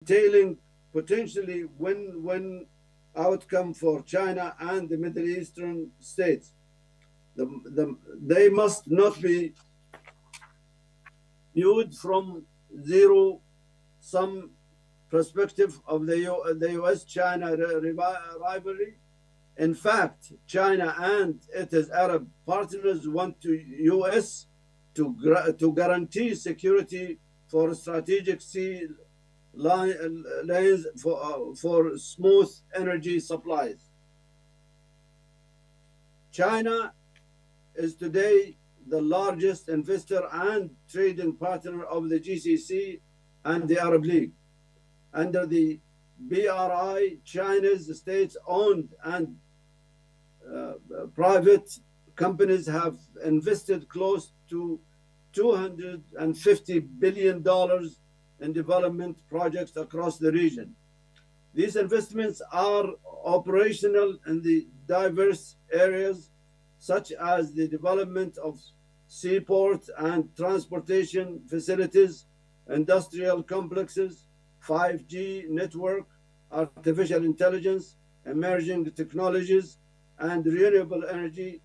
entailing potentially win-win outcome for China and the Middle Eastern states. They must not be viewed from zero-sum perspective of the U.S.-China rivalry. In fact, China and its Arab partners want the U.S. to guarantee security for strategic sea lanes for smooth energy supplies. China is today the largest investor and trading partner of the GCC and the Arab League. Under the BRI, China's state-owned and private companies have invested close to $250 billion in development projects across the region. These investments are operational in the diverse areas such as the development of seaports and transportation facilities, industrial complexes, 5G network, artificial intelligence, emerging technologies, and renewable energy.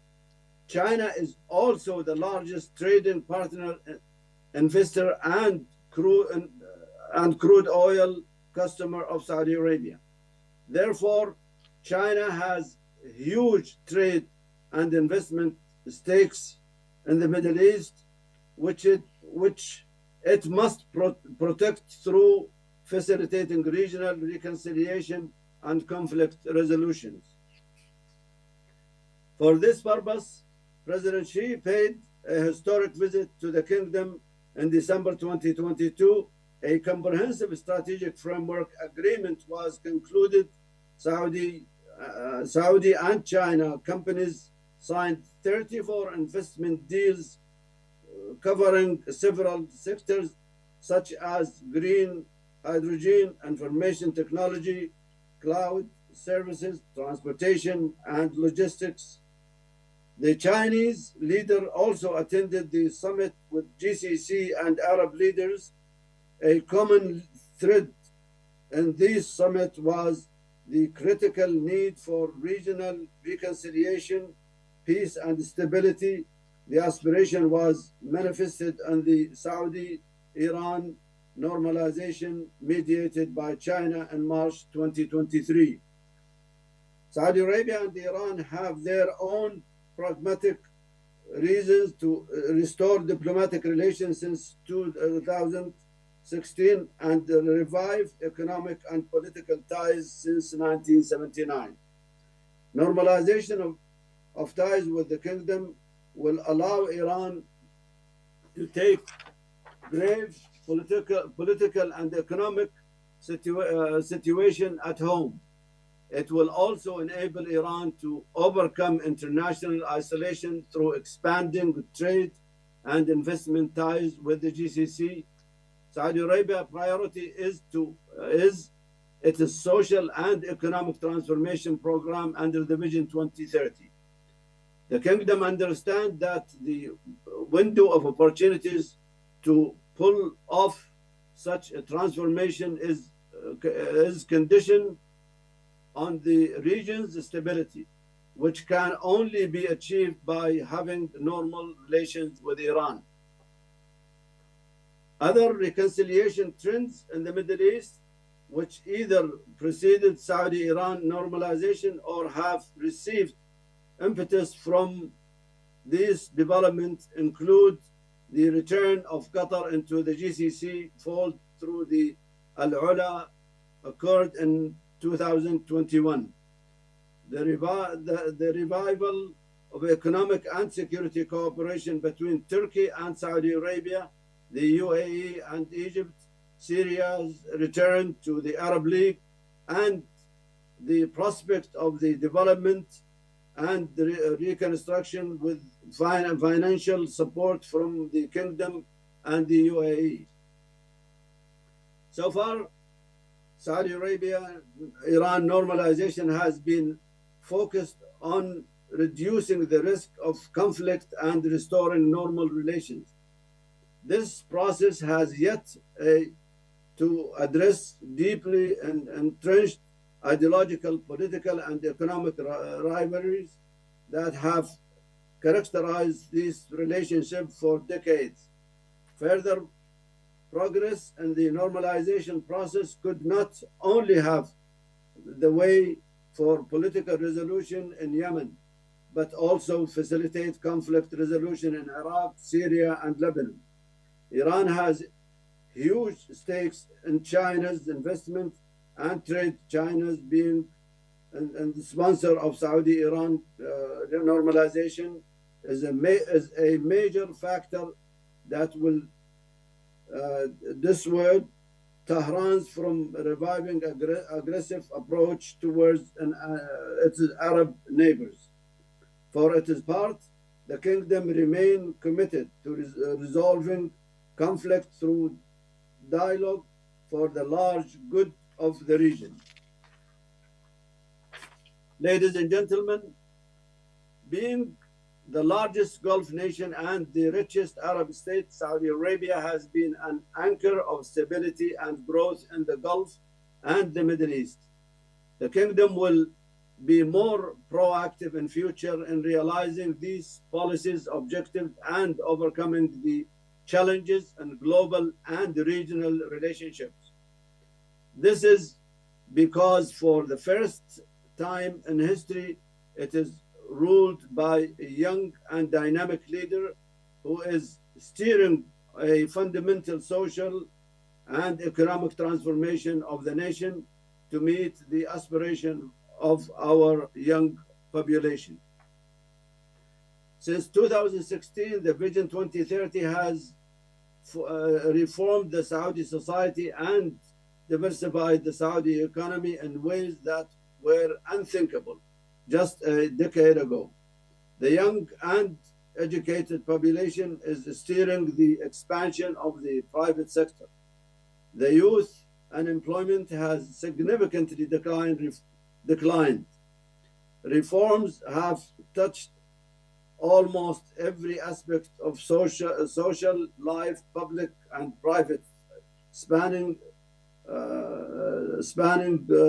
China is also the largest trading partner, investor, and crude oil customer of Saudi Arabia. Therefore, China has huge trade and investment stakes in the Middle East, which it must protect through facilitating regional reconciliation and conflict resolutions. For this purpose, President Xi paid a historic visit to the kingdom in December 2022. A comprehensive strategic framework agreement was concluded. Saudi and China companies signed 34 investment deals covering several sectors such as green hydrogen, information technology, cloud services, transportation, and logistics. The Chinese leader also attended the summit with GCC and Arab leaders. A common thread in this summit was the critical need for regional reconciliation, peace, and stability. The aspiration was manifested in the Saudi-Iran normalization mediated by China in March 2023. Saudi Arabia and Iran have their own pragmatic reasons to restore diplomatic relations since 2016 and revive economic and political ties since 1979. Normalization of ties with the kingdom will allow Iran to take grave political and economic situation at home. It will also enable Iran to overcome international isolation through expanding trade and investment ties with the GCC. Saudi Arabia's priority is its social and economic transformation program under the Vision 2030. The kingdom understands that the window of opportunities to pull off such a transformation is conditioned on the region's stability, which can only be achieved by having normal relations with Iran. Other reconciliation trends in the Middle East, which either preceded Saudi-Iran normalization or have received impetus from these developments, include the return of Qatar into the GCC fold through the Al-Ula Accord in 2021. The revival of economic and security cooperation between Turkey and Saudi Arabia, the UAE and Egypt, Syria's return to the Arab League, and the prospect of the development and the reconstruction with financial support from the kingdom and the UAE. So far, Saudi Arabia-Iran normalization has been focused on reducing the risk of conflict and restoring normal relations. This process has yet to address deeply entrenched ideological, political, and economic rivalries that have characterized this relationship for decades. Further progress in the normalization process could not only have the way for political resolution in Yemen, but also facilitate conflict resolution in Iraq, Syria, and Lebanon. Iran has huge stakes in China's investment and trade. China's being and the sponsor of Saudi-Iran normalization is a major factor that will dissuade Tehran from reviving aggressive approach towards its Arab neighbors. For its part, the kingdom remain committed to resolving conflict through dialogue for the large good of the region. Ladies and gentlemen, being the largest Gulf nation and the richest Arab state, Saudi Arabia has been an anchor of stability and growth in the Gulf and the Middle East. The kingdom will be more proactive in future in realizing these policies objectives and overcoming the challenges in global and regional relationships. This is because for the first time in history, it is ruled by a young and dynamic leader who is steering a fundamental social and economic transformation of the nation to meet the aspiration of our young population. Since 2016, the Vision 2030 has reformed the Saudi society and diversified the Saudi economy in ways that were unthinkable just a decade ago. The young and educated population is steering the expansion of the private sector. The youth unemployment has significantly declined. Reforms have touched almost every aspect of social life, public and private, spanning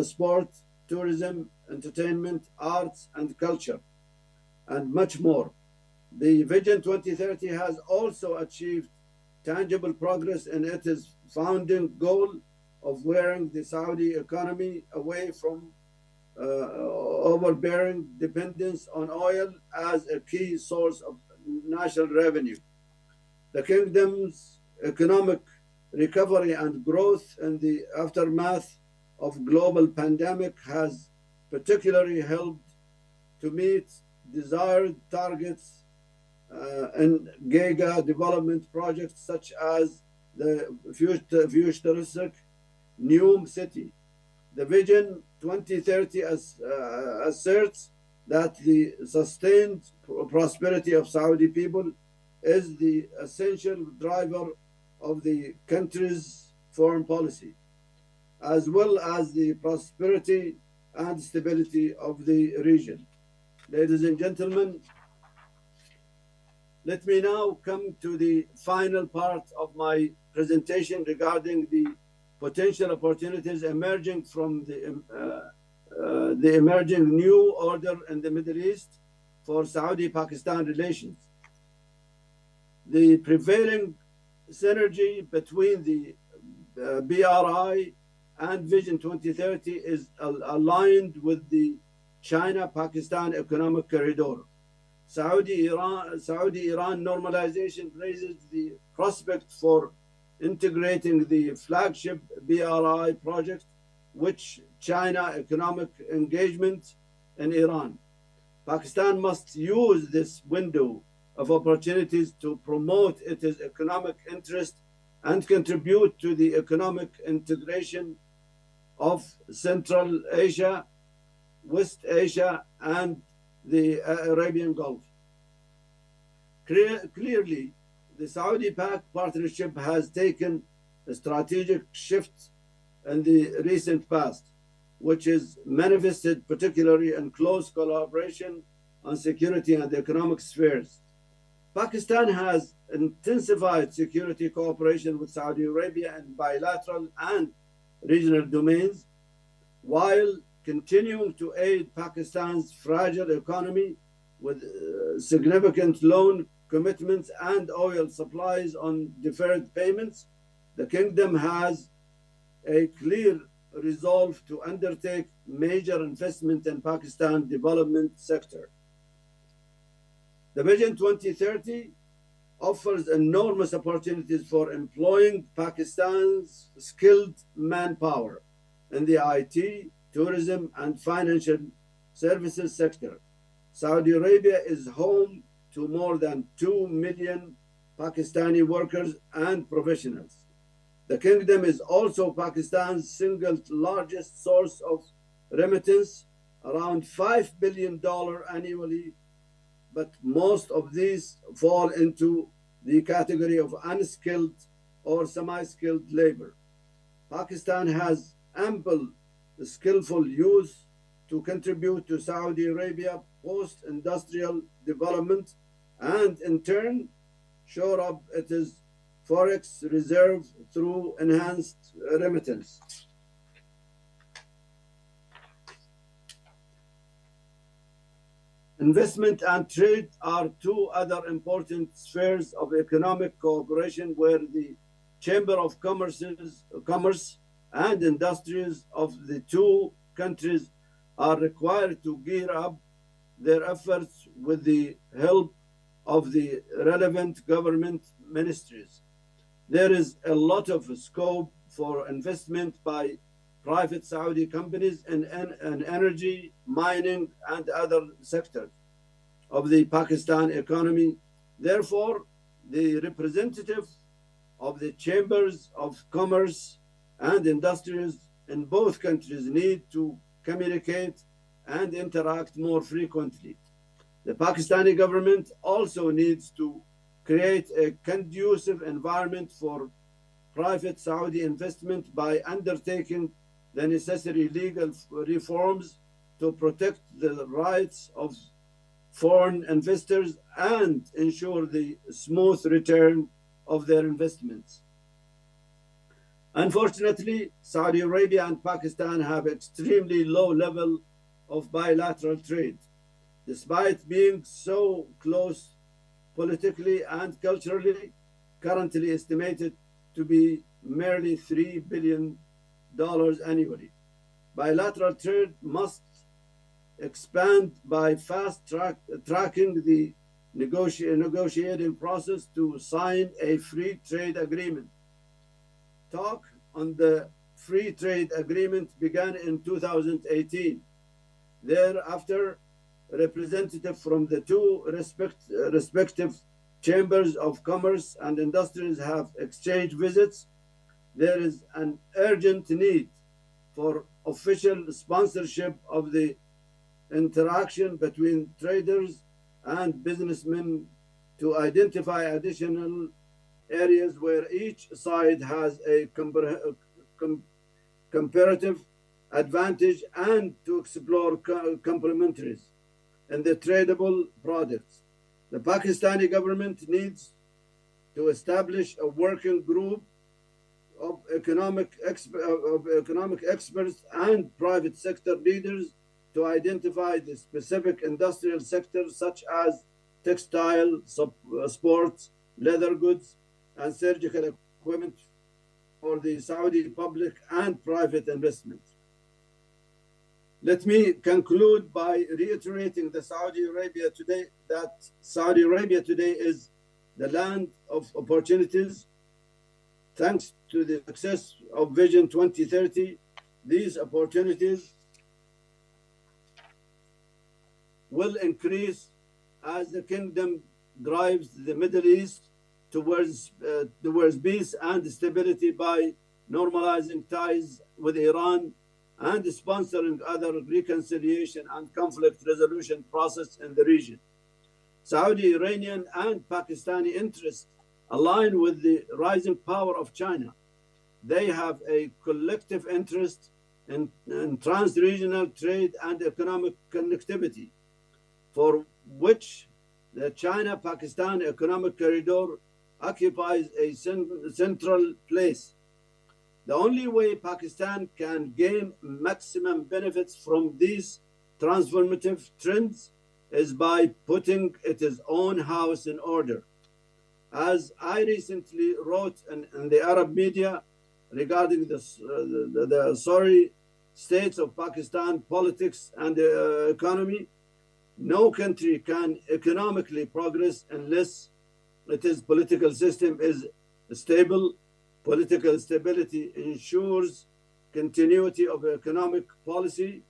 sport, tourism, entertainment, arts, and culture, and much more. The Vision 2030 has also achieved tangible progress in its founding goal of wearing the Saudi economy away from overbearing dependence on oil as a key source of national revenue. The kingdom's economic recovery and growth in the aftermath of global pandemic has particularly helped to meet desired targets in giga development projects such as the futuristic New City. The Vision 2030 asserts that the sustained prosperity of Saudi people is the essential driver of the country's foreign policy, as well as the prosperity and stability of the region. Ladies and gentlemen, let me now come to the final part of my presentation regarding the potential opportunities emerging from the emerging new order in the Middle East for Saudi-Pakistan relations. The prevailing synergy between the BRI and Vision 2030 is aligned with the China-Pakistan economic corridor. Saudi-Iran normalization raises the prospect for integrating the flagship BRI project, which China economic engagement in Iran. Pakistan must use this window of opportunities to promote its economic interest and contribute to the economic integration of Central Asia, West Asia, and the Arabian Gulf. Clearly, the Saudi-Pak partnership has taken a strategic shift in the recent past, which is manifested particularly in close collaboration on security and economic spheres. Pakistan has intensified security cooperation with Saudi Arabia in bilateral and regional domains, while continuing to aid Pakistan's fragile economy with significant loan commitments and oil supplies on deferred payments. The kingdom has a clear resolve to undertake major investment in Pakistan development sector. The Vision 2030 offers enormous opportunities for employing Pakistan's skilled manpower in the IT, tourism, and financial services sector. Saudi Arabia is home to more than 2 million Pakistani workers and professionals. The kingdom is also Pakistan's single largest source of remittance, around $5 billion annually, but most of these fall into the category of unskilled or semi-skilled labor. Pakistan has ample skillful youth to contribute to Saudi Arabia post-industrial development and in turn shore up its forex reserve through enhanced remittance. Investment and trade are two other important spheres of economic cooperation where the Chamber of Commerce and Industries of the two countries are required to gear up their efforts with the help of the relevant government ministries. There is a lot of scope for investment by private Saudi companies in energy, mining, and other sectors of the Pakistan economy. Therefore, the representative of the chambers of commerce and industries in both countries need to communicate and interact more frequently. The Pakistani government also needs to create a conducive environment for private Saudi investment by undertaking the necessary legal reforms to protect the rights of foreign investors and ensure the smooth return of their investments. Unfortunately, Saudi Arabia and Pakistan have extremely low level of bilateral trade, despite being so close politically and culturally, currently estimated to be merely $3 billion annually. Bilateral trade must expand by tracking the negotiating process to sign a free trade agreement. Talk on the free trade agreement began in 2018. Thereafter, representatives from the two respective chambers of commerce and industries have exchanged visits. There is an urgent need for official sponsorship of the interaction between traders and businessmen to identify additional areas where each side has a comparative advantage and to explore complementaries in the tradable products. The Pakistani government needs to establish a working group of economic experts and private sector leaders to identify the specific industrial sectors such as textile, sports, leather goods, and surgical equipment for the Saudi public and private investment. Let me conclude by reiterating that Saudi Arabia today is the land of opportunities. Thanks to the success of Vision 2030, these opportunities will increase as the kingdom drives the Middle East towards peace and stability by normalizing ties with Iran and sponsoring other reconciliation and conflict resolution process in the region. Saudi, Iranian, and Pakistani interests align with the rising power of China. They have a collective interest in trans-regional trade and economic connectivity, for which the China-Pakistan economic corridor occupies a central place. The only way Pakistan can gain maximum benefits from these transformative trends is by putting its own house in order. As I recently wrote in the Arab media regarding the sorry states of Pakistan politics and economy, no country can economically progress unless its political system is stable. Political stability ensures continuity of economic policy.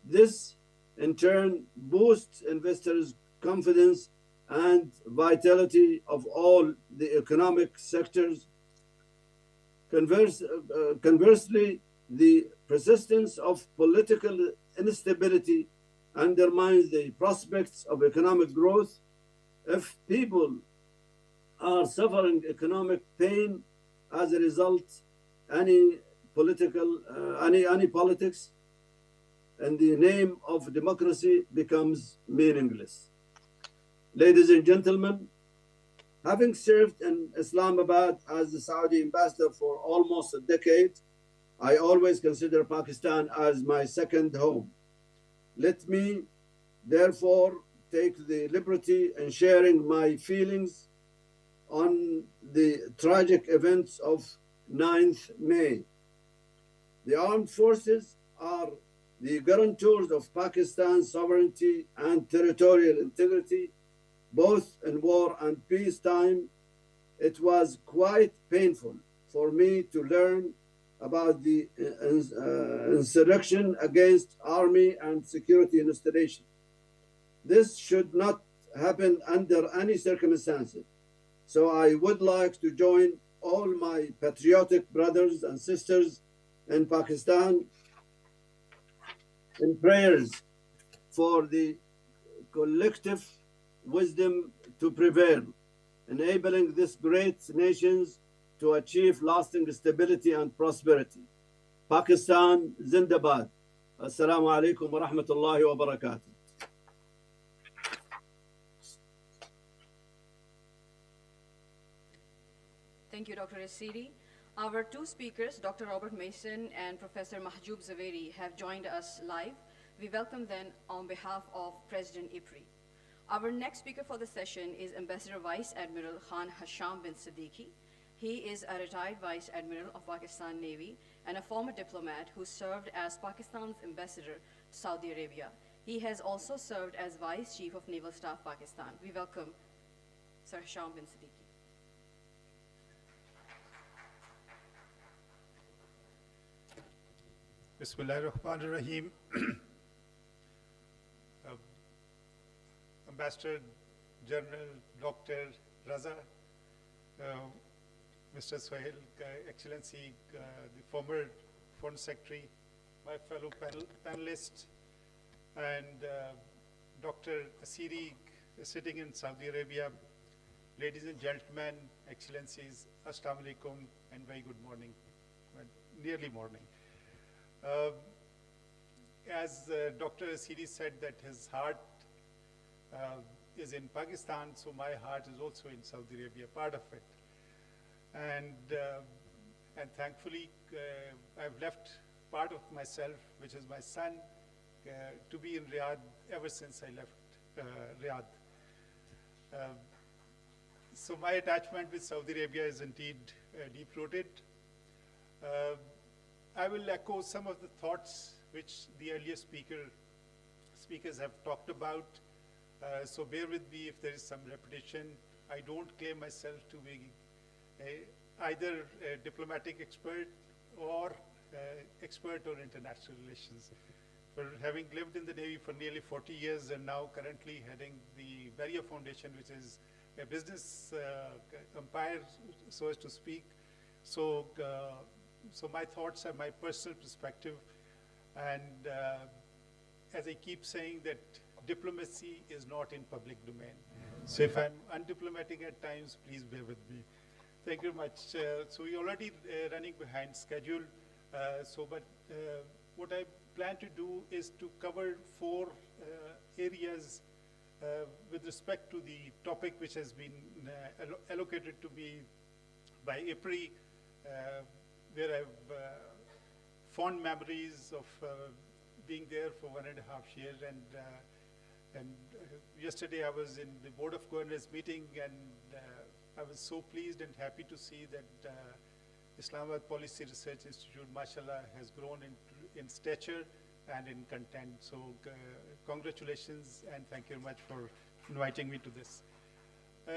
This, in turn, boosts investors' confidence and vitality of all the economic sectors. Conversely, the persistence of political instability undermines the prospects of economic growth. If people are suffering economic pain as a result, any politics in the name of democracy becomes meaningless. Ladies and gentlemen, having served in Islamabad as the Saudi ambassador for almost a decade, I always consider Pakistan as my second home. Let me, therefore, take the liberty in sharing my feelings on the tragic events of 9th May. The armed forces are the guarantors of Pakistan's sovereignty and territorial integrity, both in war and peacetime. It was quite painful for me to learn about the insurrection against army and security installation. This should not happen under any circumstances. So I would like to join all my patriotic brothers and sisters in Pakistan in prayers for the collective wisdom to prevail, enabling this great nations to achieve lasting stability and prosperity. Pakistan Zindabad. Assalamu alaikum wa rahmatullahi wa barakatuh. Thank you, Dr. Asiri. Our two speakers, Dr. Robert Mason and Professor Mahjoub Zaveri, have joined us live. We welcome them on behalf of President IPRI. Our next speaker for the session is Ambassador Vice Admiral Khan Hasham bin Siddiqui. He is a retired Vice Admiral of Pakistan Navy and a former diplomat who served as Pakistan's ambassador to Saudi Arabia. He has also served as Vice Chief of Naval Staff Pakistan. We welcome Sir Hasham bin Siddiqui. Bismillahirrahmanirrahim. Ambassador General Dr. Raza, Mr. Sohail, Excellency, the former Foreign Secretary, my fellow panelists, and Dr. Asiri, sitting in Saudi Arabia. Ladies and gentlemen, Excellencies, Assalamu alaikum, and very good morning, nearly morning. As Dr. Asiri said that his heart is in Pakistan, so my heart is also in Saudi Arabia, part of it. And thankfully, I've left part of myself, which is my son, to be in Riyadh ever since I left Riyadh. So my attachment with Saudi Arabia is indeed deep-rooted. I will echo some of the thoughts which the earlier speakers have talked about. So bear with me if there is some repetition. I don't claim myself to be either a diplomatic expert or expert on international relations. For having lived in the Navy for nearly 40 years and now currently heading the Barrier Foundation, which is a business empire, so as to speak. So my thoughts are my personal perspective, and as I keep saying that diplomacy is not in public domain. So if I'm undiplomatic at times, please bear with me. Thank you very much. So we're already running behind schedule. But what I plan to do is to cover four areas with respect to the topic which has been allocated to me by IPRI, where I have fond memories of being there for 1.5 years. And yesterday I was in the Board of Governors meeting, and I was so pleased and happy to see that Islamabad Policy Research Institute, mashallah, has grown in stature and in content. So congratulations, and thank you very much for inviting me to this.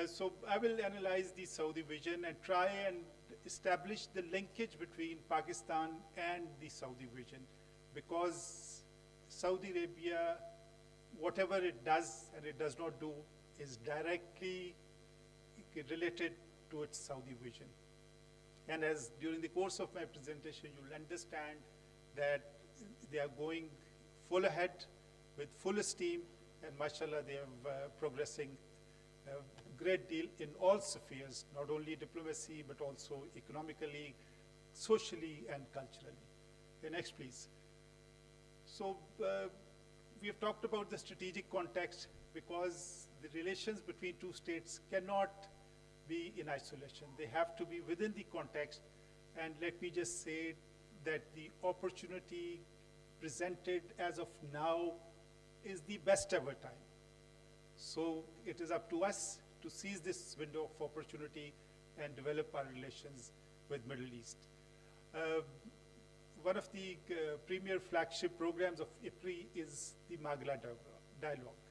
So I will analyze the Saudi vision and try and establish the linkage between Pakistan and the Saudi vision, because Saudi Arabia, whatever it does and it does not do, is directly related to its Saudi vision. And as during the course of my presentation, you'll understand that they are going full ahead with full steam, and mashallah, they are progressing a great deal in all spheres, not only diplomacy, but also economically, socially, and culturally. Okay, next, please. So we have talked about the strategic context, because the relations between two states cannot be in isolation. They have to be within the context. And let me just say that the opportunity presented as of now is the best ever time. So it is up to us to seize this window of opportunity and develop our relations with Middle East. One of the premier flagship programs of IPRI is the Margla Dialogue.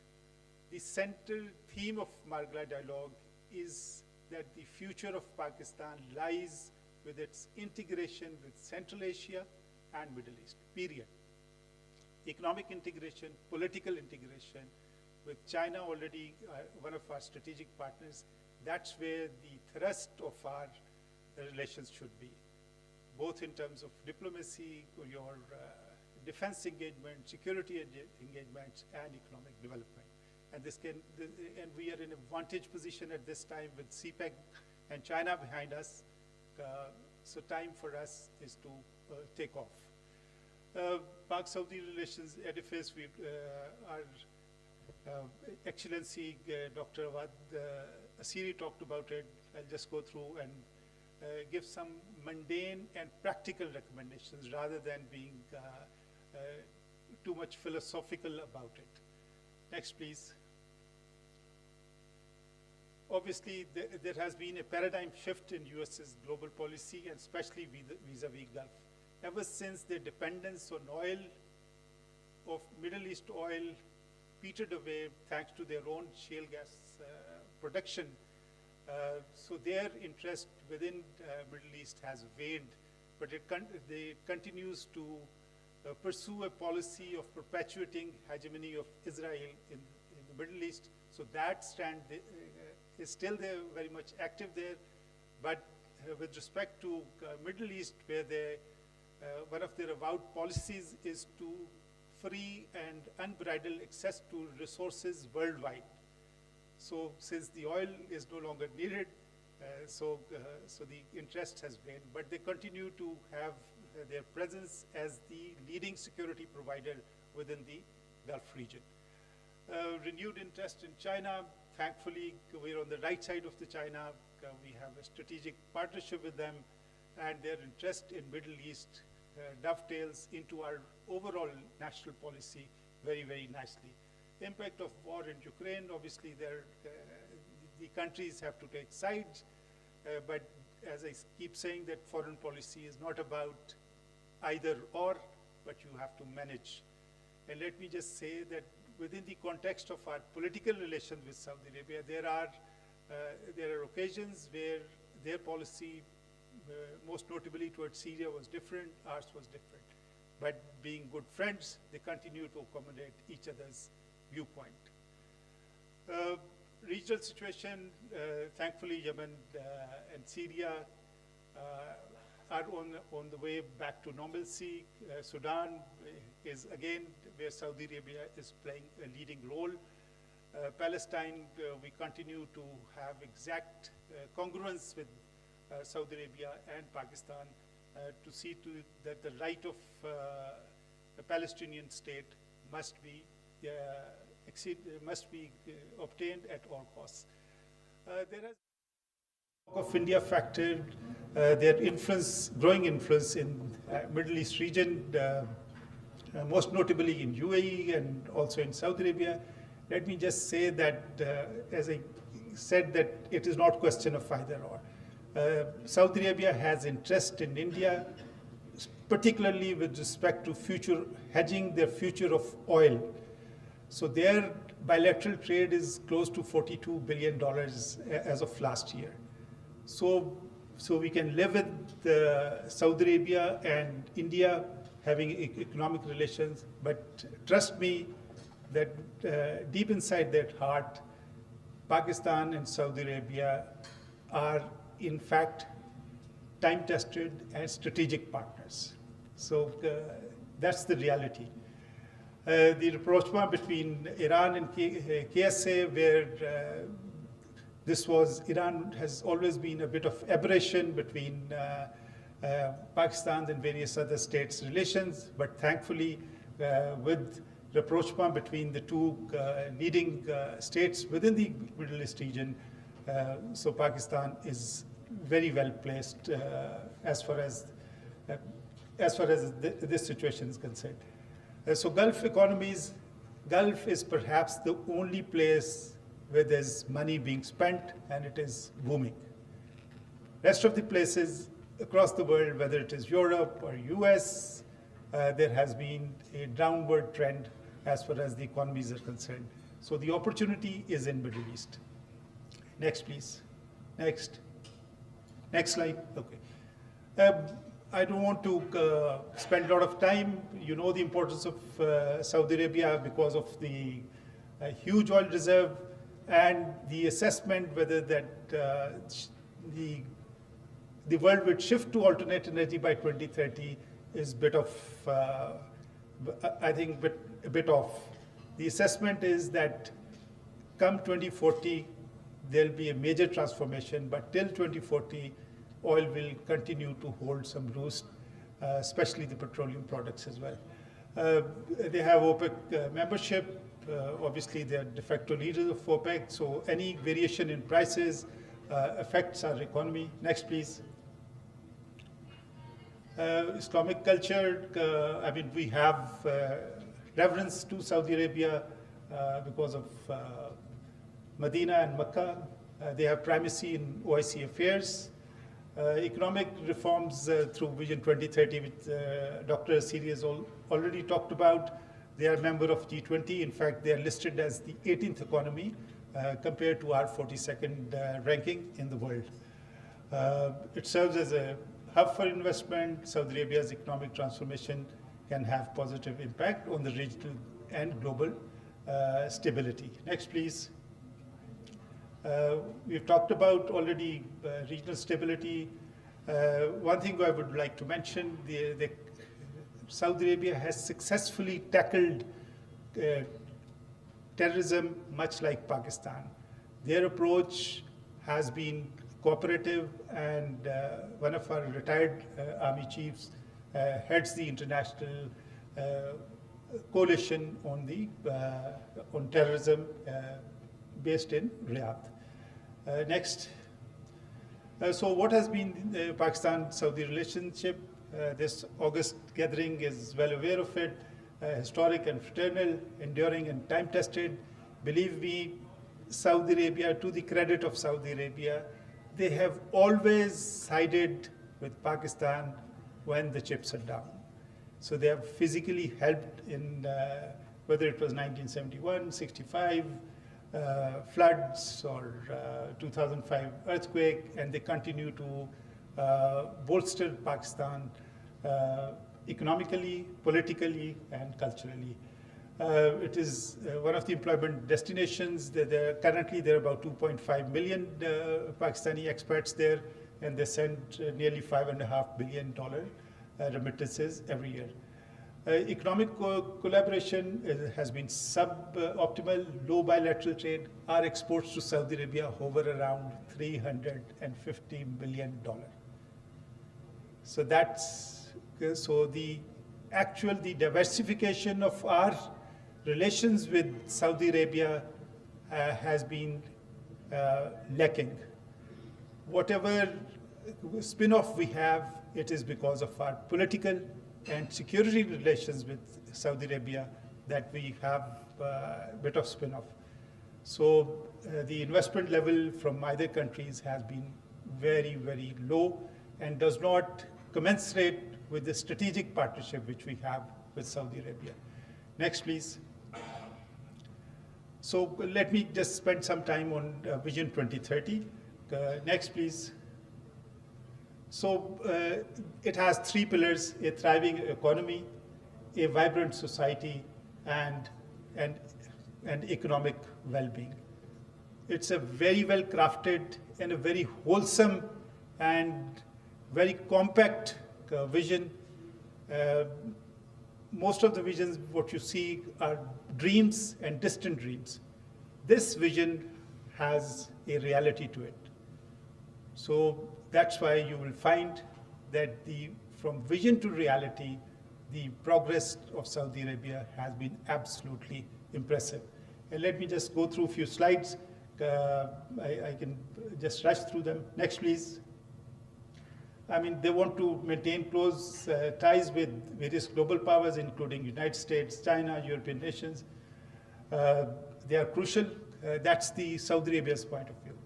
The central theme of Margla Dialogue is that the future of Pakistan lies with its integration with Central Asia and Middle East, period. Economic integration, political integration, with China already one of our strategic partners, that's where the thrust of our relations should be, both in terms of diplomacy, your defense engagement, security engagements, and economic development. And and we are in a vantage position at this time with CPEC and China behind us. So time for us is to take off. Pak-Saudi relations edifice, our Excellency Dr. Awad Asiri talked about it. I'll just go through and give some mundane and practical recommendations rather than being too much philosophical about it. Next, please. Obviously, there has been a paradigm shift in US's global policy, and especially vis-a-vis Gulf. Ever since their dependence on oil, of Middle East oil, petered away thanks to their own shale gas production. So their interest within Middle East has waned, but they continues to pursue a policy of perpetuating hegemony of Israel in the Middle East. So that stand is still there, very much active there. But with respect to Middle East, where one of their avowed policies is to free and unbridled access to resources worldwide. So since the oil is no longer needed, so the interest has waned, but they continue to have their presence as the leading security provider within the Gulf region. Renewed interest in China. Thankfully, we're on the right side of the China. We have a strategic partnership with them, and their interest in Middle East dovetails into our overall national policy very, very nicely. The impact of war in Ukraine, obviously the countries have to take sides, but as I keep saying, that foreign policy is not about either or, but you have to manage. And let me just say that within the context of our political relations with Saudi Arabia, there are occasions where their policy, most notably towards Syria, was different, ours was different. But being good friends, they continue to accommodate each other's viewpoint. Regional situation, thankfully Yemen and Syria are on the way back to normalcy. Sudan is again where Saudi Arabia is playing a leading role. Palestine, we continue to have exact congruence with Saudi Arabia and Pakistan to see to that the right of a Palestinian state must be must be obtained at all costs. There has of India factored their influence, growing influence in Middle East region, most notably in UAE and also in Saudi Arabia. Let me just say that, as I said, that it is not a question of either or. Saudi Arabia has interest in India, particularly with respect to future hedging their future of oil. So their bilateral trade is close to $42 billion as of last year. So we can live with Saudi Arabia and India having economic relations, but trust me that deep inside their heart, Pakistan and Saudi Arabia are in fact time-tested and strategic partners. So that's the reality. The rapprochement between Iran and KSA, where Iran has always been a bit of aberration between Pakistan and various other states' relations, but thankfully with rapprochement between the two leading states within the Middle East region, so Pakistan is very well placed as far as this situation is concerned. So Gulf economies, Gulf is perhaps the only place where there's money being spent and it is booming. Rest of the places across the world, whether it is Europe or US, there has been a downward trend as far as the economies are concerned. So the opportunity is in Middle East. Next, please. Next. Next slide. Okay. I don't want to spend a lot of time. You know the importance of Saudi Arabia because of the huge oil reserve and the assessment whether that the world would shift to alternate energy by 2030 is bit of, I think, a bit off. The assessment is that come 2040, there'll be a major transformation, but till 2040, oil will continue to hold some roost, especially the petroleum products as well. They have OPEC membership. Obviously, they're de facto leaders of OPEC, so any variation in prices affects our economy. Next, please. Islamic culture, I mean, we have reverence to Saudi Arabia because of Medina and Mecca. They have primacy in OIC affairs. Economic reforms through Vision 2030, which Dr. Asiri has already talked about. They are a member of G20. In fact, they are listed as the 18th economy compared to our 42nd ranking in the world. It serves as a hub for investment. Saudi Arabia's economic transformation can have positive impact on the regional and global stability. Next, please. We've talked about already regional stability. One thing I would like to mention, Saudi Arabia has successfully tackled terrorism much like Pakistan. Their approach has been cooperative, and one of our retired army chiefs heads the international coalition on terrorism based in Riyadh. Next. So what has been the Pakistan-Saudi relationship? This August gathering is well aware of it. Historic and fraternal, enduring and time-tested. Believe me, Saudi Arabia, to the credit of Saudi Arabia, they have always sided with Pakistan when the chips are down. So they have physically helped in whether it was 1971, 65, floods or 2005 earthquake, and they continue to bolster Pakistan economically, politically, and culturally. It is one of the employment destinations. Currently, there are about 2.5 million Pakistani expats there, and they send nearly $5.5 billion remittances every year. Economic collaboration has been suboptimal, low bilateral trade. Our exports to Saudi Arabia hover around $350 million. So the diversification of our relations with Saudi Arabia has been lacking. Whatever spin-off we have, it is because of our political and security relations with Saudi Arabia that we have a bit of spin-off. So the investment level from either countries has been very, very low and does not commensurate with the strategic partnership which we have with Saudi Arabia. Next, please. So let me just spend some time on Vision 2030. Next, please. So it has three pillars: a thriving economy, a vibrant society, and economic well-being. It's a very well crafted and a very wholesome and very compact vision. Most of the visions, what you see, are dreams and distant dreams. This vision has a reality to it. So that's why you will find that from vision to reality, the progress of Saudi Arabia has been absolutely impressive. And let me just go through a few slides. I can just rush through them. Next, please. I mean, they want to maintain close ties with various global powers, including United States, China, European nations. They are crucial. That's the Saudi Arabia's point of view.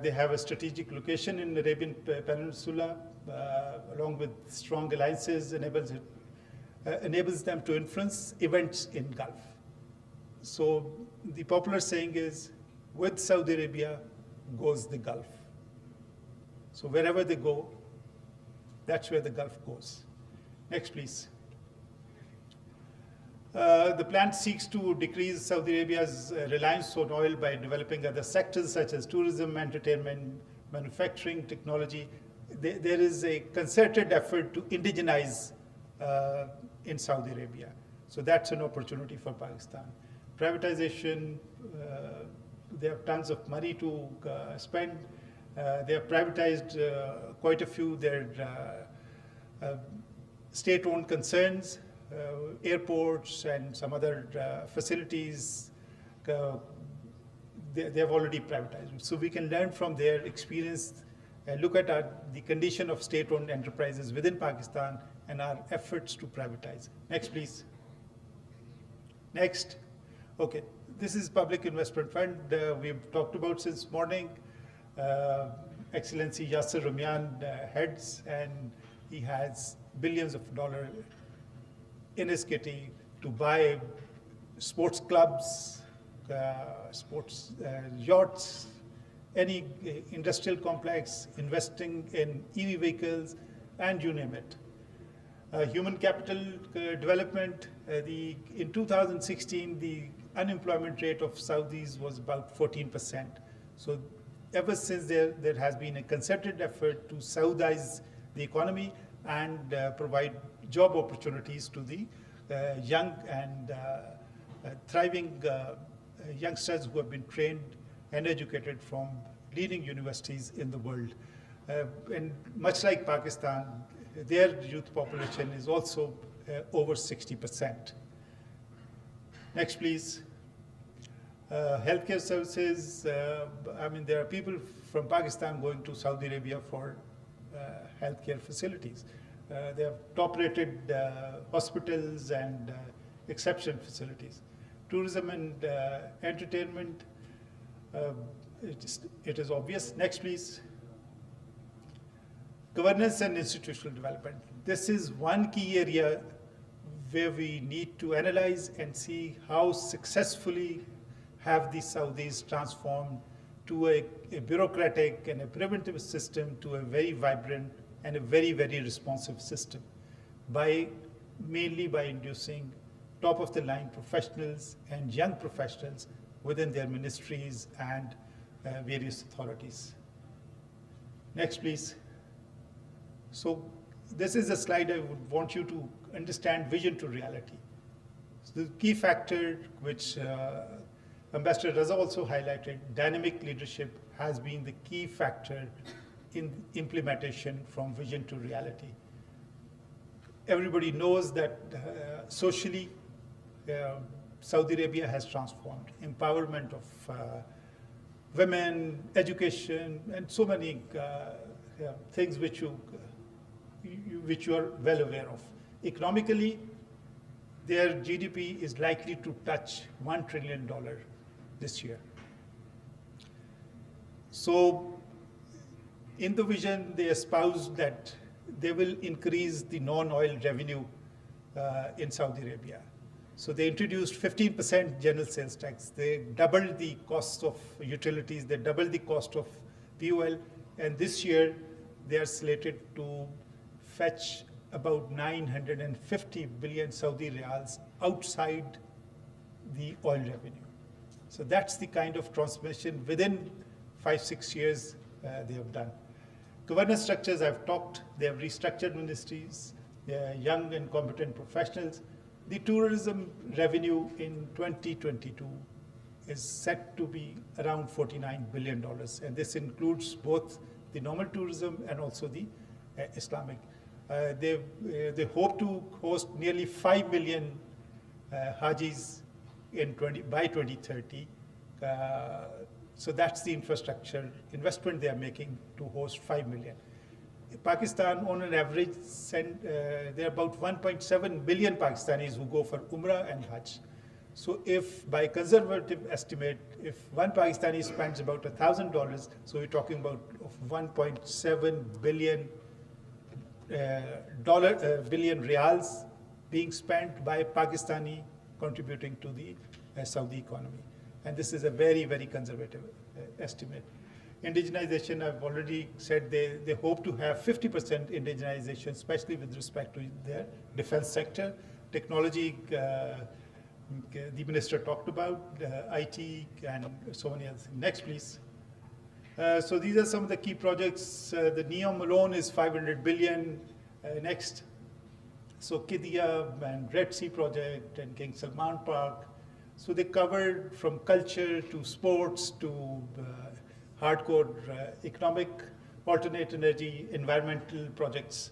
They have a strategic location in the Arabian Peninsula, along with strong alliances, enables them to influence events in Gulf. So the popular saying is, with Saudi Arabia goes the Gulf. So wherever they go, that's where the Gulf goes. Next, please. The plan seeks to decrease Saudi Arabia's reliance on oil by developing other sectors such as tourism, entertainment, manufacturing, technology. There is a concerted effort to indigenize in Saudi Arabia. So that's an opportunity for Pakistan. Privatization, they have tons of money to spend. They have privatized quite a few their state-owned concerns, airports and some other facilities. They have already privatized. So we can learn from their experience and look at the condition of state-owned enterprises within Pakistan and our efforts to privatize. Next, please. Next. Okay, this is Public Investment Fund. We've talked about since morning. Excellency Yasser Rumian heads, and he has billions of dollars in his kitty to buy sports clubs, sports yachts, any industrial complex, investing in EV vehicles, and you name it. Human capital development, in 2016, the unemployment rate of Saudis was about 14%. So ever since there has been a concerted effort to Saudize the economy and provide job opportunities to the young and thriving youngsters who have been trained and educated from leading universities in the world. And much like Pakistan, their youth population is also over 60%. Next, please. Healthcare services, I mean, there are people from Pakistan going to Saudi Arabia for healthcare facilities. They have top-rated hospitals and exception facilities. Tourism and entertainment, it is obvious. Next, please. Governance and institutional development. This is one key area where we need to analyze and see how successfully have the Saudis transformed to a bureaucratic and a preventive system to a very vibrant and a very, very responsive system, mainly by inducing top-of-the-line professionals and young professionals within their ministries and various authorities. Next, please. So this is a slide I would want you to understand vision to reality. So the key factor which Ambassador Raza also highlighted, dynamic leadership has been the key factor in implementation from vision to reality. Everybody knows that socially, Saudi Arabia has transformed. Empowerment of women, education, and so many things which you are well aware of. Economically, their GDP is likely to touch $1 trillion this year. So in the vision, they espoused that they will increase the non-oil revenue in Saudi Arabia. So they introduced 15% general sales tax. They doubled the cost of utilities. They doubled the cost of fuel. And this year, they are slated to fetch about 950 billion Saudi riyals outside the oil revenue. So that's the kind of transformation within 5-6 years they have done. Governance structures, I've talked. They have restructured ministries, young and competent professionals. The tourism revenue in 2022 is set to be around $49 billion. And this includes both the normal tourism and also the Islamic. They hope to host nearly 5 million Hajis by 2030. So that's the infrastructure investment they are making to host 5 million. Pakistan, on an average, there are about 1.7 billion Pakistanis who go for Umrah and Hajj. So if, by conservative estimate, if one Pakistani spends about $1,000, so we're talking about 1.7 billion billion riyals being spent by Pakistani contributing to the Saudi economy. And this is a very, very conservative estimate. Indigenization, I've already said they hope to have 50% indigenization, especially with respect to their defense sector. Technology, the minister talked about, IT, and so many other things. Next, please. So these are some of the key projects. The NEOM alone is 500 billion. Next. So Qiddiya and Red Sea project and King Salman Park. So they covered from culture to sports to hardcore economic, alternate energy, environmental projects,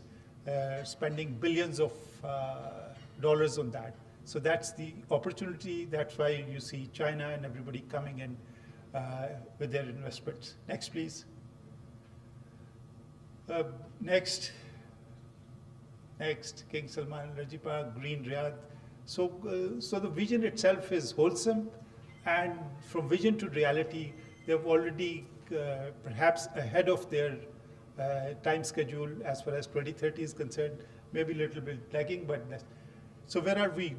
spending billions of dollars on that. So that's the opportunity. That's why you see China and everybody coming in with their investments. Next, please. Next, King Salman, Raji Park, Green Riyadh. So the vision itself is wholesome, and from vision to reality, they've already perhaps ahead of their time schedule as far as 2030 is concerned, maybe a little bit lagging, but so where are we?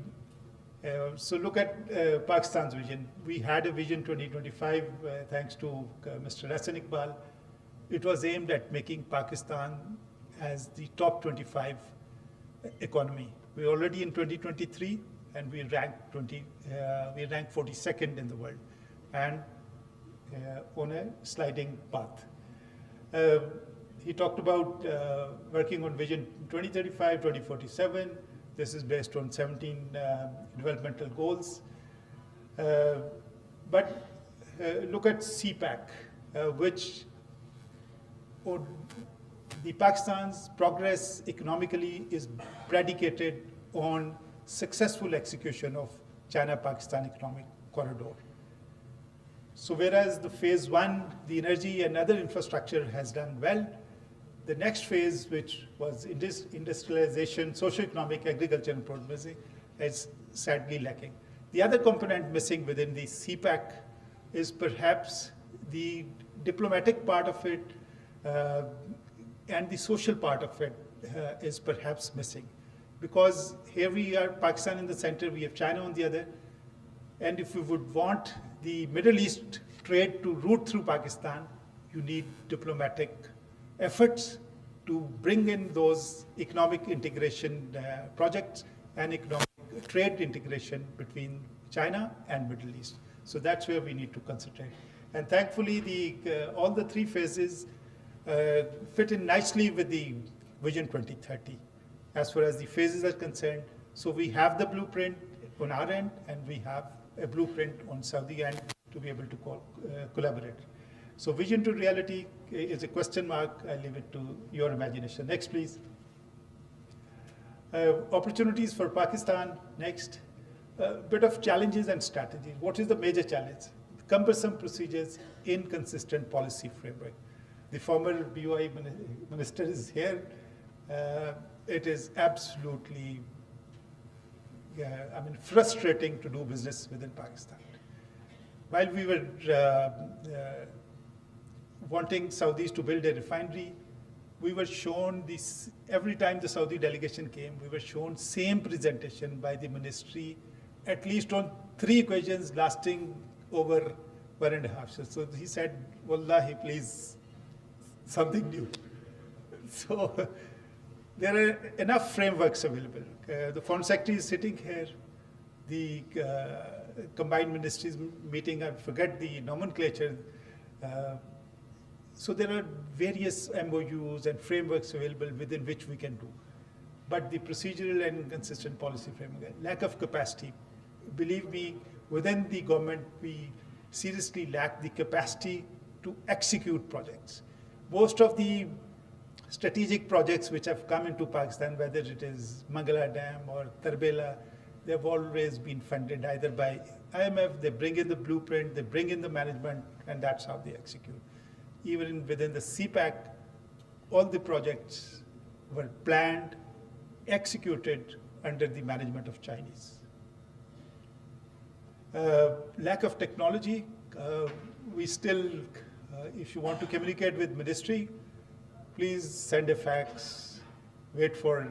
So look at Pakistan's vision. We had a vision 2025 thanks to Mr. Hassan Iqbal. It was aimed at making Pakistan as the top 25 economy. We're already in 2023, and we ranked 42nd in the world, and on a sliding path. He talked about working on Vision 2035, 2047. This is based on 17 developmental goals. But look at CPAC, which the Pakistan's progress economically is predicated on successful execution of China-Pakistan economic corridor. So whereas the phase one, the energy and other infrastructure has done well, the next phase, which was industrialization, socio-economic, agriculture and productivity, is sadly lacking. The other component missing within the CPAC is perhaps the diplomatic part of it, and the social part of it is perhaps missing. Because here we are, Pakistan in the center, we have China on the other, and if we would want the Middle East trade to route through Pakistan, you need diplomatic efforts to bring in those economic integration projects and economic trade integration between China and Middle East. So that's where we need to concentrate. And thankfully, all the three phases fit in nicely with the Vision 2030 as far as the phases are concerned. So we have the blueprint on our end, and we have a blueprint on Saudi end to be able to collaborate. So vision to reality is a question mark. I leave it to your imagination. Next, please. Opportunities for Pakistan. Next. A bit of challenges and strategies. What is the major challenge? Cumbersome procedures, inconsistent policy framework. The former BOI minister is here. It is absolutely, frustrating to do business within Pakistan. While we were wanting Saudis to build a refinery, we were shown this, every time the Saudi delegation came, we were shown same presentation by the ministry, at least on 3 occasions lasting over 1.5 years. So he said, Wallahi, please, something new. So there are enough frameworks available. The Foreign Secretary is sitting here. The combined ministries meeting, I forget the nomenclature. So there are various MOUs and frameworks available within which we can do. But the procedural and consistent policy framework, lack of capacity. Believe me, within the government, we seriously lack the capacity to execute projects. Most of the strategic projects which have come into Pakistan, whether it is Mangala Dam or Tarbela, they've always been funded either by IMF, they bring in the blueprint, they bring in the management, and that's how they execute. Even within the CPAC, all the projects were planned, executed under the management of Chinese. Lack of technology. We still, if you want to communicate with ministry, please send a fax, wait for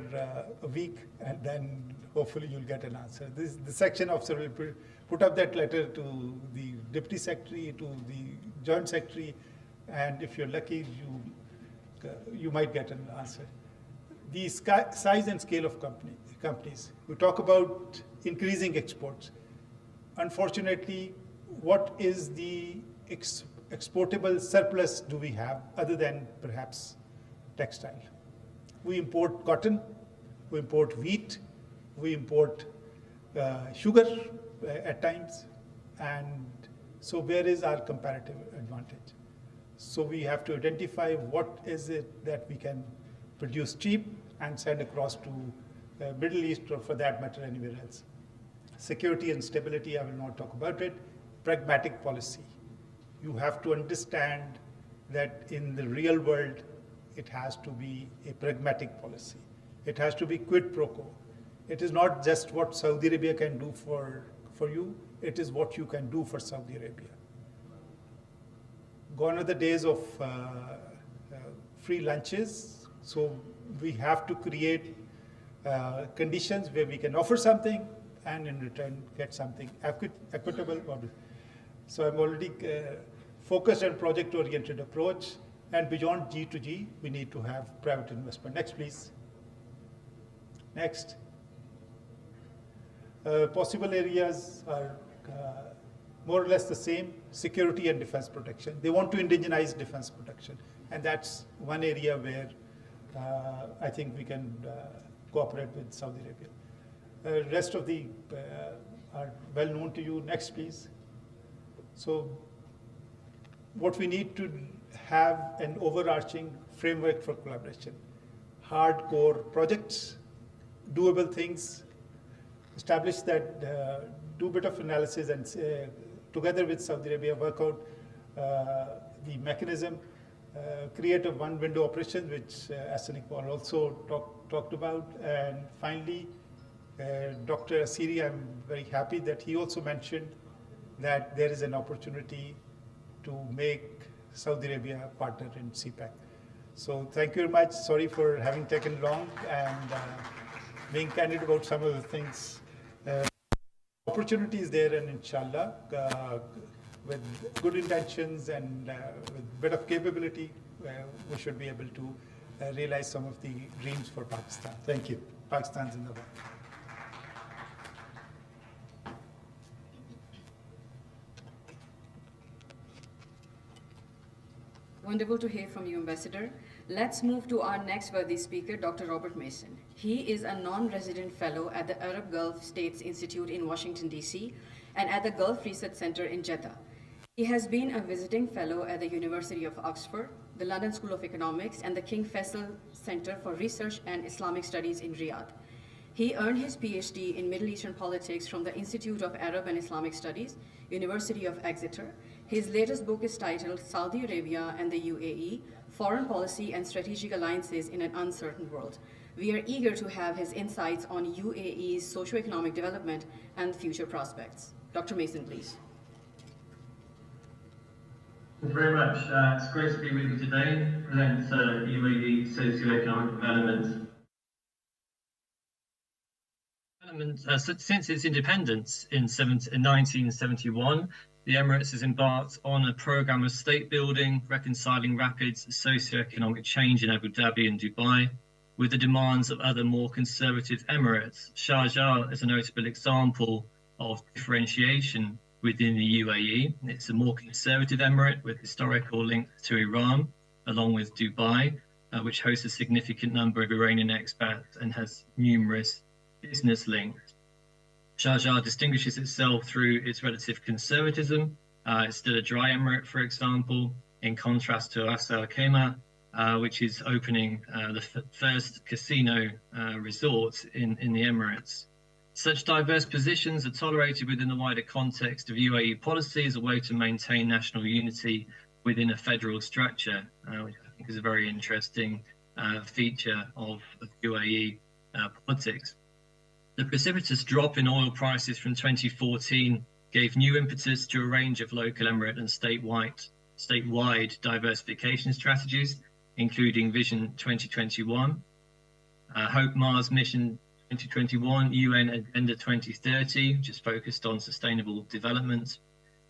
a week, and then hopefully you'll get an answer. The section officer will put up that letter to the deputy secretary, to the joint secretary, and if you're lucky, you might get an answer. The size and scale of companies. We talk about increasing exports. Unfortunately, what is the exportable surplus do we have other than perhaps textile? We import cotton, we import wheat, we import sugar at times, and so where is our comparative advantage? So we have to identify what is it that we can produce cheap and send across to Middle East, or for that matter anywhere else. Security and stability, I will not talk about it. Pragmatic policy. You have to understand that in the real world, it has to be a pragmatic policy. It has to be quid pro quo. It is not just what Saudi Arabia can do for you, it is what you can do for Saudi Arabia. Gone are the days of free lunches, so we have to create conditions where we can offer something and in return get something equitable. So I'm already focused on project-oriented approach, and beyond G2G, we need to have private investment. Next, please. Next. Possible areas are more or less the same: security and defense protection. They want to indigenize defense protection, and that's one area where I think we can cooperate with Saudi Arabia. Rest of the are well known to you. Next, please. So what we need to have an overarching framework for collaboration. Hardcore projects, doable things, establish that, do a bit of analysis and together with Saudi Arabia work out the mechanism, create a one window operation, which Asani Paul also talked about. And finally, Dr. Asiri, I'm very happy that he also mentioned that there is an opportunity to make Saudi Arabia a partner in CPAC. So thank you very much. Sorry for having taken long and being candid about some of the things. Opportunity is there, and inshallah, with good intentions and with a bit of capability, we should be able to realize some of the dreams for Pakistan. Thank you. Pakistan's in the world. Wonderful to hear from you, Ambassador. Let's move to our next worthy speaker, Dr. Robert Mason. He is a non-resident fellow at the Arab Gulf States Institute in Washington, D.C., and at the Gulf Research Center in Jeddah. He has been a visiting fellow at the University of Oxford, the London School of Economics, and the King Faisal Center for Research and Islamic Studies in Riyadh. He earned his PhD in Middle Eastern politics from the Institute of Arab and Islamic Studies, University of Exeter. His latest book is titled Saudi Arabia and the UAE, Foreign Policy and Strategic Alliances in an Uncertain World. We are eager to have his insights on UAE's socioeconomic development and future prospects. Dr. Mason, please. Thank you very much. It's great to be with you today, present UAE socioeconomic development. Since its independence in 1971, the Emirates has embarked on a program of state building, reconciling rapid socioeconomic change in Abu Dhabi and Dubai with the demands of other more conservative Emirates. Sharjah is a notable example of differentiation within the UAE. It's a more conservative emirate with historical links to Iran, along with Dubai, which hosts a significant number of Iranian expats and has numerous business links. Sharjah distinguishes itself through its relative conservatism. It's still a dry emirate, for example, in contrast to Ras Al Khaimah, which is opening the first casino resort in the Emirates. Such diverse positions are tolerated within the wider context of UAE policy as a way to maintain national unity within a federal structure, which I think is a very interesting feature of UAE politics. The precipitous drop in oil prices from 2014 gave new impetus to a range of local emirate and statewide diversification strategies, including Vision 2021, Hope Mars Mission 2021, UN Agenda 2030, which is focused on sustainable development,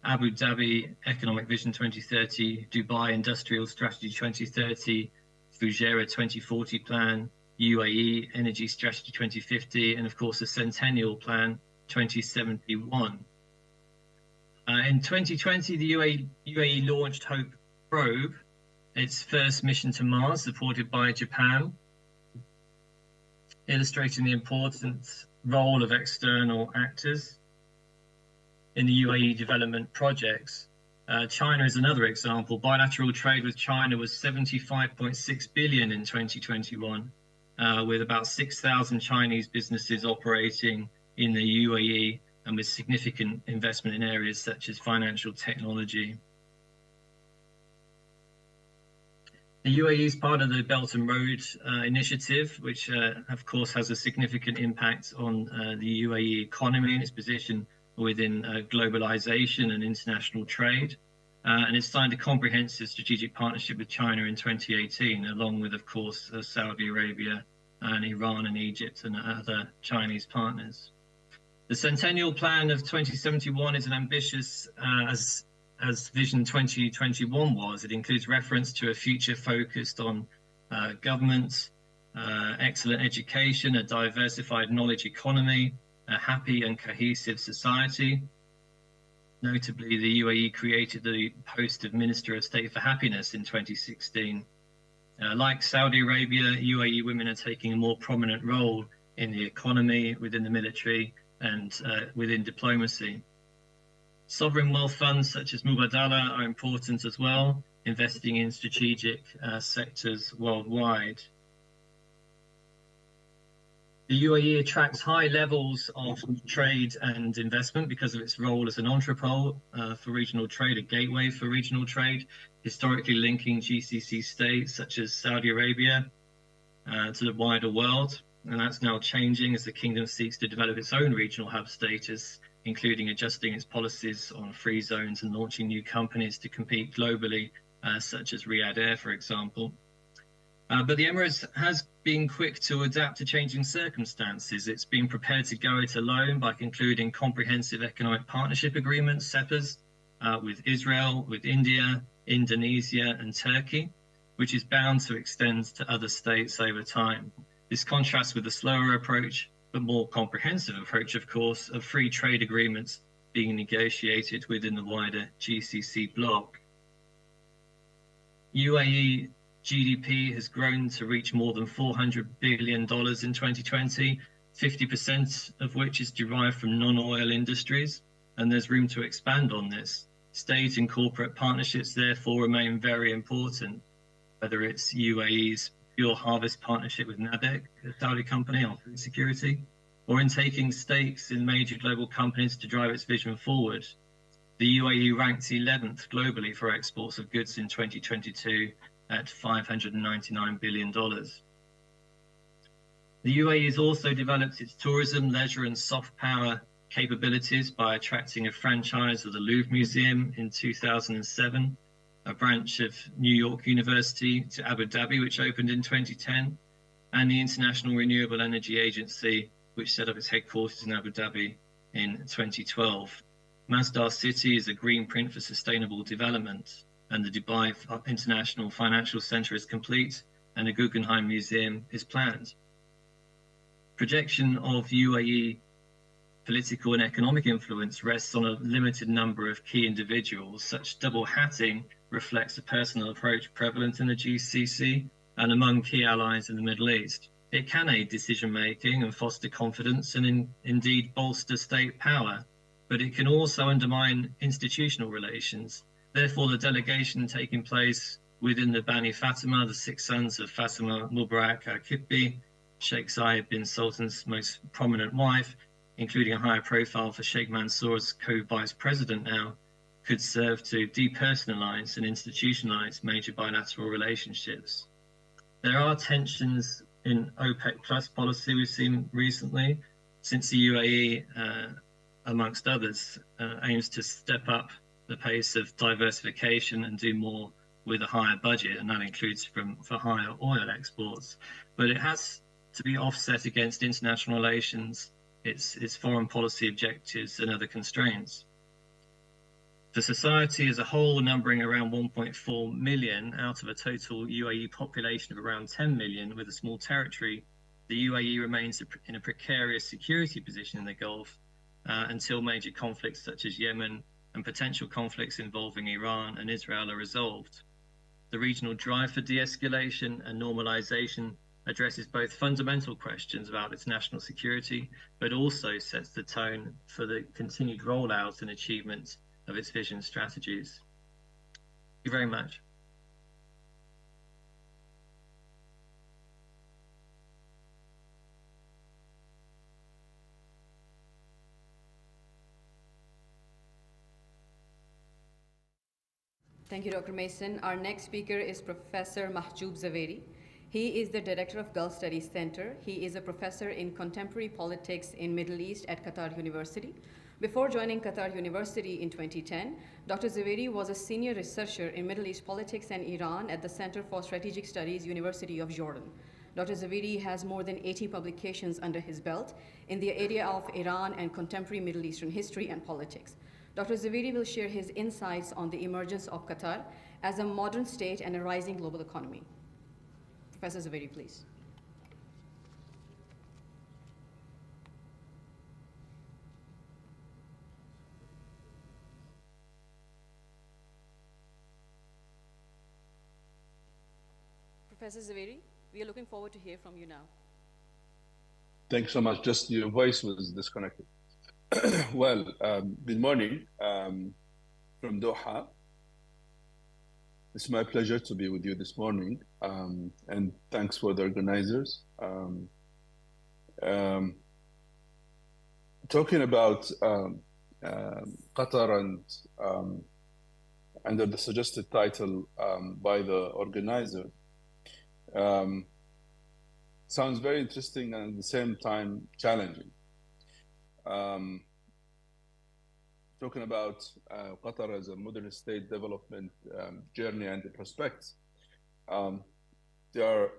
Abu Dhabi Economic Vision 2030, Dubai Industrial Strategy 2030, Fujairah 2040 Plan, UAE Energy Strategy 2050, and of course the Centennial Plan 2071. In 2020, the UAE launched Hope Probe, its first mission to Mars, supported by Japan, illustrating the important role of external actors in the UAE development projects. China is another example. Bilateral trade with China was 75.6 billion in 2021, with about 6,000 Chinese businesses operating in the UAE and with significant investment in areas such as financial technology. The UAE is part of the Belt and Road Initiative, which of course has a significant impact on the UAE economy and its position within globalization and international trade. And it's signed a comprehensive strategic partnership with China in 2018, along with, of course, Saudi Arabia and Iran and Egypt and other Chinese partners. The Centennial Plan of 2071 is an ambitious as Vision 2021 was. It includes reference to a future focused on government, excellent education, a diversified knowledge economy, a happy and cohesive society. Notably, the UAE created the post of Minister of State for Happiness in 2016. Like Saudi Arabia, UAE women are taking a more prominent role in the economy, within the military, and within diplomacy. Sovereign wealth funds such as Mubadala are important as well, investing in strategic sectors worldwide. The UAE attracts high levels of trade and investment because of its role as an entrepot for regional trade, a gateway for regional trade, historically linking GCC states such as Saudi Arabia to the wider world. And that's now changing as the kingdom seeks to develop its own regional hub status, including adjusting its policies on free zones and launching new companies to compete globally, such as Riyadh Air, for example. But the Emirates has been quick to adapt to changing circumstances. It's been prepared to go it alone by concluding comprehensive economic partnership agreements, CEPAs, with Israel, with India, Indonesia, and Turkey, which is bound to extend to other states over time. This contrasts with the slower approach, but more comprehensive approach, of course, of free trade agreements being negotiated within the wider GCC bloc. UAE GDP has grown to reach more than $400 billion in 2020, 50% of which is derived from non-oil industries, and there's room to expand on this. State and corporate partnerships therefore remain very important, whether it's UAE's fuel harvest partnership with NABEC, a Saudi company on food security, or in taking stakes in major global companies to drive its vision forward. The UAE ranked 11th globally for exports of goods in 2022 at $599 billion. The UAE has also developed its tourism, leisure, and soft power capabilities by attracting a franchise of the Louvre Museum in 2007, a branch of New York University to Abu Dhabi, which opened in 2010, and the International Renewable Energy Agency, which set up its headquarters in Abu Dhabi in 2012. Masdar City is a green print for sustainable development, and the Dubai International Financial Center is complete, and the Guggenheim Museum is planned. Projection of UAE political and economic influence rests on a limited number of key individuals. Such double hatting reflects a personal approach prevalent in the GCC and among key allies in the Middle East. It can aid decision-making and foster confidence and indeed bolster state power, but it can also undermine institutional relations. Therefore, the delegation taking place within the Bani Fatima, the six sons of Fatima Mubarak al-Kibbi, Sheikh Zayed bin Sultan's most prominent wife, including a higher profile for Sheikh Mansour as co-vice president now, could serve to depersonalize and institutionalize major bilateral relationships. There are tensions in OPEC plus policy we've seen recently, since the UAE, amongst others, aims to step up the pace of diversification and do more with a higher budget, and that includes for higher oil exports. But it has to be offset against international relations, its foreign policy objectives and other constraints. For society as a whole, numbering around 1.4 million out of a total UAE population of around 10 million with a small territory, the UAE remains in a precarious security position in the Gulf until major conflicts such as Yemen and potential conflicts involving Iran and Israel are resolved. The regional drive for de-escalation and normalization addresses both fundamental questions about its national security, but also sets the tone for the continued rollout and achievement of its vision strategies. Thank you very much. Thank you, Dr. Mason. Our next speaker is Professor Mahjoub Zaveri. He is the director of Gulf Studies Center. He is a professor in contemporary politics in Middle East at Qatar University. Before joining Qatar University in 2010, Dr. Zaveri was a senior researcher in Middle East politics and Iran at the Center for Strategic Studies, University of Jordan. Dr. Zaveri has more than 80 publications under his belt in the area of Iran and contemporary Middle Eastern history and politics. Dr. Zaveri will share his insights on the emergence of Qatar as a modern state and a rising global economy. Professor Zaveri, please. Professor Zaveri, we are looking forward to hear from you now. Thanks so much. Just your voice was disconnected. Well, good morning from Doha. It's my pleasure to be with you this morning, and thanks for the organizers. Talking about Qatar and under the suggested title by the organizer, sounds very interesting and at the same time challenging. Talking about Qatar as a modern state development journey and the prospects, there are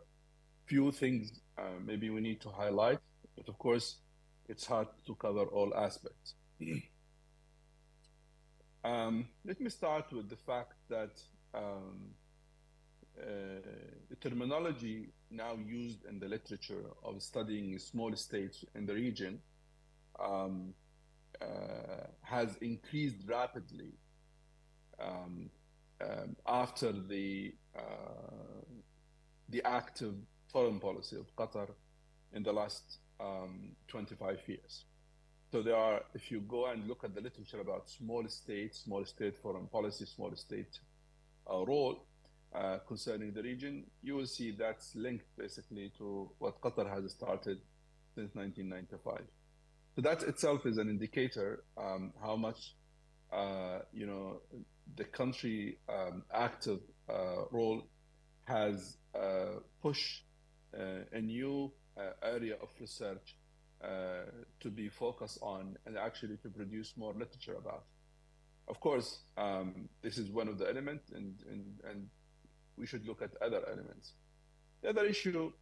few things maybe we need to highlight, but of course, it's hard to cover all aspects. Let me start with the fact that the terminology now used in the literature of studying small states in the region has increased rapidly after the active foreign policy of Qatar in the last 25 years. So there are, if you go and look at the literature about small state foreign policy, small state role, concerning the region, you will see that's linked basically to what Qatar has started since 1995. So that itself is an indicator how much the country active role has pushed a new area of research to be focused on and actually to produce more literature about. Of course, this is one of the elements, and we should look at other elements. The other issue,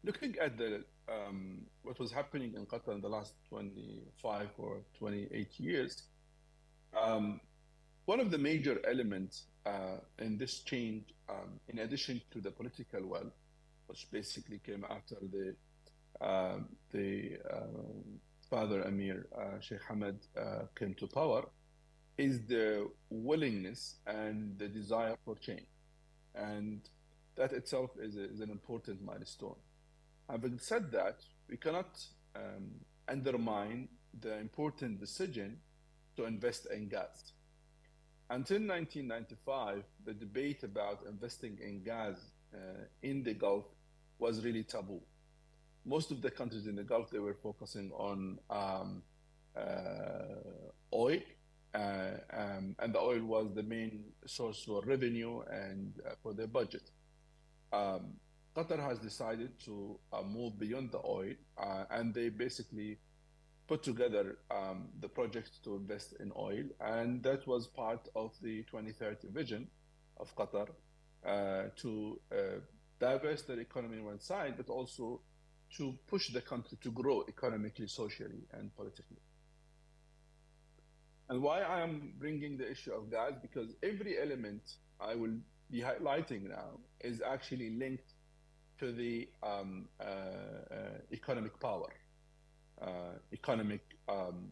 looking at the what was happening in Qatar in the last 25 or 28 years, one of the major elements in this change, in addition to the political will, which basically came after the father Emir Sheikh Hamad came to power, is the willingness and the desire for change. And that itself is an important milestone. Having said that, we cannot undermine the important decision to invest in gas. Until 1995, the debate about investing in gas in the Gulf was really taboo. Most of the countries in the Gulf, they were focusing on oil, and the oil was the main source for revenue and for their budget. Qatar has decided to move beyond the oil, and they basically put together the project to invest in oil, and that was part of the 2030 vision of Qatar to divest their economy on one side, but also to push the country to grow economically, socially, and politically. And why I am bringing the issue of gas, because every element I will be highlighting now is actually linked to the economic power, economic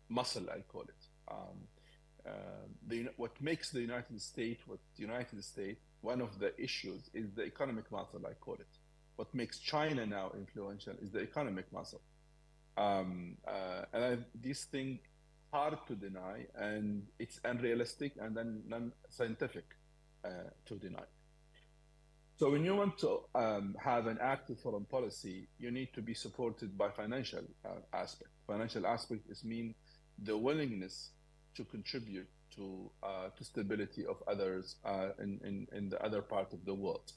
muscle, I call it. What makes the United States, one of the issues is the economic muscle, I call it. What makes China now influential is the economic muscle. This thing hard to deny, and it's unrealistic and then non-scientific to deny. So when you want to have an active foreign policy, you need to be supported by financial aspect. Financial aspect is mean the willingness to contribute to stability of others in the other part of the world.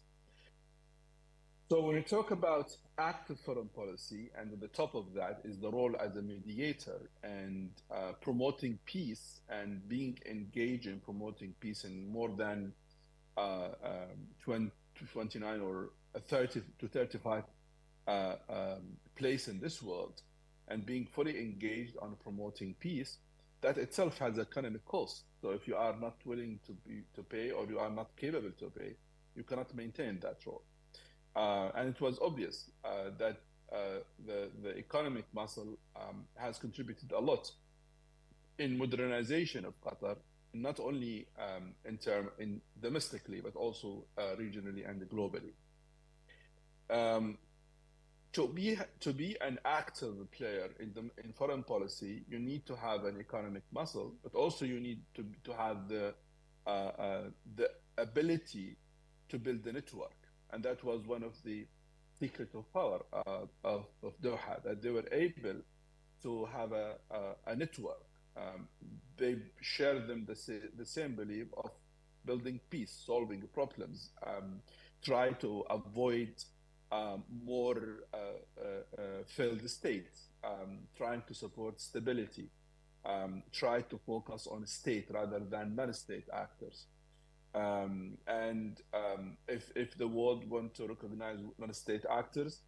So when we talk about active foreign policy, and at the top of that is the role as a mediator and promoting peace and being engaged in promoting peace in more than 29 or 30 to 35 place in this world, and being fully engaged on promoting peace, that itself has economic cost. So if you are not willing to pay, or you are not capable to pay, you cannot maintain that role. And it was obvious that the economic muscle has contributed a lot in modernization of Qatar, not only in domestically, but also regionally and globally. To be an active player in foreign policy, you need to have an economic muscle, but also you need to have the ability to build the network. And that was one of the secrets of power of Doha, that they were able to have a network. They share them the same belief of building peace, solving problems, try to avoid more failed states, trying to support stability, try to focus on state rather than non-state actors. If the world want to recognize non-state actors,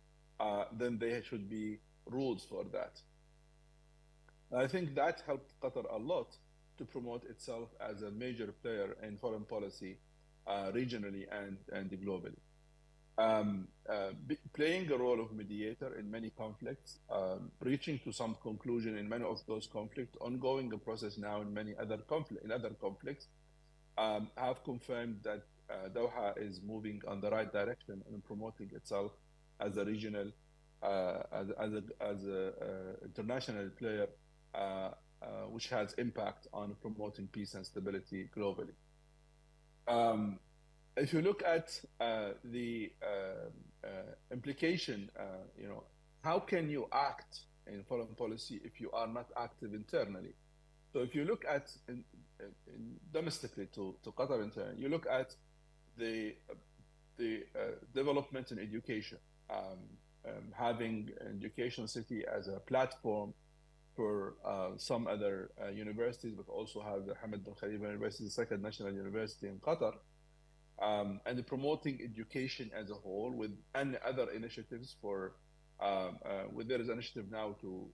then there should be rules for that. I think that helped Qatar a lot to promote itself as a major player in foreign policy, regionally and globally. Playing a role of mediator in many conflicts, reaching to some conclusion in many of those conflicts, ongoing a process now in many other conflicts, have confirmed that Doha is moving on the right direction and promoting itself as a regional, as a international player, which has impact on promoting peace and stability globally. if you look at the implication, how can you act in foreign policy if you are not active internally? So if you look at domestically to Qatar internally, you look at the development in education, having Education City as a platform for some other universities, but also have the Hamad bin Khalifa University, the second national university in Qatar, and promoting education as a whole with and other initiatives for there is an initiative now to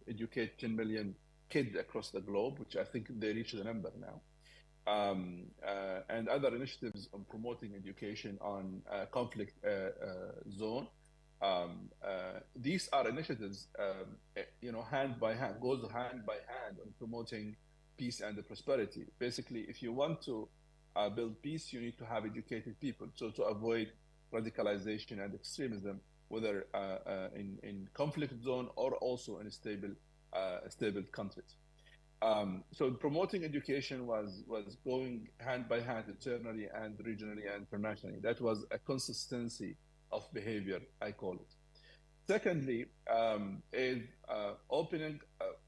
educate 10 million kids across the globe, which I think they reached the number now. And other initiatives on promoting education on conflict zone. These are initiatives, hand by hand, goes hand by hand on promoting peace and prosperity. Basically, if you want to build peace, you need to have educated people. So to avoid radicalization and extremism, whether in conflict zone or also in stable countries. So promoting education was going hand by hand internally and regionally and internationally. That was a consistency of behavior, I call it. Secondly, is opening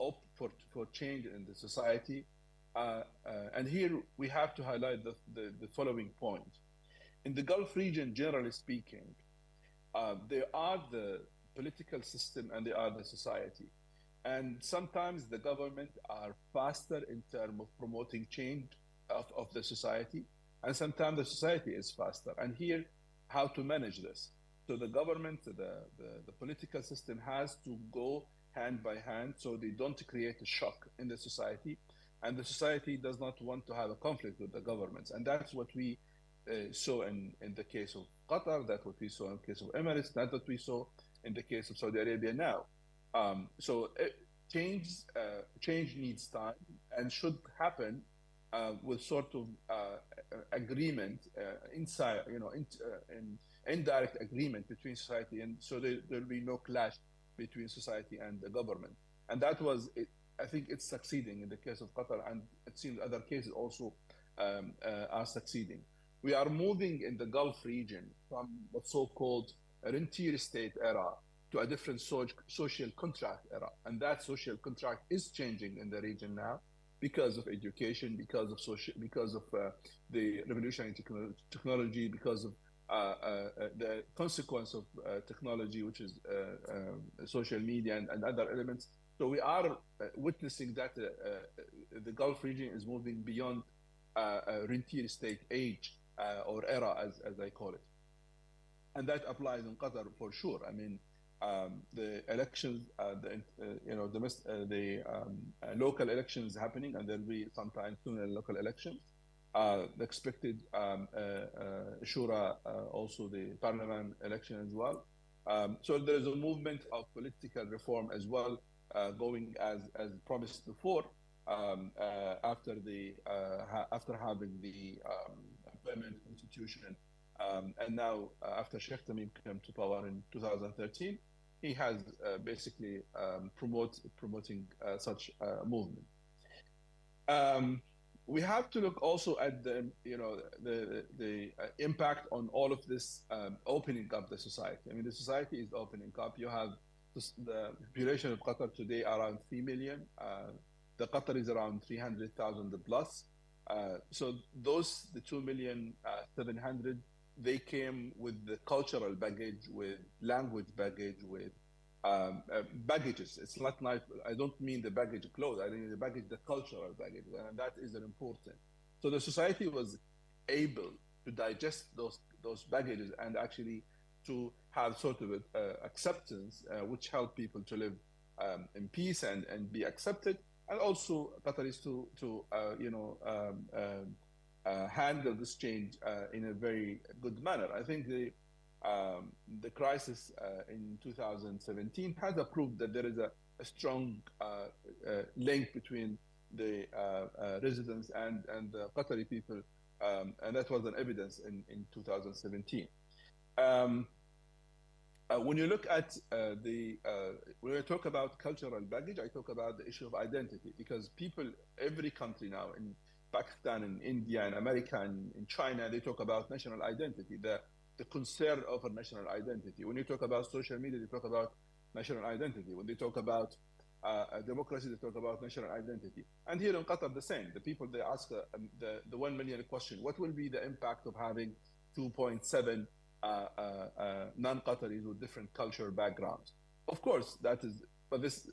up for change in the society. And here we have to highlight the following point. In the Gulf region, generally speaking, there are the political system and there are the society. And sometimes the government are faster in terms of promoting change of the society, and sometimes the society is faster. And here, how to manage this? So the government, the political system has to go hand by hand so they don't create a shock in the society. And the society does not want to have a conflict with the governments. And that's what we saw in the case of Qatar, that's what we saw in the case of Emirates, that's what we saw in the case of Saudi Arabia now. So change needs time and should happen with sort of agreement inside, in indirect agreement between society, and so there'll be no clash between society and the government. And that was, I think it's succeeding in the case of Qatar, and it seems other cases also are succeeding. We are moving in the Gulf region from the so-called rentier state era to a different social contract era. And that social contract is changing in the region now because of education, because of the revolutionary technology, because of the consequence of technology, which is social media and other elements. So we are witnessing that the Gulf region is moving beyond rentier state age or era, as I call it. And that applies in Qatar for sure. I mean, the elections, the local elections happening, and there'll be sometime soon a local election. The expected Shura, also the parliament election as well. So there is a movement of political reform as well, going as promised before, after having the permanent constitution. And now, after Sheikh Tamim came to power in 2013, he has basically promoting such movement. We have to look also at the impact on all of this opening up the society. I mean, the society is opening up. You have the population of Qatar today around 3 million. The Qatar is around 300,000 plus. So those, the 2,700,000, they came with the cultural baggage, with language baggage, with baggages. It's not nice. I don't mean the baggage of clothes. I mean the baggage, the cultural baggage, and that is important. So the society was able to digest those baggages and actually to have sort of acceptance, which helped people to live in peace and be accepted, and also Qataris to handle this change in a very good manner. I think the crisis in 2017 has proved that there is a strong link between the residents and the Qatari people, and that was an evidence in 2017. When you look at when I talk about cultural baggage, I talk about the issue of identity, because people, every country now, Pakistan and India and America and in China, they talk about national identity, the concern over national identity. When you talk about social media, they talk about national identity. When they talk about democracy, they talk about national identity. And here in Qatar, the same. The people, they ask the 1 million question, what will be the impact of having 2.7 non-Qataris with different cultural backgrounds? Of course, that is, but this,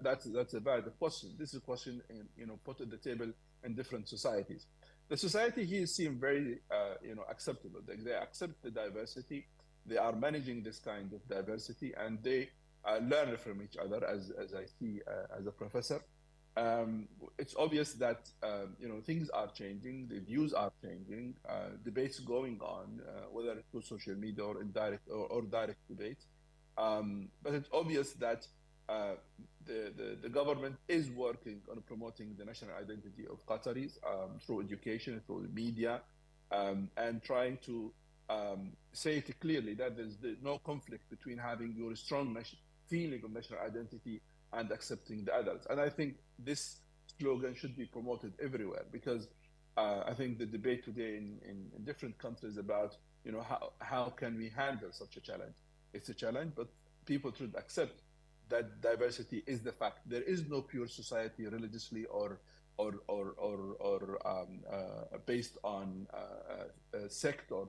that's a valid question. This is a question, put at the table in different societies. The society here seem very, acceptable. They accept the diversity. They are managing this kind of diversity, and they learn from each other, as I see as a professor. It's obvious that things are changing, the views are changing, debates going on, whether through social media or indirect or direct debates. But it's obvious that the government is working on promoting the national identity of Qataris through education, through the media, and trying to say it clearly that there's no conflict between having your strong feeling of national identity and accepting the others. And I think this slogan should be promoted everywhere, because I think the debate today in different countries about how can we handle such a challenge. It's a challenge, but people should accept that diversity is the fact. There is no pure society religiously or based on sect or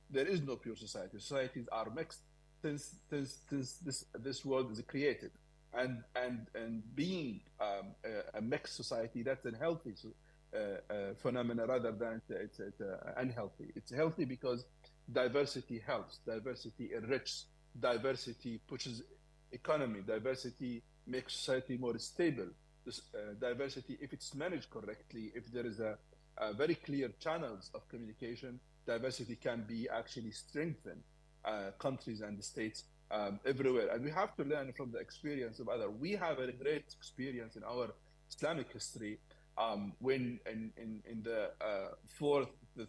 there is no pure society. Societies are mixed since this world is created, and being a mixed society, that's a healthy phenomena rather than it's unhealthy. It's healthy because diversity helps, diversity enriches, diversity pushes economy, diversity makes society more stable. This diversity, if it's managed correctly, if there is a very clear channels of communication, diversity can be actually strengthen countries and states everywhere. And we have to learn from the experience of others. We have a great experience in our Islamic history when in the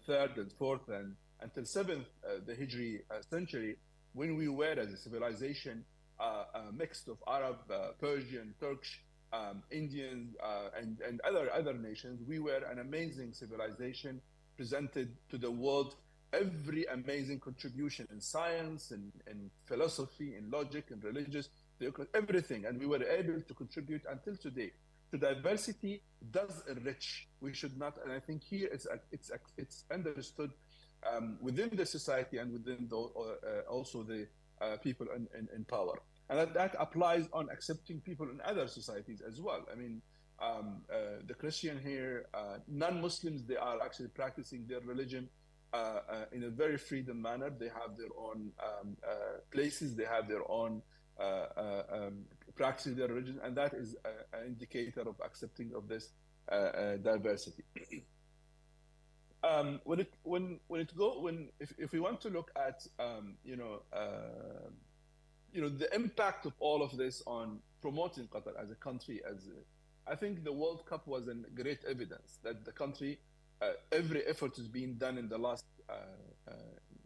third and fourth and until seventh the Hijri century, when we were as a civilization mixed of Arab, Persian, Turkish, Indian, and other nations. We were an amazing civilization, presented to the world every amazing contribution in science, in philosophy, in logic, in religious, everything. And we were able to contribute until today. The diversity does enrich. We should not, and I think here it's understood within the society and within also the people in power. And that applies on accepting people in other societies as well. I mean, the Christian here, non-Muslims, they are actually practicing their religion in a very freedom manner. They have their own places, they have their own practicing their religion, and that is an indicator of accepting of this diversity. If we want to look at the impact of all of this on promoting Qatar as a country, I think the World Cup was a great evidence that the country, every effort is being done in the last,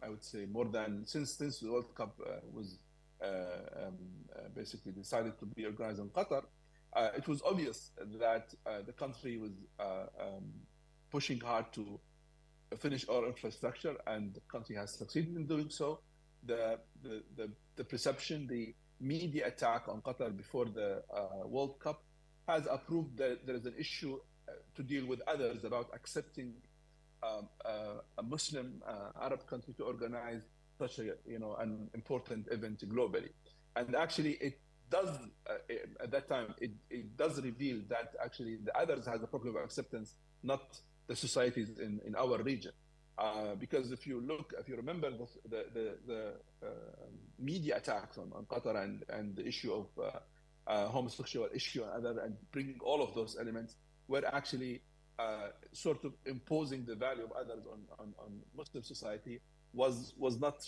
I would say, more than since the World Cup was basically decided to be organized in Qatar. It was obvious that the country was pushing hard to finish our infrastructure, and the country has succeeded in doing so. The perception, the media attack on Qatar before the World Cup has approved that there is an issue to deal with others about accepting a Muslim Arab country to organize such an important event globally. And actually it does, at that time, it does reveal that actually the others has a problem of acceptance, not the societies in our region. Because if you remember the media attacks on Qatar and the issue of homosexual issue and bringing all of those elements were actually sort of imposing the value of others on Muslim society was not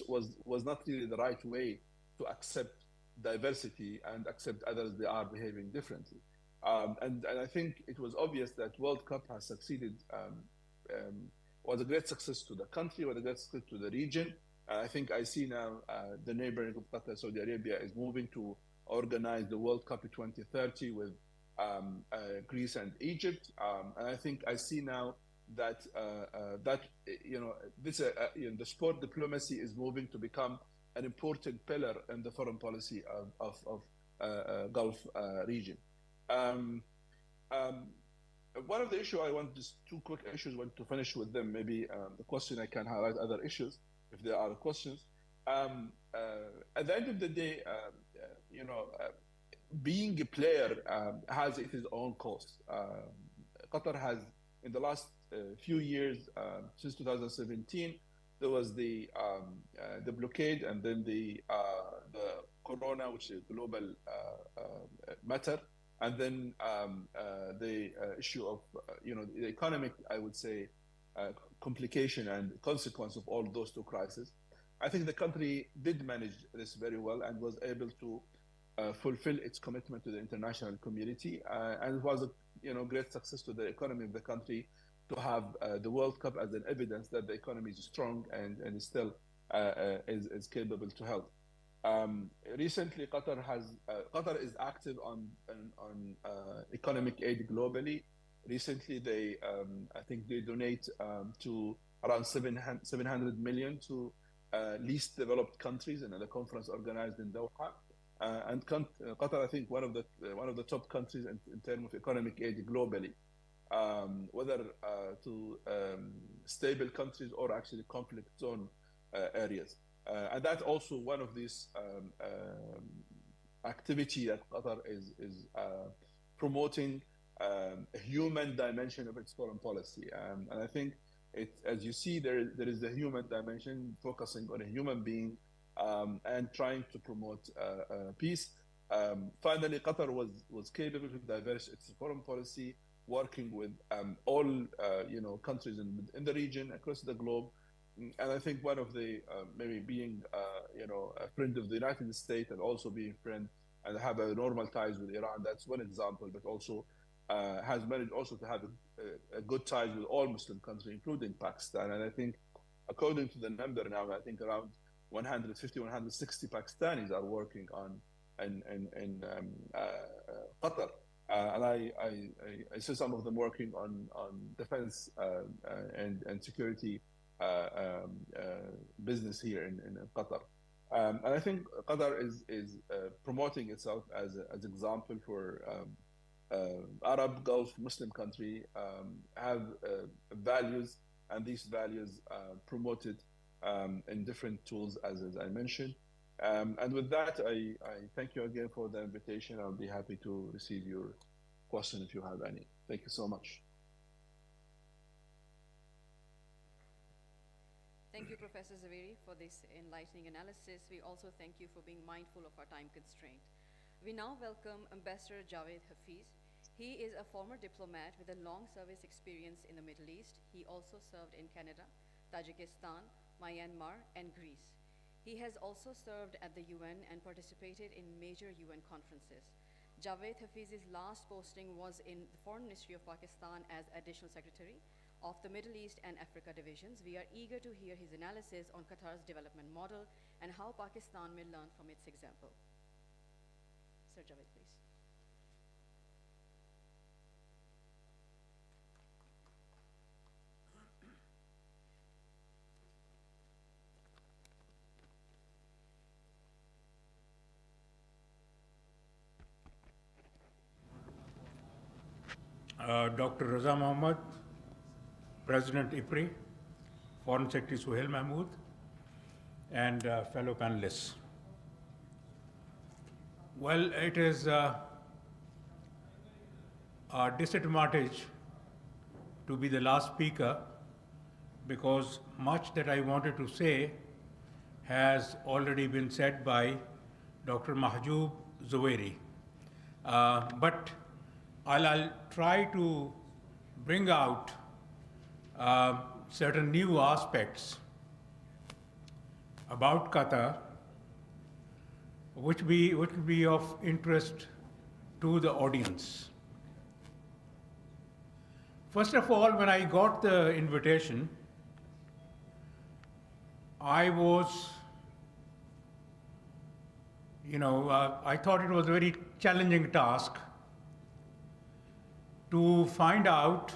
really the right way to accept diversity and accept others they are behaving differently. And I think it was obvious that World Cup has succeeded. Was a great success to the country, was a great success to the region. I think I see now the neighboring of Qatar, Saudi Arabia, is moving to organize the World Cup in 2030 with Greece and Egypt. And I think I see now that this the sport diplomacy is moving to become an important pillar in the foreign policy of Gulf region. One of the issues I want, just two quick issues, I want to finish with them. Maybe the question I can highlight other issues if there are questions. At the end of the day, being a player has its own cost. Qatar has, in the last few years, since 2017, there was the blockade, and then the corona, which is a global matter, and then the issue of the economic, I would say, complication and consequence of all those two crises. I think the country did manage this very well and was able to fulfill its commitment to the international community, and it was a great success to the economy of the country to have the World Cup as an evidence that the economy is strong and is still is capable to help. Recently, Qatar is active on economic aid globally. Recently, I think they donate to around 700 million to least developed countries in a conference organized in Doha. And Qatar, I think, one of the top countries in terms of economic aid globally, whether to stable countries or actually conflict zone areas. And that's also one of these activity that Qatar is promoting a human dimension of its foreign policy. And I think as you see, there is a human dimension focusing on a human being and trying to promote peace. Finally, Qatar was capable to diversify its foreign policy, working with all countries in the region, across the globe. And I think one of the maybe being a friend of the United States and also being friend and have a normal ties with Iran. That's one example, but also has managed also to have a good ties with all Muslim countries, including Pakistan. And I think, according to the number now, I think around 150, 160 Pakistanis are working in Qatar. And I see some of them working on defense and security business here in Qatar. And I think Qatar is promoting itself as an example for Arab Gulf Muslim country have values, and these values promoted in different tools, as I mentioned. And with that, I thank you again for the invitation. I'll be happy to receive your question if you have any. Thank you so much. Thank you, Professor Zaveri, for this enlightening analysis. We also thank you for being mindful of our time constraint. We now welcome Ambassador Javed Hafiz. He is a former diplomat with a long service experience in the Middle East. He also served in Canada, Tajikistan, Myanmar, and Greece. He has also served at the UN and participated in major UN conferences. Javed Hafiz's last posting was in the Foreign Ministry of Pakistan as Additional Secretary of the Middle East and Africa divisions. We are eager to hear his analysis on Qatar's development model and how Pakistan may learn from its example. Sir Javed, please. Dr. Raza Mohammed, President IPRI, Foreign Secretary Suhail Mahmood, and fellow panelists. Well, it is a disadvantage to be the last speaker because much that I wanted to say has already been said by Dr. Mahjoub Zaweri. But I'll try to bring out certain new aspects about Qatar which will be of interest to the audience. First of all, when I got the invitation, I was, I thought it was a very challenging task to find out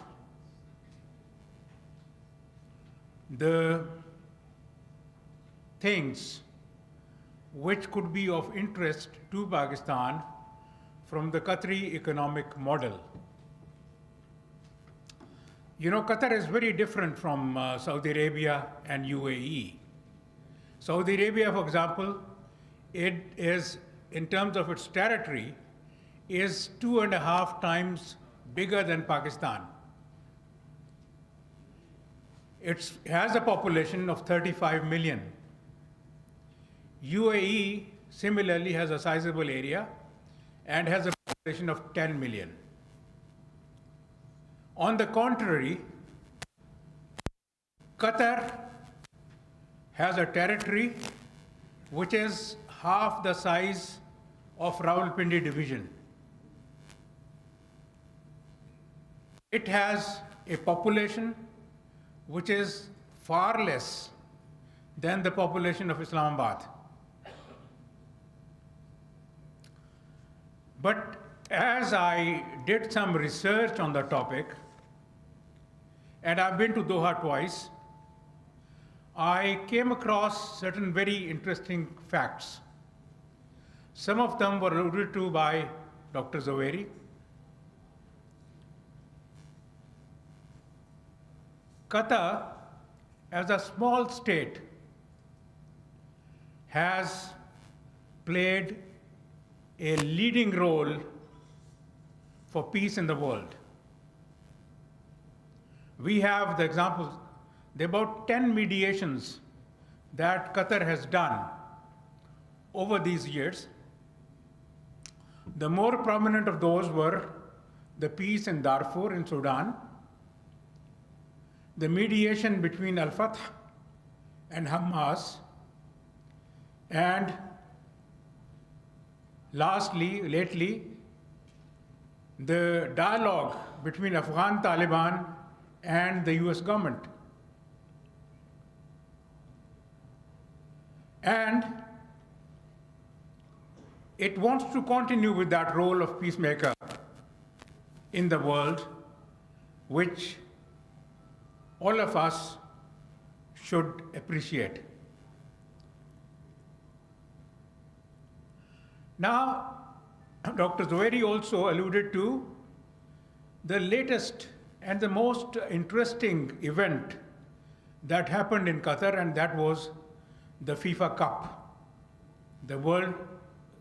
the things which could be of interest to Pakistan from the Qatari economic model. You know, Qatar is very different from Saudi Arabia and UAE. Saudi Arabia, for example, it is, in terms of its territory, is 2.5 times bigger than Pakistan. It has a population of 35 million. UAE similarly has a sizable area and has a population of 10 million. On the contrary, Qatar has a territory which is half the size of Rawalpindi division. It has a population which is far less than the population of Islamabad. But as I did some research on the topic, and I've been to Doha twice, I came across certain very interesting facts. Some of them were alluded to by Dr. Zaweri. Qatar, as a small state, has played a leading role for peace in the world. We have the examples, there are about 10 mediations that Qatar has done over these years. The more prominent of those were the peace in Darfur in Sudan, the mediation between Al-Fatah and Hamas, and lately, the dialogue between Afghan Taliban and the US government. And it wants to continue with that role of peacemaker in the world, which all of us should appreciate. Now, Dr. Zaweri also alluded to the latest and the most interesting event that happened in Qatar, and that was the FIFA Cup, the World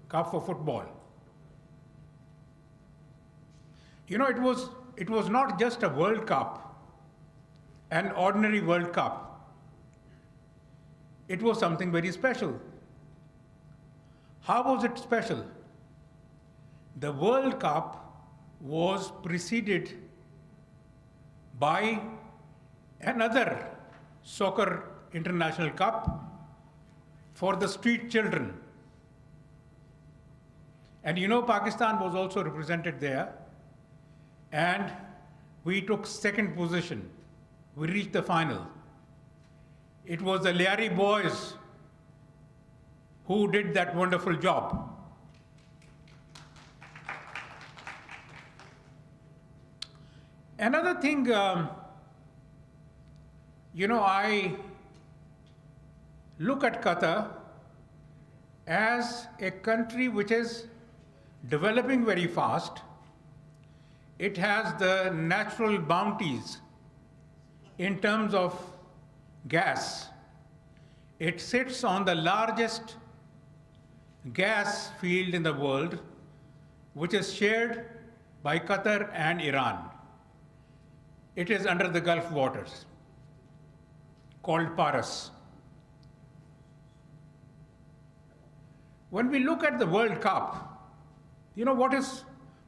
Cup for football. You know, it was not just a World Cup, an ordinary World Cup. It was something very special. How was it special? The World Cup was preceded by another soccer international cup for the street children. And you know, Pakistan was also represented there, and we took second position. We reached the final. It was the Liari boys who did that wonderful job. Another thing, you know, I look at Qatar as a country which is developing very fast. It has the natural bounties in terms of gas. It sits on the largest gas field in the world, which is shared by Qatar and Iran. It is under the Gulf waters, called Paras. When we look at the World Cup, you know what is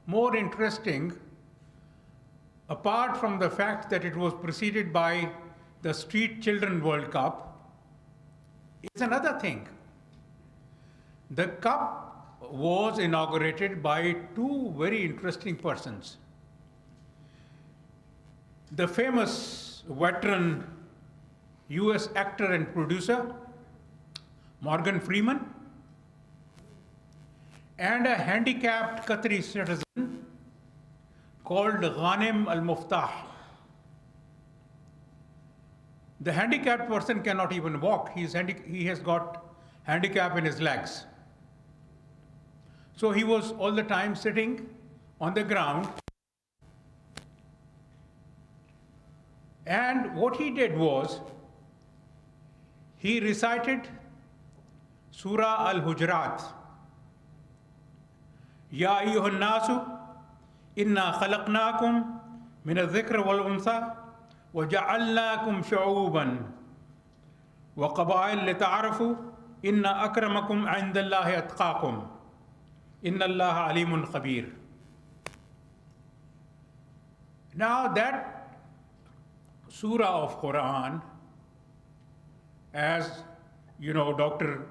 more interesting, apart from the fact that it was preceded by the Street Children World Cup, is another thing. The Cup was inaugurated by two very interesting persons. The famous veteran US actor and producer, Morgan Freeman, and a handicapped Qatari citizen called Ghanem Al Muftah. The handicapped person cannot even walk. He has got handicap in his legs. So he was all the time sitting on the ground. And what he did was, he recited Surah Al-Hujurat. Ya ayyuhan nasu, inna khalaqnakum min al-dhikr wal-untha, wa ja'alnakum shu'uban wa qaba'il lita'arafu, inna akramakum 'inda Allahi atqakum, inna Allaha alimun khabir. Now that surah of Quran, as you know, Dr.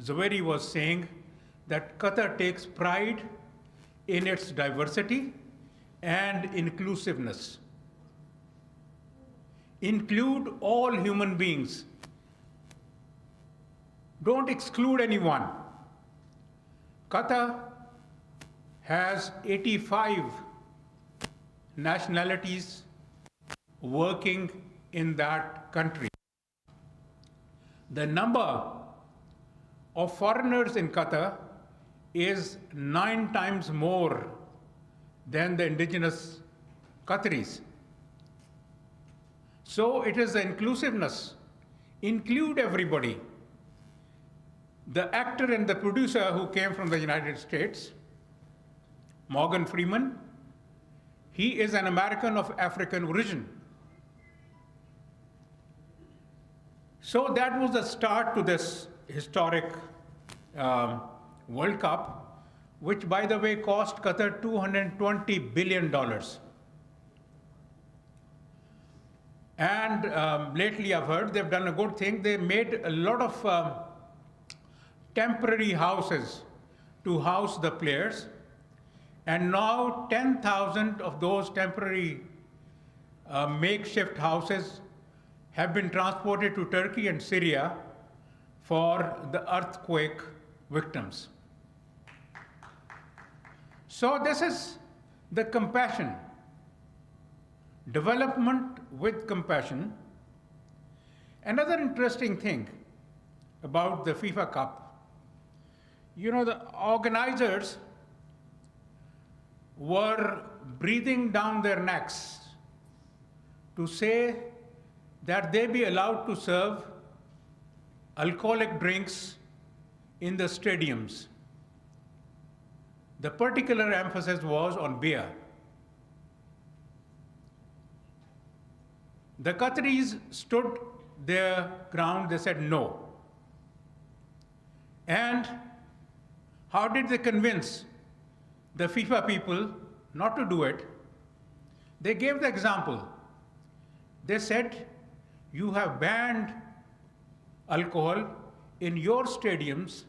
Zaweri was saying, that Qatar takes pride in its diversity and inclusiveness. Include all human beings. Don't exclude anyone. Qatar has 85 nationalities working in that country. The number of foreigners in Qatar is 9 times more than the indigenous Qataris. So it is the inclusiveness. Include everybody. The actor and the producer who came from the United States, Morgan Freeman, he is an American of African origin. So that was the start to this historic World Cup, which, by the way, cost Qatar $220 billion. And lately I've heard they've done a good thing. They made a lot of temporary houses to house the players. And now 10,000 of those temporary makeshift houses have been transported to Turkey and Syria for the earthquake victims. So this is the compassion, development with compassion. Another interesting thing about the FIFA Cup, you know, the organizers were breathing down their necks to say that they be allowed to serve alcoholic drinks in the stadiums. The particular emphasis was on beer. The Qataris stood their ground, they said no. And how did they convince the FIFA people not to do it? They gave the example. They said, you have banned alcohol in your stadiums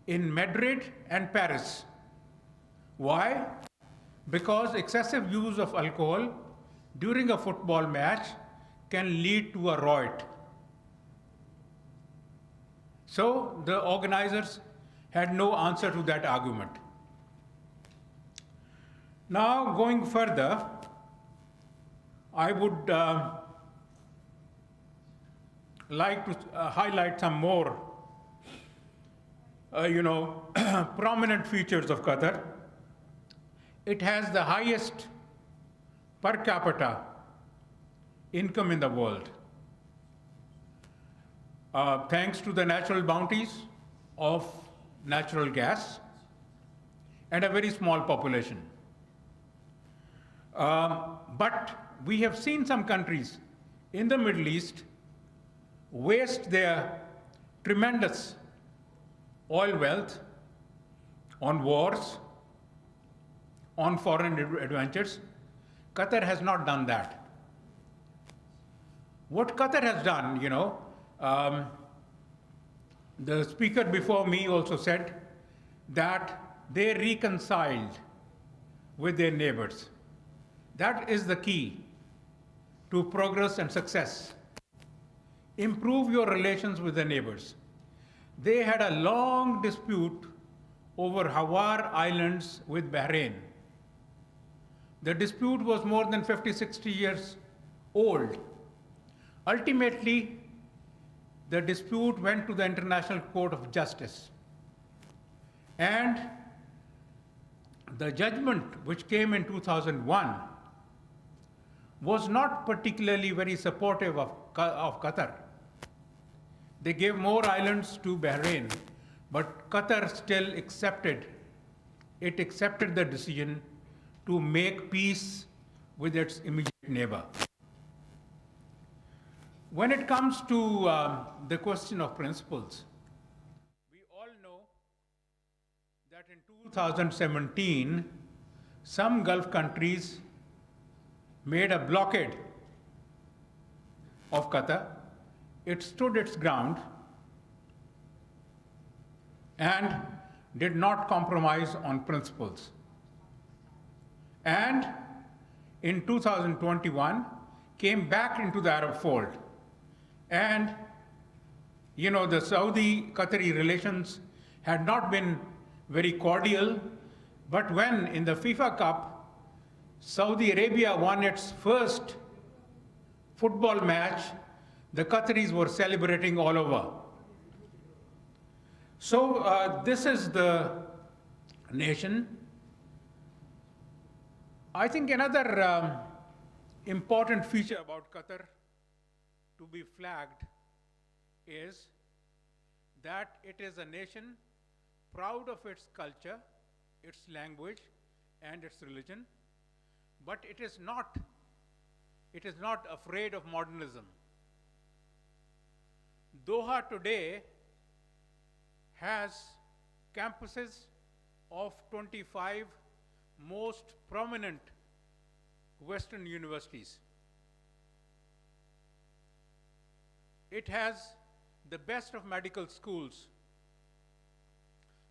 in Madrid and Paris. Why? Because excessive use of alcohol during a football match can lead to a riot. So the organizers had no answer to that argument. Now, going further, I would like to highlight some more, prominent features of Qatar. It has the highest per capita income in the world, thanks to the natural bounties of natural gas and a very small population. But we have seen some countries in the Middle East waste their tremendous oil wealth on wars, on foreign adventures. Qatar has not done that. What Qatar has done, the speaker before me also said that they reconciled with their neighbors. That is the key to progress and success. Improve your relations with the neighbors. They had a long dispute over Hawar Islands with Bahrain. The dispute was more than 50, 60 years old. Ultimately, the dispute went to the International Court of Justice. And the judgment, which came in 2001, was not particularly very supportive of Qatar. They gave more islands to Bahrain, but Qatar still accepted the decision to make peace with its immediate neighbor. When it comes to the question of principles, we all know that in 2017, some Gulf countries made a blockade of Qatar. It stood its ground and did not compromise on principles. And in 2021, came back into the Arab fold. And, you know, the Saudi-Qatari relations had not been very cordial, but when in the FIFA Cup, Saudi Arabia won its first football match, the Qataris were celebrating all over. So this is the nation. I think another important feature about Qatar to be flagged is that it is a nation proud of its culture, its language, and its religion, but it is not afraid of modernism. Doha today has campuses of 25 most prominent Western universities. It has the best of medical schools,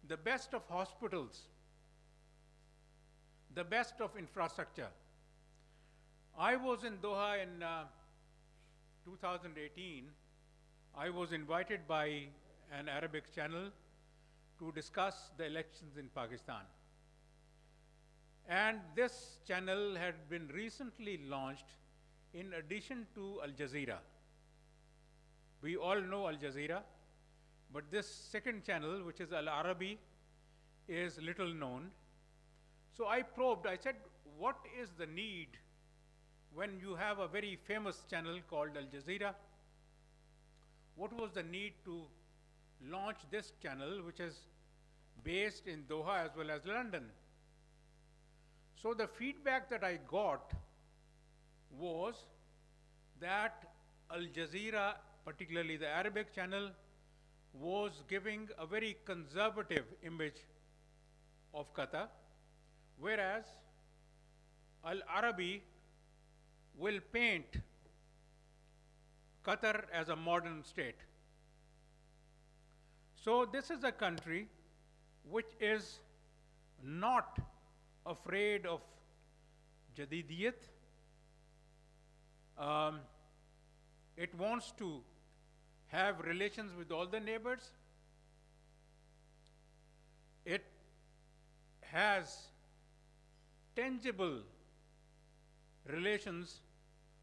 the best of hospitals, the best of infrastructure. I was in Doha in 2018. I was invited by an Arabic channel to discuss the elections in Pakistan. And this channel had been recently launched in addition to Al Jazeera. We all know Al Jazeera, but this second channel, which is Al Arabi, is little known. So I probed, I said, what is the need when you have a very famous channel called Al Jazeera? What was the need to launch this channel, which is based in Doha as well as London? So the feedback that I got was that Al Jazeera, particularly the Arabic channel, was giving a very conservative image of Qatar, whereas Al Arabi will paint Qatar as a modern state. So this is a country which is not afraid of Jadidiyat. It wants to have relations with all the neighbors. It has tangible relations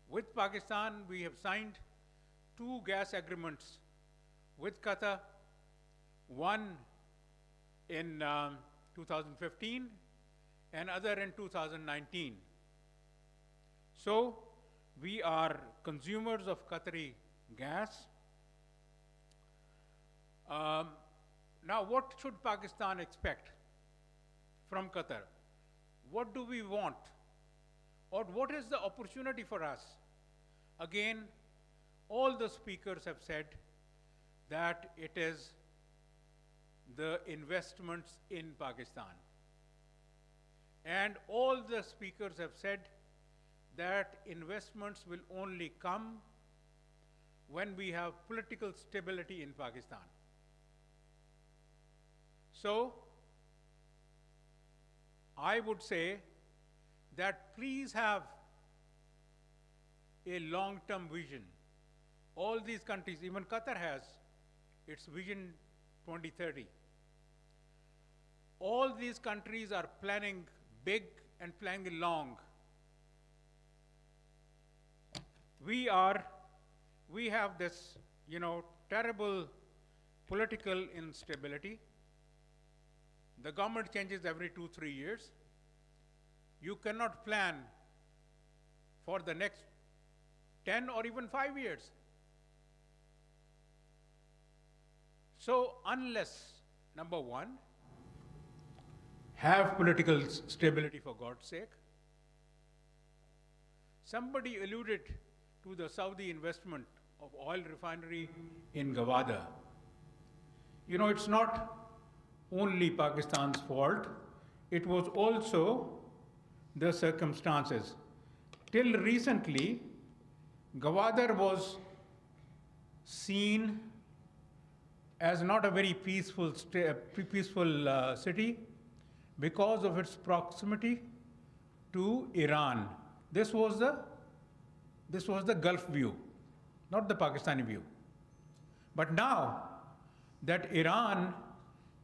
with Pakistan. We have signed 2 gas agreements with Qatar, one in 2015 and other in 2019. So we are consumers of Qatari gas. Now, what should Pakistan expect from Qatar? What do we want? Or what is the opportunity for us? Again, all the speakers have said that it is the investments in Pakistan. And all the speakers have said that investments will only come when we have political stability in Pakistan. So, I would say that please have a long-term vision. All these countries, even Qatar has its Vision 2030. All these countries are planning big and planning long. We we have this, terrible political instability. The government changes every 2-3 years. You cannot plan for the next 10 or even 5 years. So unless, number one, have political stability for God's sake. Somebody alluded to the Saudi investment of oil refinery in Gawada. It's not only Pakistan's fault, it was also the circumstances. Till recently, Gwadar was seen as not a very peaceful city because of its proximity to Iran. This was the Gulf view, not the Pakistani view. But now that Iran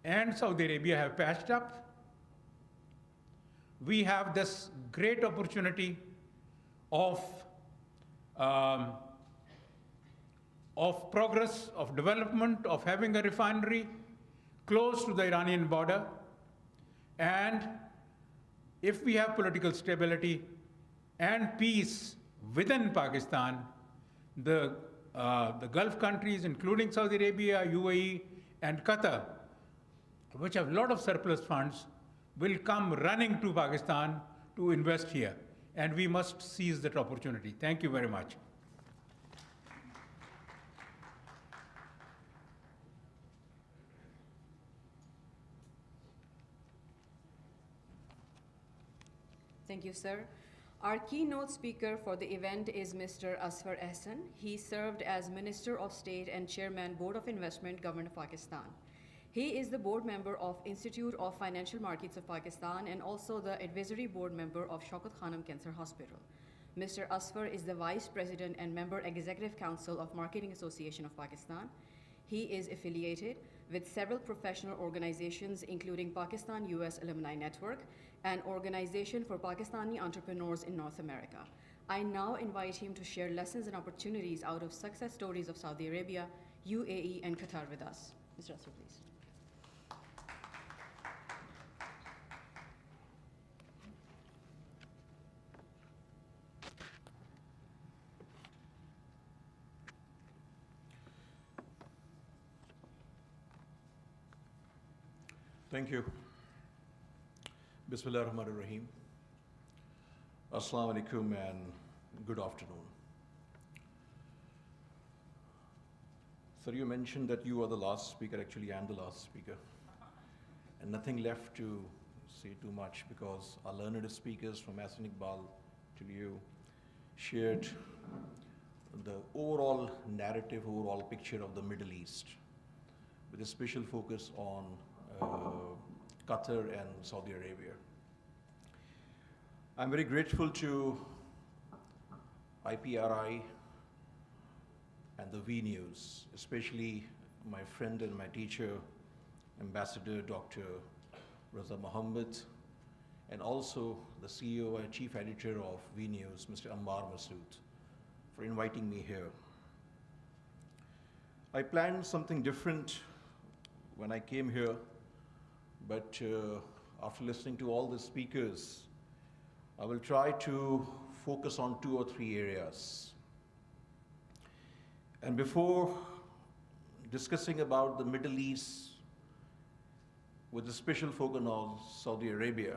and Saudi Arabia have patched up, we have this great opportunity of progress, of development, of having a refinery close to the Iranian border. And if we have political stability and peace within Pakistan, the Gulf countries, including Saudi Arabia, UAE, and Qatar, which have a lot of surplus funds, will come running to Pakistan to invest here. And we must seize that opportunity. Thank you very much. Thank you, sir. Our keynote speaker for the event is Mr. Asfar Ehsan. He served as Minister of State and Chairman, Board of Investment, Government of Pakistan. He is the board member of Institute of Financial Markets of Pakistan and also the advisory board member of Shaukat Khanum Cancer Hospital. Mr. Asfar is the vice president and member executive council of Marketing Association of Pakistan. He is affiliated with several professional organizations, including Pakistan US Alumni Network, an organization for Pakistani entrepreneurs in North America. I now invite him to share lessons and opportunities out of success stories of Saudi Arabia, UAE, and Qatar with us. Mr. Asfar, please. Thank you. Bismillah ar-Rahman ar-Rahim. Assalamu alaikum and good afternoon. Sir, you mentioned that you are the last speaker. Actually, I am the last speaker. And nothing left to say too much because our learned speakers from Hassan Iqbal till you shared the overall narrative, overall picture of the Middle East with a special focus on Qatar and Saudi Arabia. I'm very grateful to IPRI and the V News, especially my friend and my teacher, Ambassador Dr. Raza Muhammad, and also the CEO and Chief Editor of V News, Mr. Ammar Masood, for inviting me here. I planned something different when I came here, but after listening to all the speakers, I will try to focus on 2 or 3 areas. And before discussing about the Middle East with a special focus on Saudi Arabia,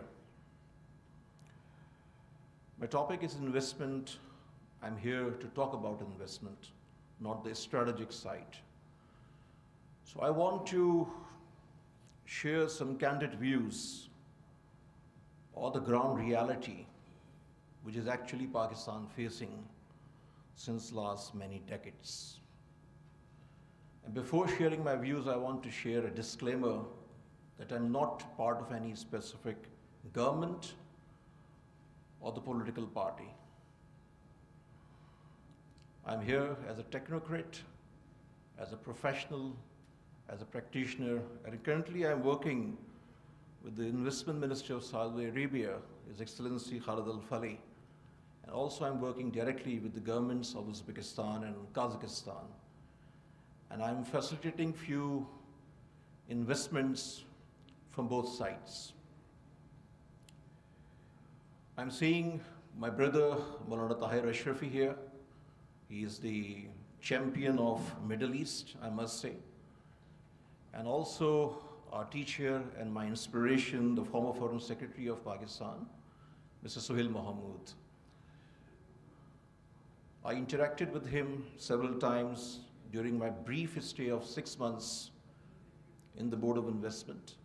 my topic is investment. I'm here to talk about investment, not the strategic side. So I want to share some candid views or the ground reality which is actually Pakistan facing since last many decades. And before sharing my views, I want to share a disclaimer that I'm not part of any specific government or the political party. I'm here as a technocrat, as a professional, as a practitioner, and currently I'm working with the Investment Minister of Saudi Arabia, His Excellency Khalid Al-Falih, And also I'm working directly with the governments of Uzbekistan and Kazakhstan. And I'm facilitating few investments from both sides. I'm seeing my brother Maulana Tahir Ashrafi here. He is the champion of Middle East, I must say. And also our teacher and my inspiration, the former Foreign Secretary of Pakistan, Mr. Suhail Mahmood. I interacted with him several times during my brief stay of 6 months in the Board of Investment.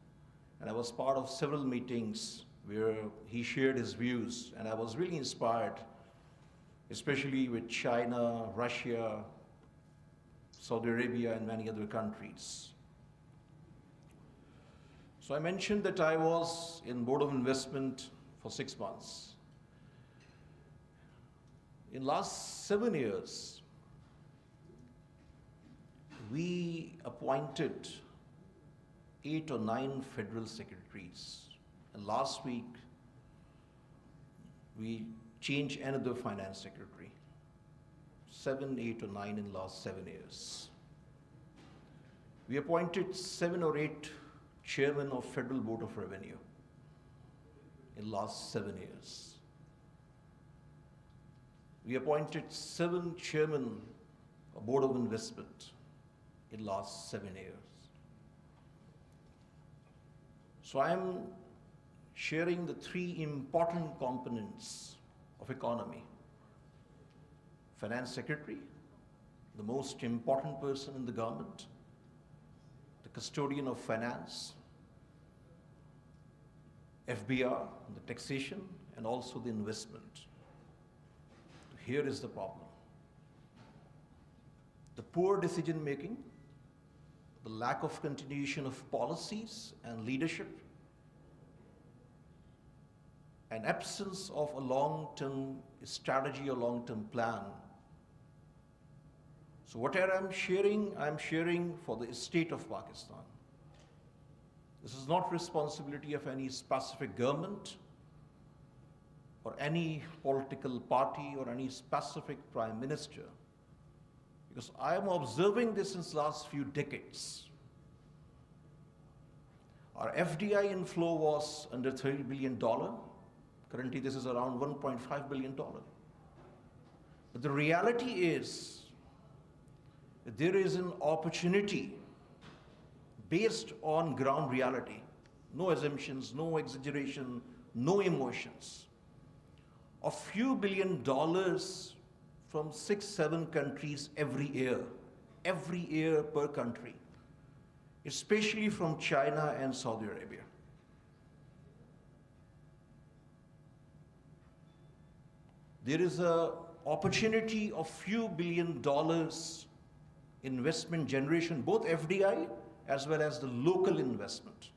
And I was part of several meetings where he shared his views, and I was really inspired, especially with China, Russia, Saudi Arabia, and many other countries. So I mentioned that I was in Board of Investment for 6 months. In last 7 years, we appointed 8 or 9 federal secretaries. And last week, we changed another finance secretary. 7, 8 or 9 in last 7 years. We appointed 7 or 8 chairmen of Federal Board of Revenue in last 7 years. We appointed 7 chairmen of Board of Investment in last 7 years. So I am sharing the 3 important components of economy. Finance Secretary, the most important person in the government, the custodian of finance, FBR, the taxation, and also the investment. Here is the problem. The poor decision making, the lack of continuation of policies and leadership, an absence of a long-term strategy or long-term plan. So whatever I'm sharing for the state of Pakistan. This is not responsibility of any specific government or any political party or any specific prime minister. Because I am observing this since last few decades. Our FDI inflow was under $30 billion. Currently, this is around $1.5 billion. But the reality is that there is an opportunity based on ground reality, no assumptions, no exaggeration, no emotions, of few $1 billion from 6, 7 countries every year per country, especially from China and Saudi Arabia. There is an opportunity of few $1 billion investment generation, both FDI as well as the local investment,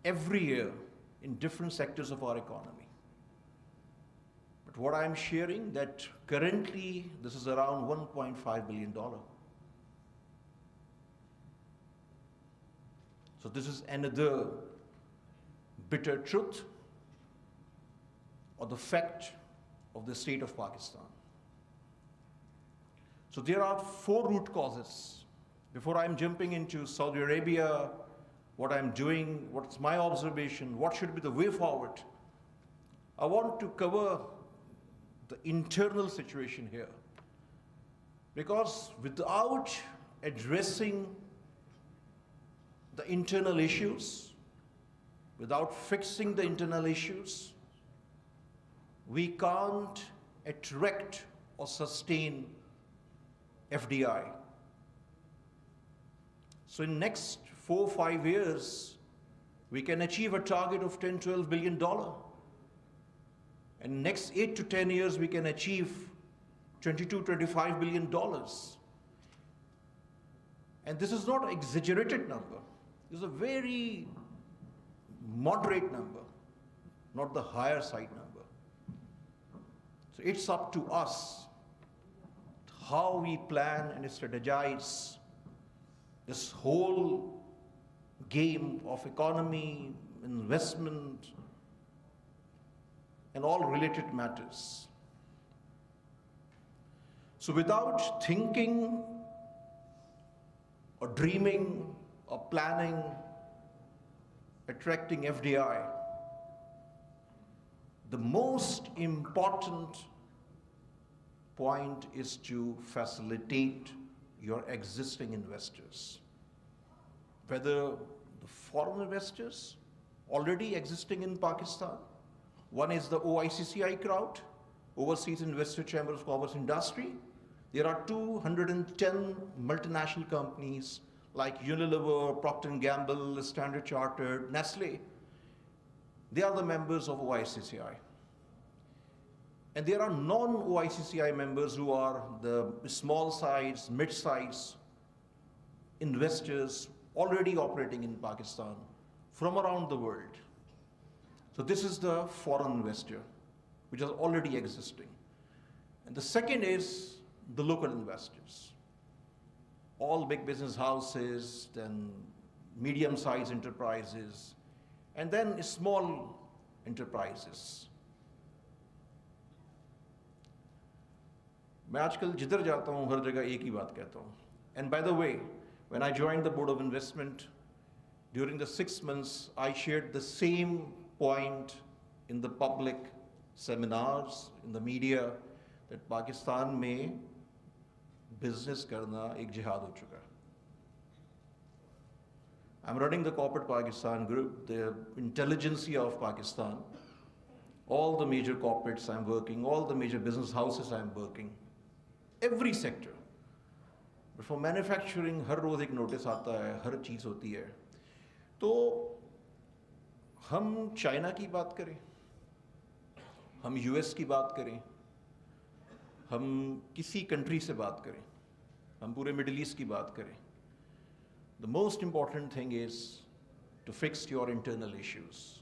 every year in different sectors of our economy. But what I'm sharing that currently this is around $1.5 billion. So this is another bitter truth or the fact of the state of Pakistan. So there are 4 root causes. Before I'm jumping into Saudi Arabia, what I'm doing, what's my observation, what should be the way forward, I want to cover the internal situation here. Because without addressing the internal issues, without fixing the internal issues, we can't attract or sustain FDI. So in next 4 or 5 years, we can achieve a target of $10, $12 billion. And next 8 to 10 years, we can achieve $22, $25 billion. And this is not an exaggerated number. This is a very moderate number, not the higher side number. So it's up to us how we plan and strategize this whole game of economy, investment, and all related matters. So without thinking or dreaming or planning, attracting FDI, the most important point is to facilitate your existing investors, whether the foreign investors already existing in Pakistan. One is the OICCI crowd, Overseas Investor Chamber of Commerce Industry. There are 210 multinational companies like Unilever, Procter & Gamble, Standard Chartered, Nestle. They are the members of OICCI. And there are non-OICCI members who are the small size, mid-size investors already operating in Pakistan from around the world. So this is the foreign investor, which is already existing. And the second is the local investors. All big business houses, then medium-sized enterprises, and then small enterprises. मैं आजकल जिधर जाता हूँ हर जगह एक ही बात कहता हूँ. And by the way, when I joined the Board of Investment, during the 6 months, I shared the same point in the public seminars, in the media, that Pakistan में business करना एक जिहाद हो चुका है. I'm running the Corporate Pakistan Group, the intelligentsia of Pakistan. All the major corporates I'm working, all the major business houses I'm working, every sector. But for manufacturing, हर रोज एक notice आता है, हर चीज होती है. तो हम चाइना की बात करें, हम यूएस की बात करें, हम किसी कंट्री से बात करें, हम पूरे मिडिल ईस्ट की बात करें, the most important thing is to fix your internal issues,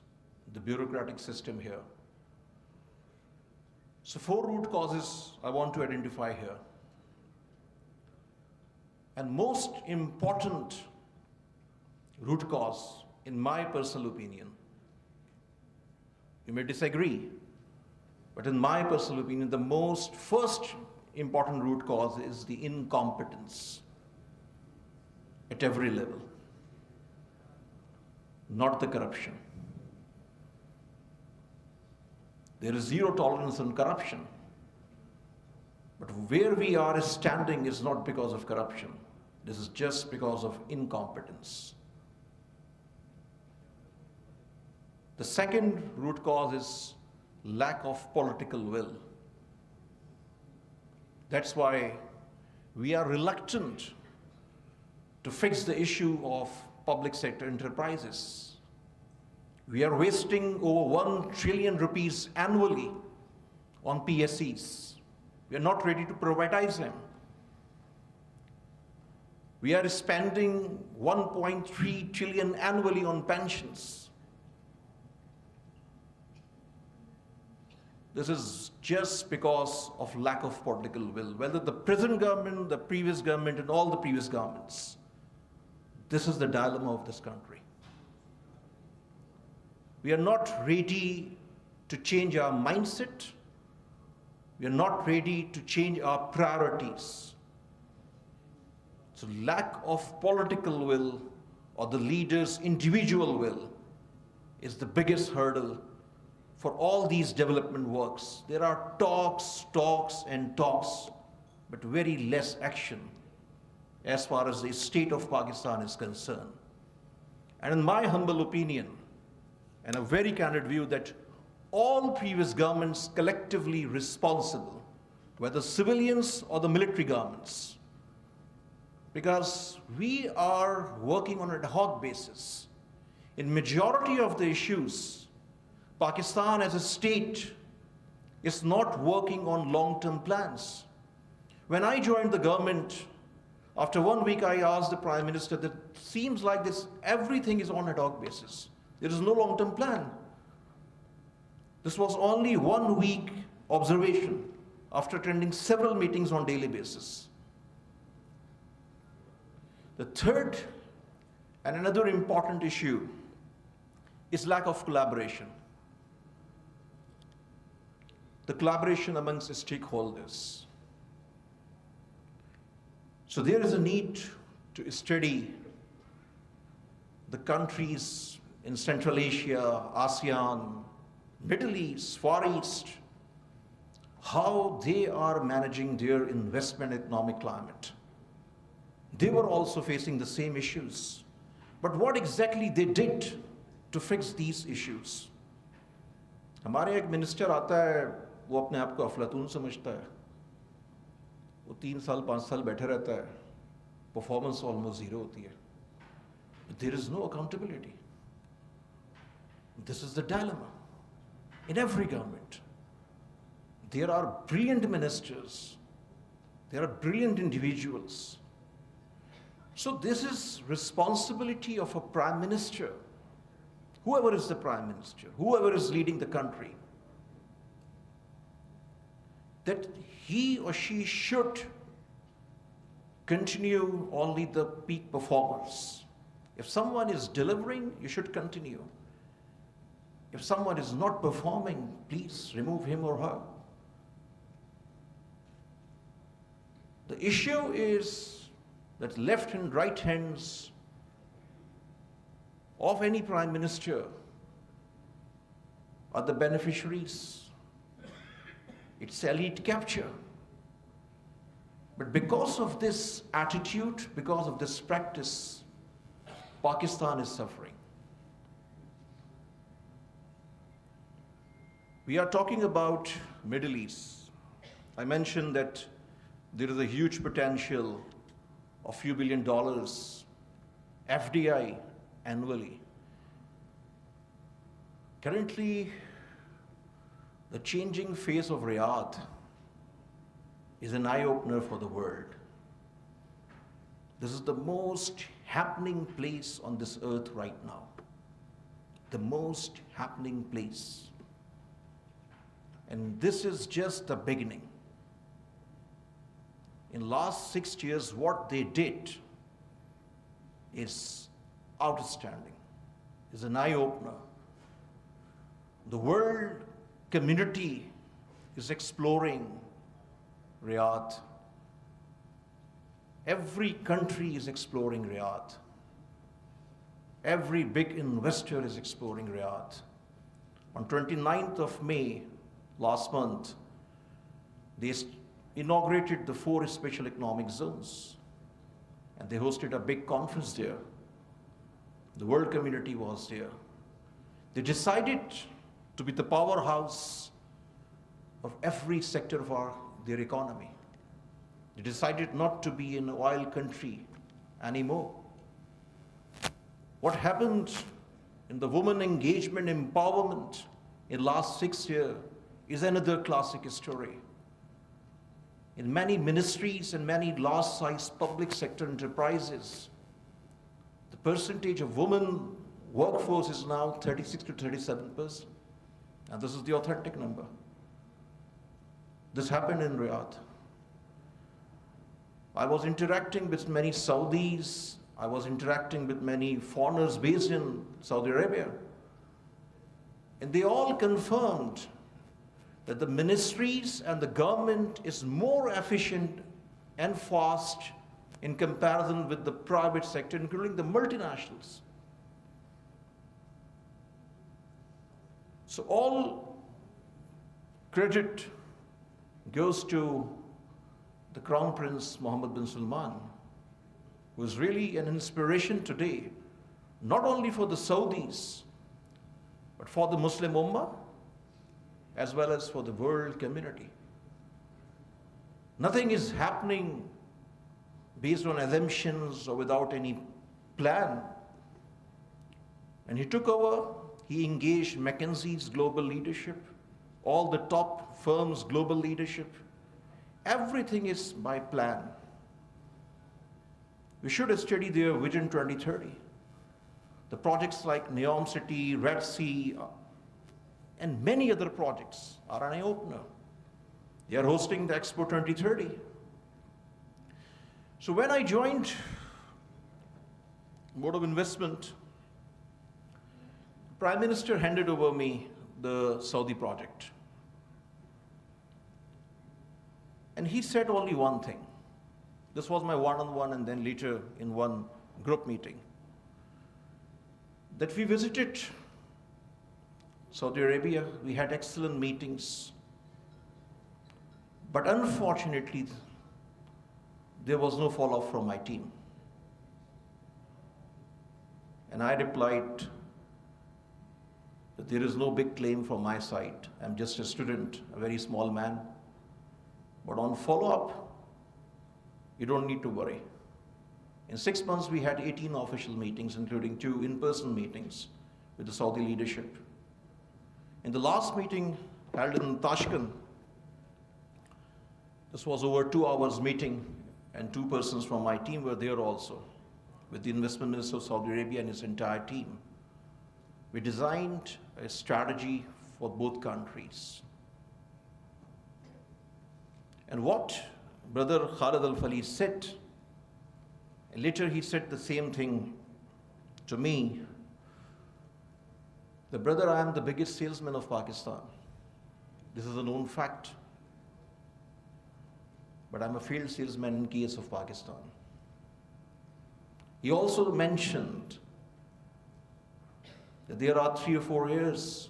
the bureaucratic system here. So 4 root causes I want to identify here. And most important root cause, in my personal opinion, you may disagree, but in my personal opinion, the first important root cause is the incompetence at every level, not the corruption. There is zero tolerance on corruption. But where we are standing is not because of corruption. This is just because of incompetence. The second root cause is lack of political will. That's why we are reluctant to fix the issue of public sector enterprises. We are wasting over 1 trillion rupees annually on PSEs. We are not ready to privatize them. We are spending 1.3 trillion annually on pensions. This is just because of lack of political will, whether the present government, the previous government, and all the previous governments. This is the dilemma of this country. We are not ready to change our mindset. We are not ready to change our priorities. So lack of political will or the leader's individual will is the biggest hurdle for all these development works. There are talks, but very less action as far as the state of Pakistan is concerned. And in my humble opinion, and a very candid view, that all previous governments collectively responsible, whether civilians or the military governments, because we are working on an ad hoc basis. In majority of the issues, Pakistan as a state is not working on long-term plans. When I joined the government, after 1 week I asked the Prime Minister that seems like this, everything is on ad hoc basis. There is no long-term plan. This was only 1 week observation after attending several meetings on daily basis. The third and another important issue is lack of collaboration. the collaboration amongst stakeholders. So there is a need to study the countries in Central Asia, ASEAN, Middle East, Far East, how they are managing their investment economic climate. They were also facing the same issues. But what exactly they did to fix these issues? हमारे एक minister आता है, वो अपने आप को अफलातून समझता है, वो 3 साल 5 साल बैठे रहता है, परफॉर्मेंस ऑलमोस्ट जीरो होती है. There is no accountability. This is the dilemma in every government. There are brilliant ministers, there are brilliant individuals. So this is responsibility of a prime minister, whoever is the prime minister, whoever is leading the country, that he or she should continue only the peak performers. If someone is delivering, you should continue. If someone is not performing, please remove him or her. The issue is that left and right hands of any prime minister are the beneficiaries. It's elite capture. But because of this attitude, because of this practice, Pakistan is suffering. We are talking about Middle East. I mentioned that there is a huge potential of few $1 billion FDI annually. Currently, the changing face of Riyadh is an eye-opener for the world. This is the most happening place on this earth right now. The most happening place. And this is just the beginning. In last 6 years, what they did is outstanding, is an eye-opener. The world community is exploring Riyadh. Every country is exploring Riyadh. Every big investor is exploring Riyadh. On 29th of May, last month, they inaugurated the 4 special economic zones, and they hosted a big conference there. The world community was there. They decided to be the powerhouse of every sector of their economy. They decided not to be an oil country anymore. What happened in the women engagement empowerment in last 6 years is another classic story. In many ministries and many large-sized public sector enterprises, the percentage of women workforce is now 36 to 37%. And this is the authentic number. This happened in Riyadh. I was interacting with many Saudis. I was interacting with many foreigners based in Saudi Arabia. And they all confirmed that the ministries and the government is more efficient and fast in comparison with the private sector, including the multinationals. So all credit goes to the Crown Prince Mohammed bin Salman, who is really an inspiration today, not only for the Saudis, but for the Muslim Ummah, as well as for the world community. Nothing is happening based on assumptions or without any plan. When he took over, he engaged McKinsey's global leadership, all the top firms' global leadership. Everything is by plan. We should study their Vision 2030. The projects like Neom City, Red Sea, and many other projects are an eye-opener. They are hosting the Expo 2030. So when I joined Board of Investment, Prime Minister handed over me the Saudi project. And he said only one thing. This was my one-on-one and then later in one group meeting. That we visited Saudi Arabia, we had excellent meetings, but unfortunately, there was no follow-up from my team. And I replied that there is no big claim from my side. I'm just a student, a very small man. But on follow-up, you don't need to worry. In 6 months, we had 18 official meetings, including 2 in-person meetings with the Saudi leadership. In the last meeting held in Tashkent, this was over 2 hours meeting, and 2 persons from my team were there also, with the Investment Minister of Saudi Arabia and his entire team. We designed a strategy for both countries. And what Brother Khalid Al-Fali said, and later he said the same thing to me, the brother, I am the biggest salesman of Pakistan. This is a known fact. But I'm a failed salesman in case of Pakistan. He also mentioned that there are 3 or 4 years,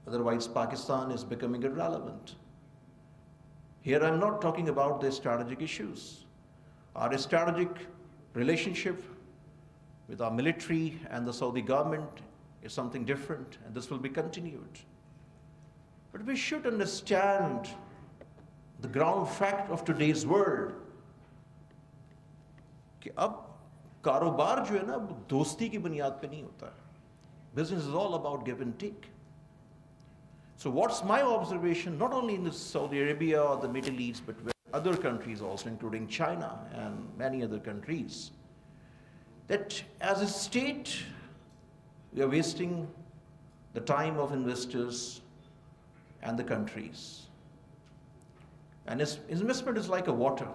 otherwise Pakistan is becoming irrelevant. Here I'm not talking about the strategic issues. Our strategic relationship with our military and the Saudi government is something different, and this will be continued. But we should understand the ground fact of today's world कि अब कारोबार जो है ना दोस्ती की बुनियाद पे नहीं होता है. Business is all about give and take. So what's my observation, not only in Saudi Arabia or the Middle East, but with other countries also, including China and many other countries, that as a state, we are wasting the time of investors and the countries. And investment is like a water.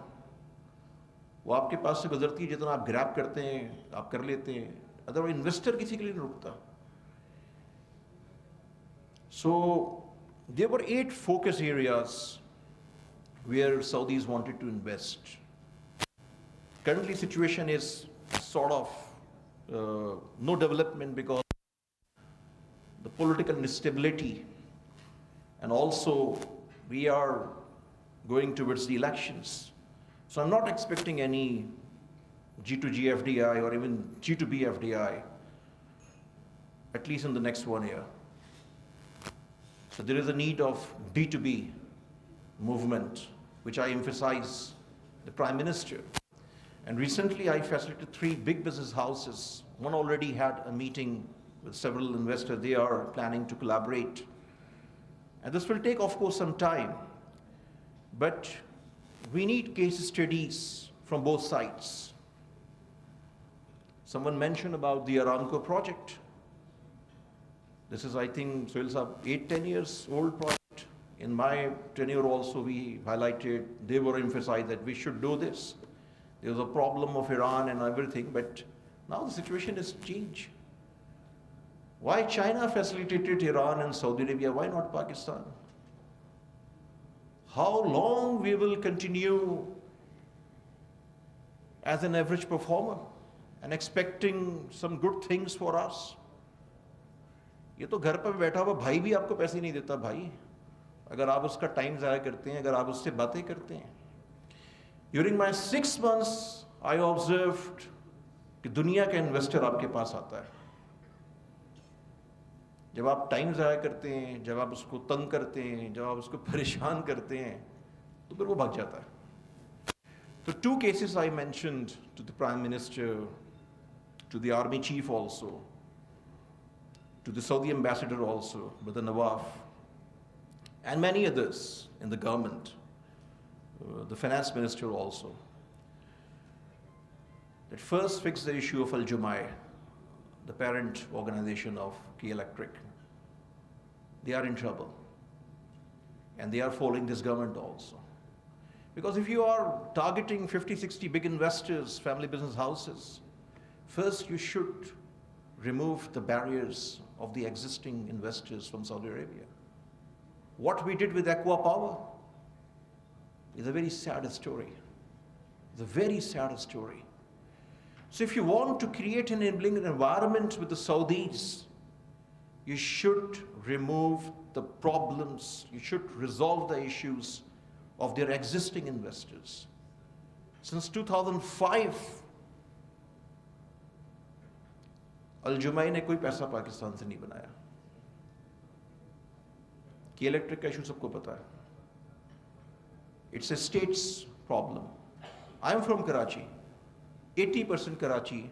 वो आपके पास से गुजरती है, जितना आप grab करते हैं, आप कर लेते हैं. Otherwise, investor किसी के लिए नहीं रुकता. So there were 8 focus areas where Saudis wanted to invest. Currently, situation is sort of no development because the political instability, and also we are going towards the elections. So I'm not expecting any G2G FDI or even G2B FDI, at least in the next 1 year. So there is a need of B2B movement, which I emphasize the Prime Minister. And recently I facilitated 3 big business houses. One already had a meeting with several investors. They are planning to collaborate. And this will take, of course, some time. But we need case studies from both sides. Someone mentioned about the Aramco project. This is, I think, Sohail Saab, 8-10 years old project. In my tenure also, we highlighted, they were emphasized that we should do this. There was a problem of Iran and everything, but now the situation has changed. Why China facilitated Iran and Saudi Arabia? Why not Pakistan? How long we will continue as an average performer and expecting some good things for us? ये तो घर पर बैठा हुआ भाई भी आपको पैसे नहीं देता भाई, अगर आप उसका टाइम ज़ाया करते हैं, अगर आप उससे बातें करते हैं. During my 6 months, I observed कि दुनिया का इन्वेस्टर आपके पास आता है. जब आप टाइम ज़ाया करते हैं, जब आप उसको तंग करते हैं, जब आप उसको परेशान करते हैं, तो फिर वो भाग जाता है. So 2 cases I mentioned to the Prime Minister, to the Army Chief also, to the Saudi Ambassador also, Brother Nawaf, and many others in the government, the Finance Minister also, that first fix the issue of Al-Jumai, the parent organization of Key Electric. They are in trouble. And they are following this government also. Because if you are targeting 50, 60 big investors, family business houses, first you should remove the barriers of the existing investors from Saudi Arabia. What we did with Aqua Power, is a very sad story. It's a very sad story. So if you want to create an enabling environment with the Saudis, you should remove the problems, you should resolve the issues of their existing investors. Since 2005, Al-Jumain ने कोई पैसा पाकिस्तान से नहीं बनाया. की electric का issue सबको पता है. It's a state's problem. I am from Karachi. 80% Karachi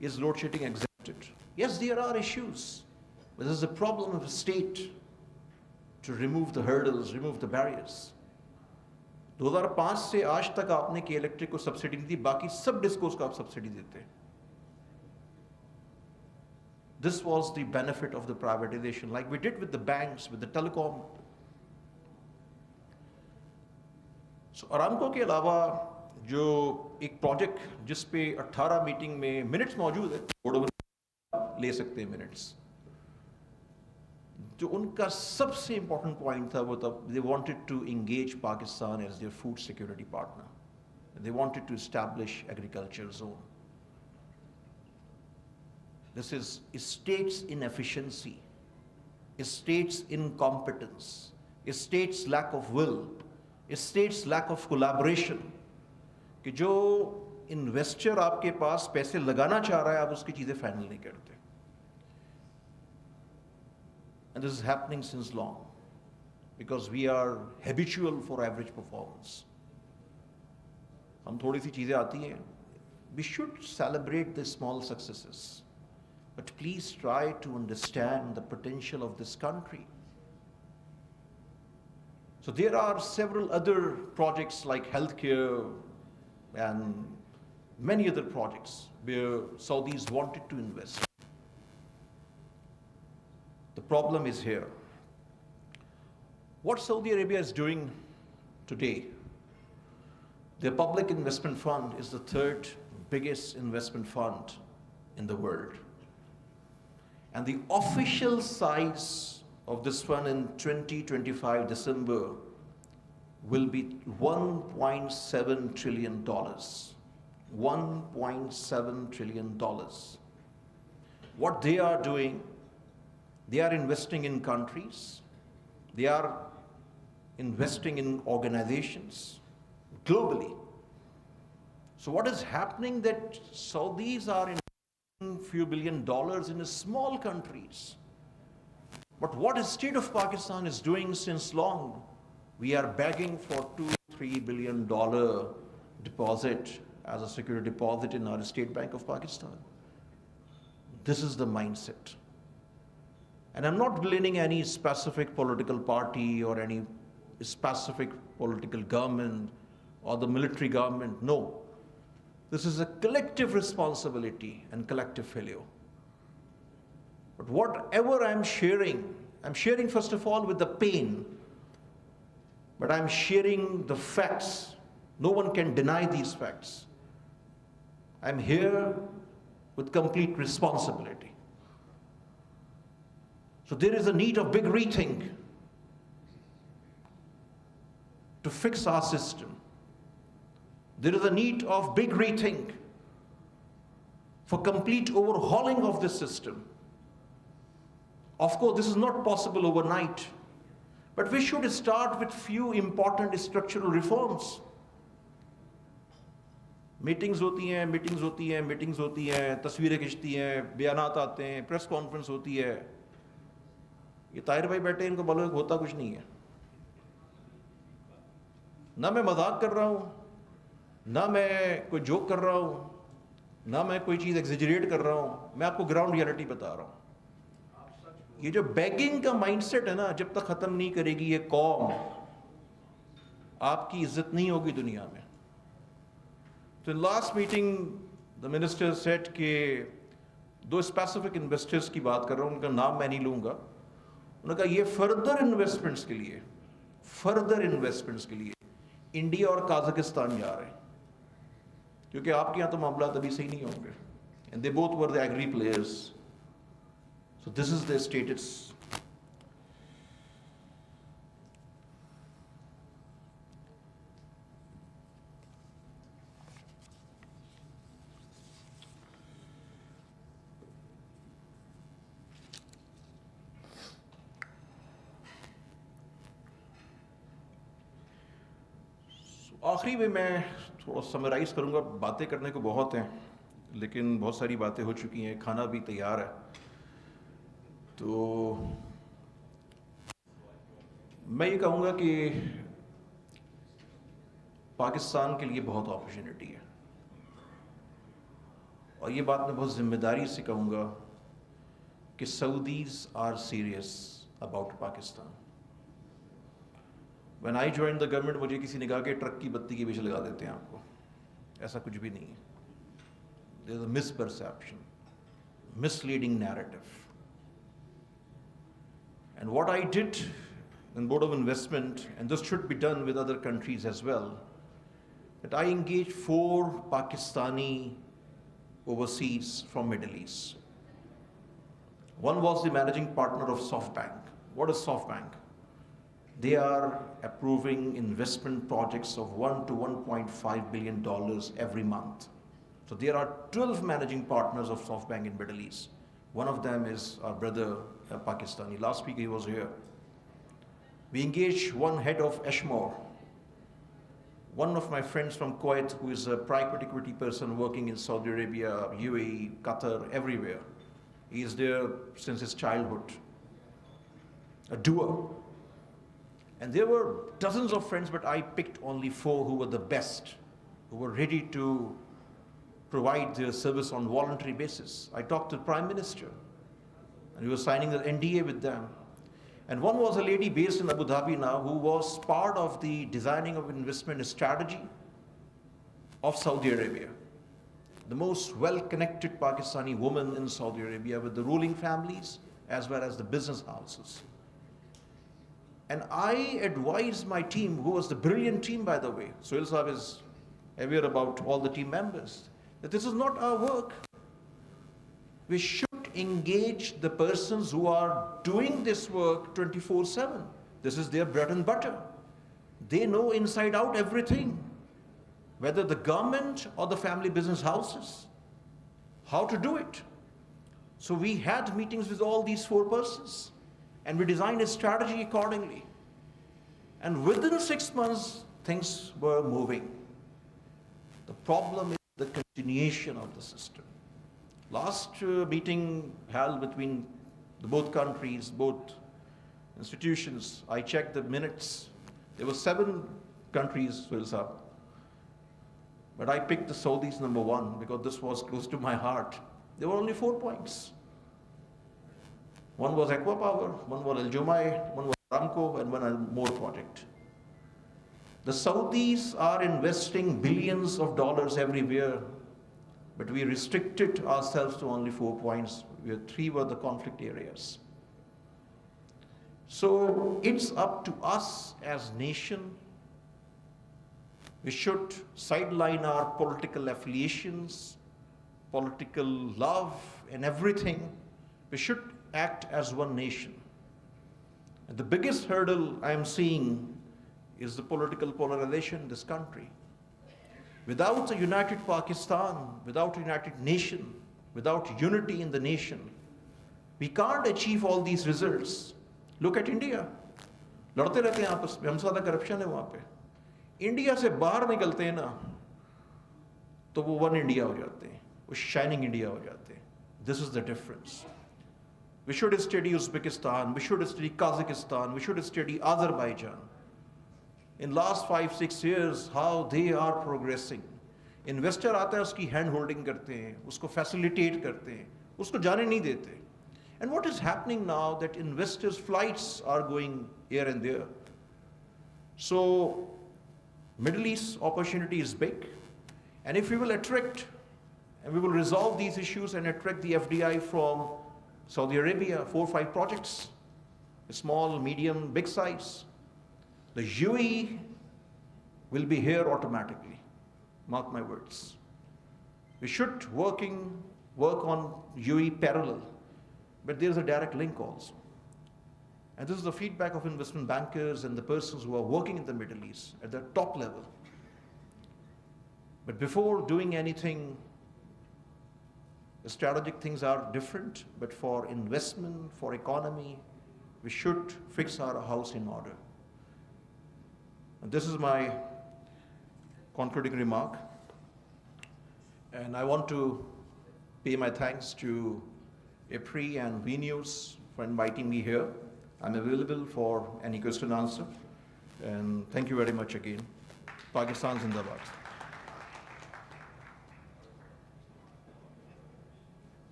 is load shedding exempted. Yes, there are issues, but this is a problem of the state to remove the hurdles, remove the barriers. 2005 से आज तक आपने के electric को subsidy नहीं दी, बाकी सब discourse को आप सब्सिडी देते हैं. This was the benefit of the privatization, like we did with the banks, with the telecom. So Aramco के अलावा जो एक प्रोजेक्ट जिस पे 18 मीटिंग में मिनट्स मौजूद है, ले सकते हैं मिनट्स. जो उनका सबसे इम्पोर्टेंट पॉइंट था वो तब they wanted to engage Pakistan as their food security partner. They wanted to establish agriculture zone. This is states' inefficiency, states' incompetence, states' lack of will, states' lack of collaboration. कि जो investor आपके पास पैसे लगाना चाह रहा है आप उसकी चीजें फाइनल नहीं करते. And this is happening since long because we are habitual for average performance. हम थोड़ी सी चीजें आती हैं. We should celebrate the small successes, but please try to understand the potential of this country. So there are several other projects like healthcare and many other projects where Saudis wanted to invest. The problem is here. What Saudi Arabia is doing today, their public investment fund is the third biggest investment fund in the world. And the official size of this fund in 2025 December will be $1.7 trillion. $1.7 trillion. What they are doing, they are investing in countries, they are investing in organizations globally. So what is happening that Saudis are investing a few $billion in small countries. But what the state of Pakistan is doing since long, we are begging for $2-3 billion deposit as a security deposit in our State Bank of Pakistan. This is the mindset. And I'm not blaming any specific political party or any specific political government or the military government. No. This is a collective responsibility and collective failure. But whatever I'm sharing first of all with the pain, but I'm sharing the facts. No one can deny these facts. I'm here with complete responsibility. So there is a need of big rethink to fix our system. There is a need of big rethink for complete overhauling of this system. Of course, this is not possible overnight, but we should start with few important structural reforms. Meetings होती हैं, तस्वीरें खिंचती हैं, बयानात आते हैं, press conference होती है. ये ताहिर भाई बैठे, इनको बोलो होता कुछ नहीं है. ना मैं मजाक कर रहा हूँ, ना मैं कोई जोक कर रहा हूँ, ना मैं कोई चीज़ एग्जेजरेट कर रहा हूँ. मैं आपको ग्राउंड रियलिटी बता रहा हूँ. ये जो बैगिंग का माइंडसेट है ना, जब तक खत्म नहीं करेगी ये कौम, आपकी इज्जत नहीं होगी दुनिया में. तो in last meeting the minister set के दो स्पेसिफिक इन्वेस्टर्स की बात कर रहा हूँ, उनका नाम मैं नहीं लूँगा. उन्होंने कहा ये फर्दर इन्वेस्टमेंट्स के लिए इंडिया और काजाकिस्तान जा रहे हैं, क्योंकि आपके यहाँ तो मामला अभी सही नहीं होंगे. And they both were the angry players. So this is the status. आखिरी में मैं थोड़ा समराइज करूंगा, बातें करने को बहुत हैं लेकिन बहुत सारी बातें हो चुकी हैं, खाना भी तैयार है। तो मैं ये कहूँगा कि पाकिस्तान के लिए बहुत अपॉर्चुनिटी है, और ये बात मैं बहुत जिम्मेदारी से कहूँगा कि Saudis are serious about Pakistan. When I joined the government, मुझे किसी ने कहा कि ट्रक की बत्ती के पीछे लगा देते हैं आपको, ऐसा कुछ भी नहीं है। There is a misperception, misleading narrative. And what I did in Board of Investment, and this should be done with other countries as well, that I engaged 4 Pakistani overseas from Middle East. One was the managing partner of SoftBank. What is SoftBank? They are approving investment projects of $1 to $1.5 billion every month. So there are 12 managing partners of SoftBank in Middle East. One of them is our brother, Pakistani. Last week he was here. We engaged one head of Ashmore, one of my friends from Kuwait, who is a private equity person working in Saudi Arabia, UAE, Qatar, everywhere. He is there since his childhood. A doer. And there were dozens of friends, but I picked only 4 who were the best, who were ready to provide their service on voluntary basis. I talked to the Prime Minister, and we were signing the NDA with them. And one was a lady based in Abu Dhabi now, who was part of the designing of investment strategy of Saudi Arabia. The most well-connected Pakistani woman in Saudi Arabia with the ruling families as well as the business houses. And I advised my team, who was the brilliant team, by the way, Sohail Saab is aware about all the team members, that this is not our work. We should engage the persons who are doing this work 24/7. This is their bread and butter. They know inside out everything, whether the government or the family business houses, how to do it. So we had meetings with all these 4 persons, and we designed a strategy accordingly. And within 6 months, things were moving. The problem is the continuation of the system. Last meeting held between both countries, both institutions, I checked the minutes. There were 7 countries, but I picked the Saudis number 1 because this was close to my heart. There were only 4 points. One was Aquapower, one was Al Jumaih, one was Aramco, and one more project. The Saudis are investing billions of dollars everywhere, but we restricted ourselves to only 4 points, where 3 were the conflict areas. So it's up to us as nation. We should sideline our political affiliations, political love, and everything. We should act as one nation. And the biggest hurdle I am seeing is the political polarization in this country. Without a united Pakistan, without a united nation, without unity in the nation, we can't achieve all these results. Look at India. लड़ते रहते हैं आपस में, हम ज़्यादा corruption है वहाँ पे। इंडिया से बाहर निकलते हैं ना, तो वो वन इंडिया हो जाते हैं, वो शाइनिंग इंडिया हो जाते हैं. This is the difference. We should study Uzbekistan, we should study Kazakhstan, we should study Azerbaijan. In last 5-6 years, how they are progressing. Investor आता है, उसकी hand holding करते हैं, उसको facilitate करते हैं, उसको जाने नहीं देते. And what is happening now that investors' flights are going here and there. So Middle East opportunity is big. And if we will attract, and we will resolve these issues and attract the FDI from Saudi Arabia, 4 or 5 projects, small, medium, big size, the UAE will be here automatically. Mark my words. We should work on UAE parallel, but there's a direct link also. And this is the feedback of investment bankers and the persons who are working in the Middle East at the top level. But before doing anything, the strategic things are different, but for investment, for economy, we should fix our house in order. And this is my concluding remark. And I want to pay my thanks to IPRI and VNews for inviting me here. I'm available for any question and answer. And thank you very much again. Pakistan Zindabad.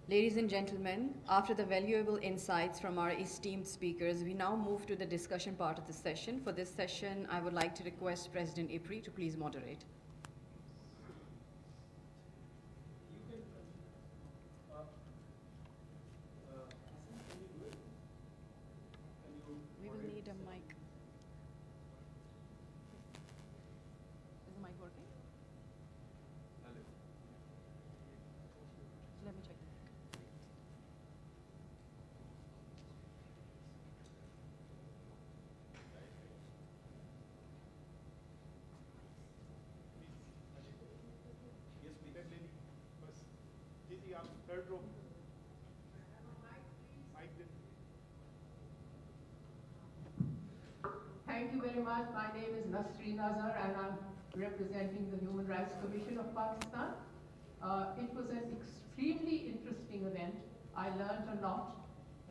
Ladies and gentlemen, after the valuable insights from our esteemed speakers, we now move to the discussion part of the session. For this session, I would like to request President IPRI to please moderate. We will need a mic. Is the mic working? Let me check. Third row. Thank you very much. My name is Nasreen Azhar and I'm representing the Human Rights Commission of Pakistan. It was an extremely interesting event. I learned a lot.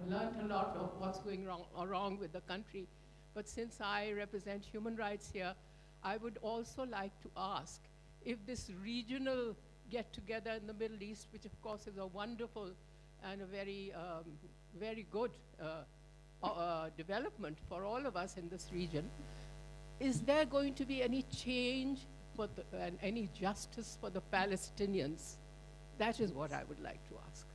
I learned a lot of what's going wrong with the country. But since I represent human rights here, I would also like to ask if this regional get-together in the Middle East, which of course is a wonderful and a very, very good development for all of us in this region, is there going to be any change for and any justice for the Palestinians? That is what I would like to ask.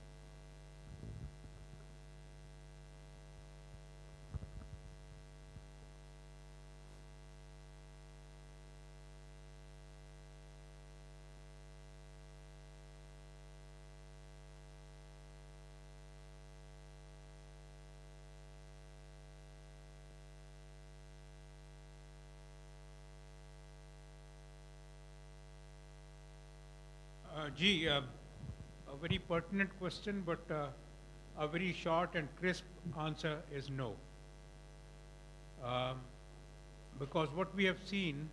A very pertinent question, but a very short and crisp answer is no. Because what we have seen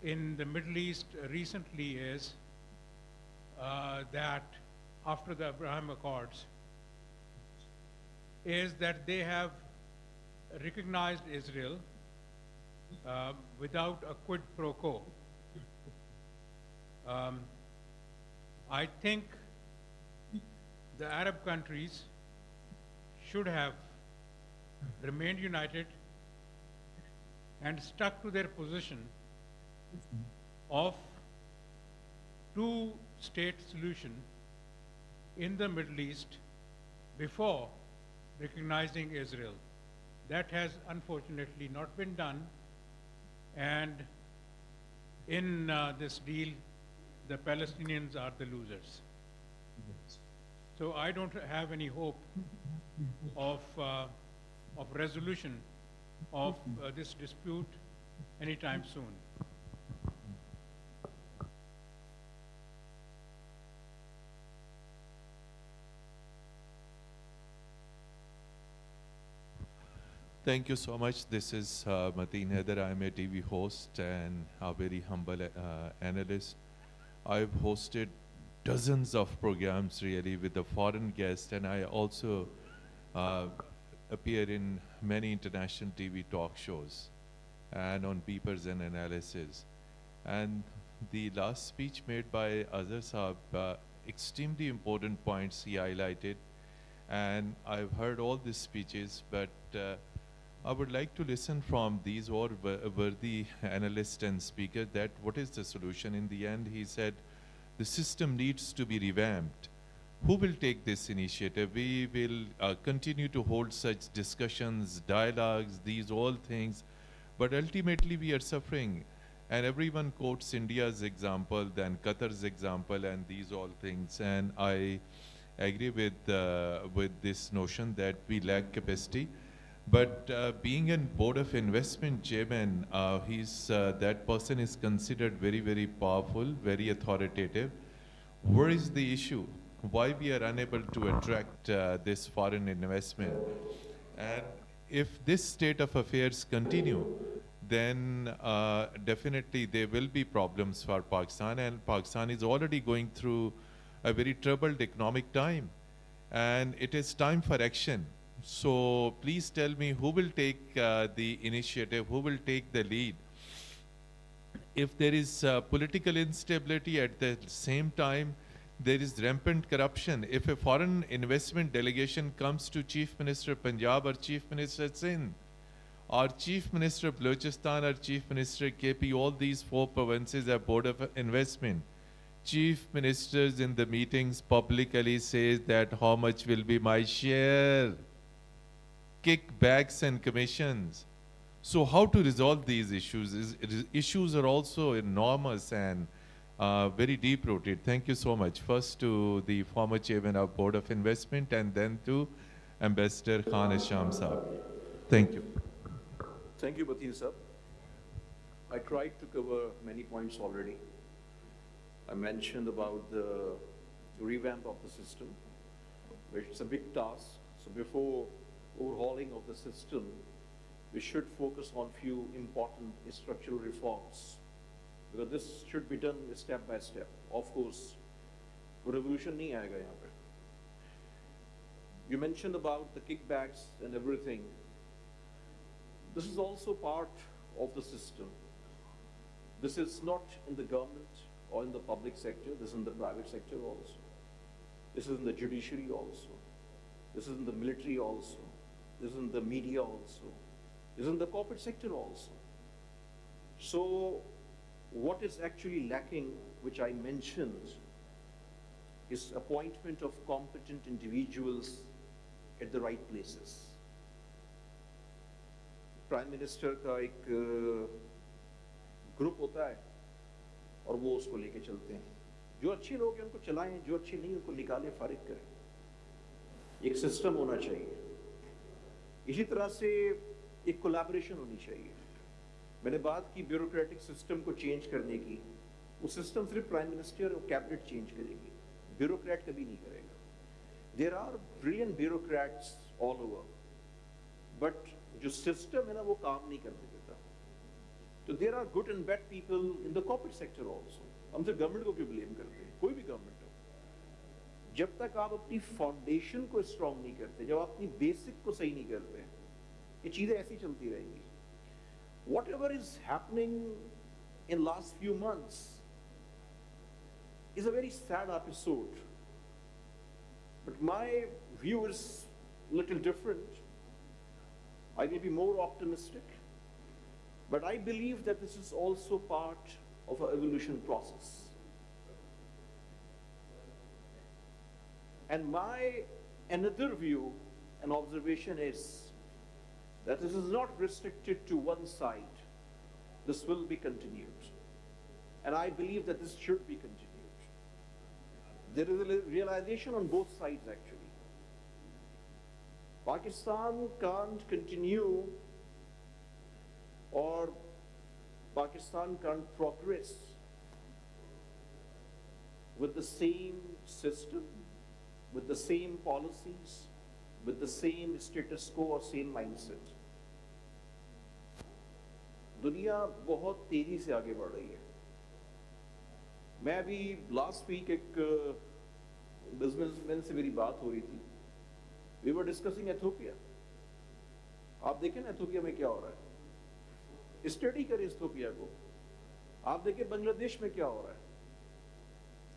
in the Middle East recently is that after the Abraham Accords, is that they have recognized Israel without a quid pro quo. I think the Arab countries should have remained united and stuck to their position of two-state solution in the Middle East before recognizing Israel. That has unfortunately not been done, and in this deal, the Palestinians are the losers. So I don't have any hope of resolution of this dispute anytime soon. Thank you so much. This is Mateen Haider. I'm a TV host and a very humble analyst. I've hosted dozens of programs really with the foreign guests, and I also appear in many international TV talk shows and on papers and analysis. And the last speech made by Azhar Saab, extremely important points he highlighted. And I've heard all these speeches, but I would like to listen from these all worthy analysts and speakers that what is the solution. In the end, he said, the system needs to be revamped. Who will take this initiative? We will continue to hold such discussions, dialogues, these all things, but ultimately we are suffering. And everyone quotes India's example, then Qatar's example, and these all things. And I agree with this notion that we lack capacity. But being a board of investment chairman, that person is considered very, very powerful, very authoritative. Where is the issue? Why we are unable to attract this foreign investment? And if this state of affairs continue, then definitely there will be problems for Pakistan, and Pakistan is already going through a very troubled economic time, and it is time for action. So please tell me who will take the initiative, who will take the lead. If there is political instability at the same time, there is rampant corruption. If a foreign investment delegation comes to Chief Minister Punjab or Chief Minister Sindh, or Chief Minister Balochistan or Chief Minister KP, all these 4 provinces have Board of Investment. Chief Ministers in the meetings publicly says that how much will be my share, kickbacks and commissions. So how to resolve these issues? Issues are also enormous and very deep-rooted. Thank you so much. First to the former chairman of Board of Investment, and then to Ambassador Khan Asham Saab. Thank you. Thank you, Mateen sir. I tried to cover many points already. I mentioned about the revamp of the system, which is a big task. So before overhauling of the system, we should focus on few important structural reforms, because this should be done step by step. Of course, revolution nahi aayega yahan pe. You mentioned about the kickbacks and everything. This is also part of the system. This is not in the government or in the public sector. This is in the private sector also. This is in the judiciary also. This is in the military also. This is in the media also. This is in the corporate sector also. So what is actually lacking, which I mentioned, is appointment of competent individuals at the right places. Prime minister का एक group होता है और वो उसको लेके चलते हैं. जो अच्छे लोग हैं उनको चलाएं, जो अच्छे नहीं उनको निकालें, फारिग करें. एक सिस्टम होना चाहिए. इसी तरह से एक कोलैबोरेशन होनी चाहिए. मैंने बात की ब्यूरोक्रेटिक सिस्टम को चेंज करने की. वो सिस्टम सिर्फ प्राइम मिनिस्टर और कैबिनेट चेंज करेगी, ब्यूरोक्रेट कभी नहीं करेगा. There are brilliant bureaucrats all over, but जो सिस्टम है ना वो काम नहीं करने देता. तो there are good and bad people in the corporate sector also. हम सिर्फ गवर्नमेंट को क्यों ब्लेम करते हैं? कोई भी गवर्नमेंट हो, जब तक आप अपनी फाउंडेशन को स्ट्रांग नहीं करते, जब आप अपनी बेसिक को सही नहीं करते, ये चीजें ऐसी चलती रहेंगी. Whatever is happening in last few months is a very sad episode, but my view is a little different. I may be more optimistic, but I believe that this is also part of an evolution process. And my another view and observation is that this is not restricted to one side. This will be continued. And I believe that this should be continued. There is a realization on both sides actually. Pakistan can't continue, or Pakistan can't progress with the same system, with the same policies, with the same status quo or same mindset. दुनिया बहुत तेजी से आगे बढ़ रही है. मैं अभी लास्ट वीक एक बिजनेसमैन से मेरी बात हो रही थी. We were discussing Ethiopia. आप देखें ना एथियोपिया में क्या हो रहा है. स्टडी करें एथियोपिया को. आप देखें बांग्लादेश में क्या हो रहा है.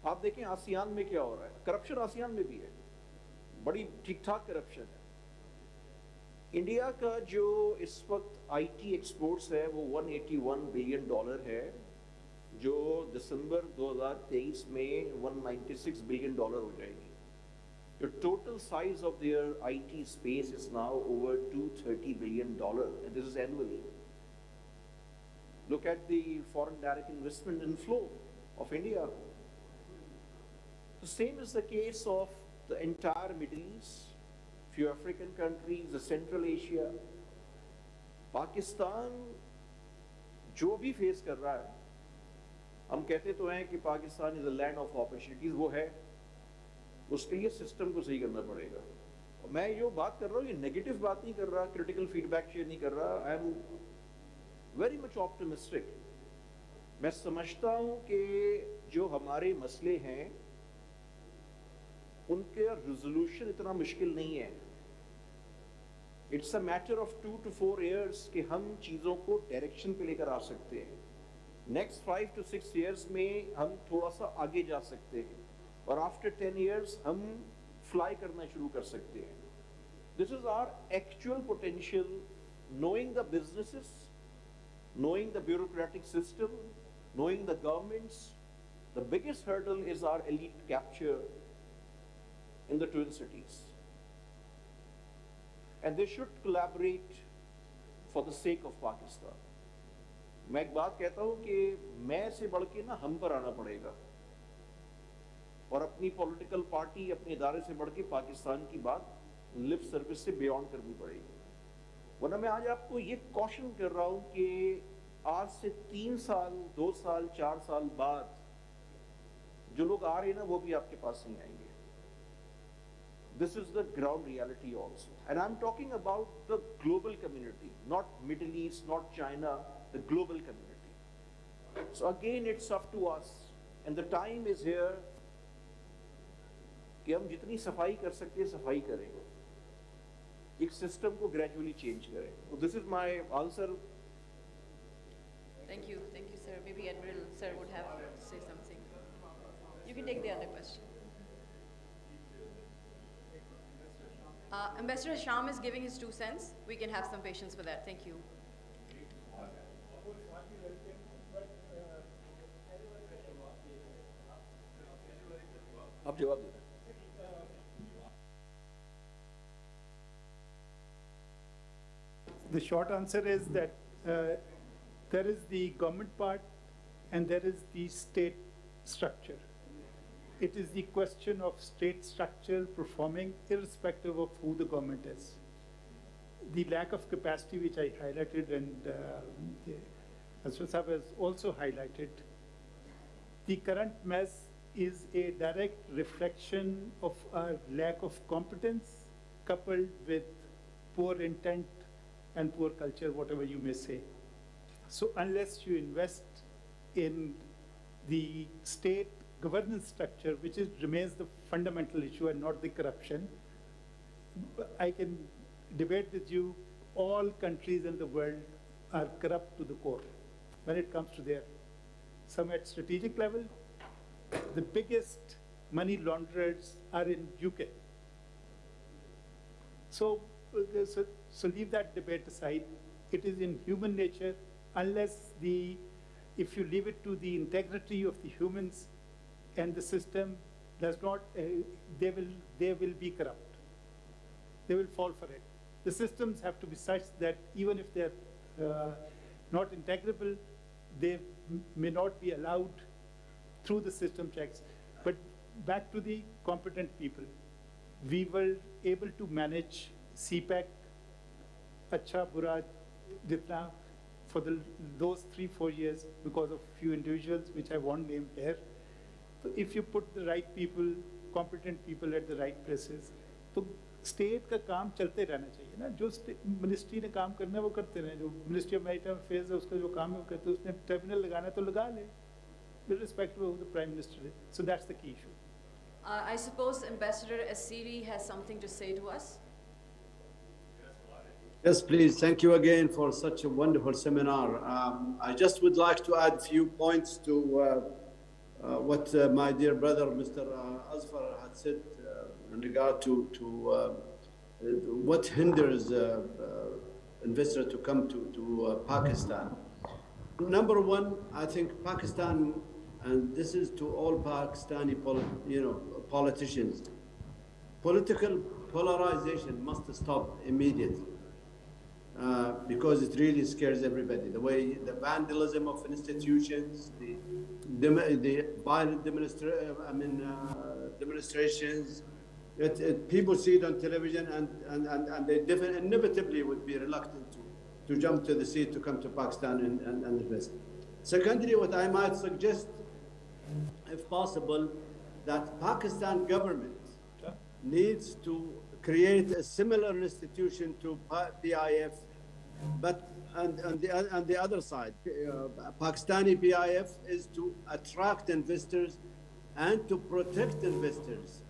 आप देखें आसियान में क्या हो रहा है. करप्शन आसियान में भी है, बड़ी ठीक ठाक करप्शन है. इंडिया का जो इस वक्त आईटी एक्सपोर्ट्स है वो $181 बिलियन है, जो दिसंबर 2023 में $196 बिलियन हो जाएगी. The total size of their IT space is now over $230 billion, and this is annually. Look at the foreign direct investment inflow of India. The same is the case of the entire Middle East, few African countries, the Central Asia. Pakistan जो भी face कर रहा है, हम कहते तो हैं कि Pakistan is a land of opportunities, वो है. उसके लिए सिस्टम को सही करना पड़ेगा. मैं जो बात कर रहा हूँ ये नेगेटिव बात नहीं कर रहा, क्रिटिकल फीडबैक शेयर नहीं कर रहा, I am very much optimistic. मैं समझता हूँ कि जो हमारे मसले हैं उनके रिजोल्यूशन इतना मुश्किल नहीं है। It's a matter of 2 to 4 years कि हम चीज़ों को डायरेक्शन पे लेकर आ सकते हैं। नेक्स्ट 5 to 6 years में हम थोड़ा सा आगे जा सकते हैं और आफ्टर 10 years हम फ्लाई करना शुरू कर सकते हैं। This is our actual potential, knowing the businesses, knowing the bureaucratic system, knowing the governments. The biggest hurdle is our elite capture in the Twin Cities. And they should collaborate for the sake of Pakistan. मैं एक बात कहता हूँ कि मैं से बढ़ के ना हम पर आना पड़ेगा और अपनी पॉलिटिकल पार्टी, अपने इदारे से बढ़ के पाकिस्तान की बात लिप सर्विस से बियॉन्ड करनी पड़ेगी। वरना मैं आज आपको ये कॉशन कर रहा हूँ कि आज से 3 साल, 2 साल, 4 साल बाद जो लोग आ रहे हैं ना वो भी आपके पास नहीं आएंगे। This is the ground reality also. And I'm talking about the global community, not Middle East, not China, the global community. So again, it's up to us. And the time is here कि हम जितनी सफाई कर सकते हैं सफाई करें, एक सिस्टम को ग्रेजुअली चेंज करें। So this is my answer. Thank you, sir. Maybe Admiral sir would have to say something. You can take the other question. Ambassador Sham is giving his 2 cents. We can have some patience for that. Thank you. आप जवाब दें। The short answer is that there is the government part and there is the state structure. It is the question of state structure performing irrespective of who the government is. The lack of capacity which I highlighted and Aswad Sahab has also highlighted, the current mess is a direct reflection of our lack of competence coupled with poor intent and poor culture, whatever you may say. So unless you invest in the state governance structure, which remains the fundamental issue and not the corruption, I can debate with you, all countries in the world are corrupt to the core when it comes to their, some at strategic level. The biggest money launderers are in UK. So leave that debate aside. It is in human nature, unless if you leave it to the integrity of the humans and the system does not, they will be corrupt. They will fall for it. The systems have to be such that even if they're not integrable, they may not be allowed through the system checks. But back to the competent people. We were able to manage CPAC, Acha, Bura, Jitna, for those 3-4 years because of few individuals, which I won't name here. So if you put the right people, competent people at the right places, तो state का काम चलते रहना चाहिए ना। जो ministry ने काम करना है वो करते रहे, जो मिनिस्ट्री ऑफ मैरिटाइम अफेयर्स है उसका जो काम है वो करते, उसने टर्मिनल लगाना है तो लगा ले, irrespective of the prime minister. So that's the key issue. I suppose Ambassador Assiri has something to say to us. Yes, please. Thank you again for such a wonderful seminar. I just would like to add a few points to what my dear brother, Mr. Azfar, had said in regard to what hinders investors to come to Pakistan. Number one, I think Pakistan, and this is to all Pakistani politicians, political polarization must stop immediately. Because it really scares everybody. The way the vandalism of institutions, the violent demonstrations, people see it on television, and they inevitably would be reluctant to jump to the sea to come to Pakistan and invest. Secondly, what I might suggest, if possible, that Pakistan government needs to create a similar institution to PIF, but on the other side, Pakistani PIF is to attract investors and to protect investors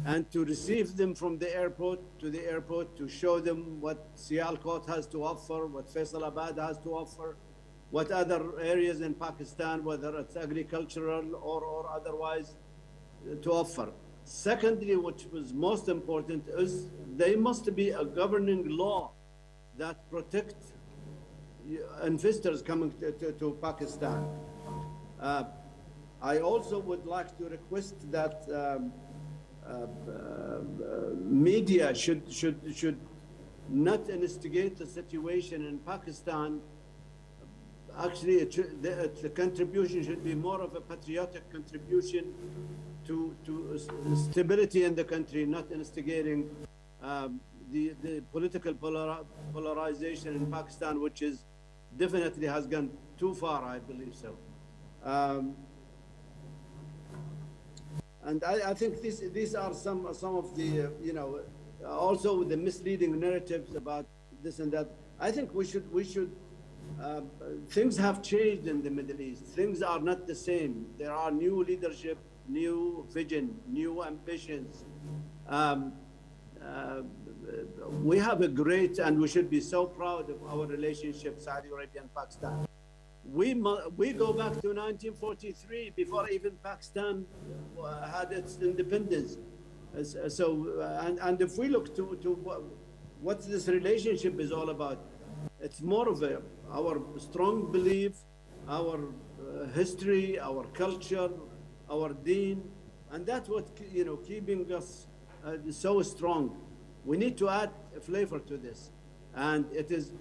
and to receive them from the airport to the airport, to show them what Sialkot has to offer, what Faisalabad has to offer, what other areas in Pakistan, whether it's agricultural or otherwise, to offer. Secondly, which was most important, is there must be a governing law that protects investors coming to Pakistan. I also would like to request that media should not instigate the situation in Pakistan. Actually, the contribution should be more of a patriotic contribution to stability in the country, not instigating the political polarization in Pakistan, which is definitely has gone too far, I believe so. And I think these are some of the also the misleading narratives about this and that. I think we should things have changed in the Middle East. Things are not the same. There are new leadership, new vision, new ambitions. We have a great, and we should be so proud of our relationship, Saudi Arabia and Pakistan. We go back to 1943, before even Pakistan had its independence. And if we look to what this relationship is all about, it's more of our strong belief, our history, our culture, our deen, and that's what keeping us so strong. We need to add a flavor to this, and it is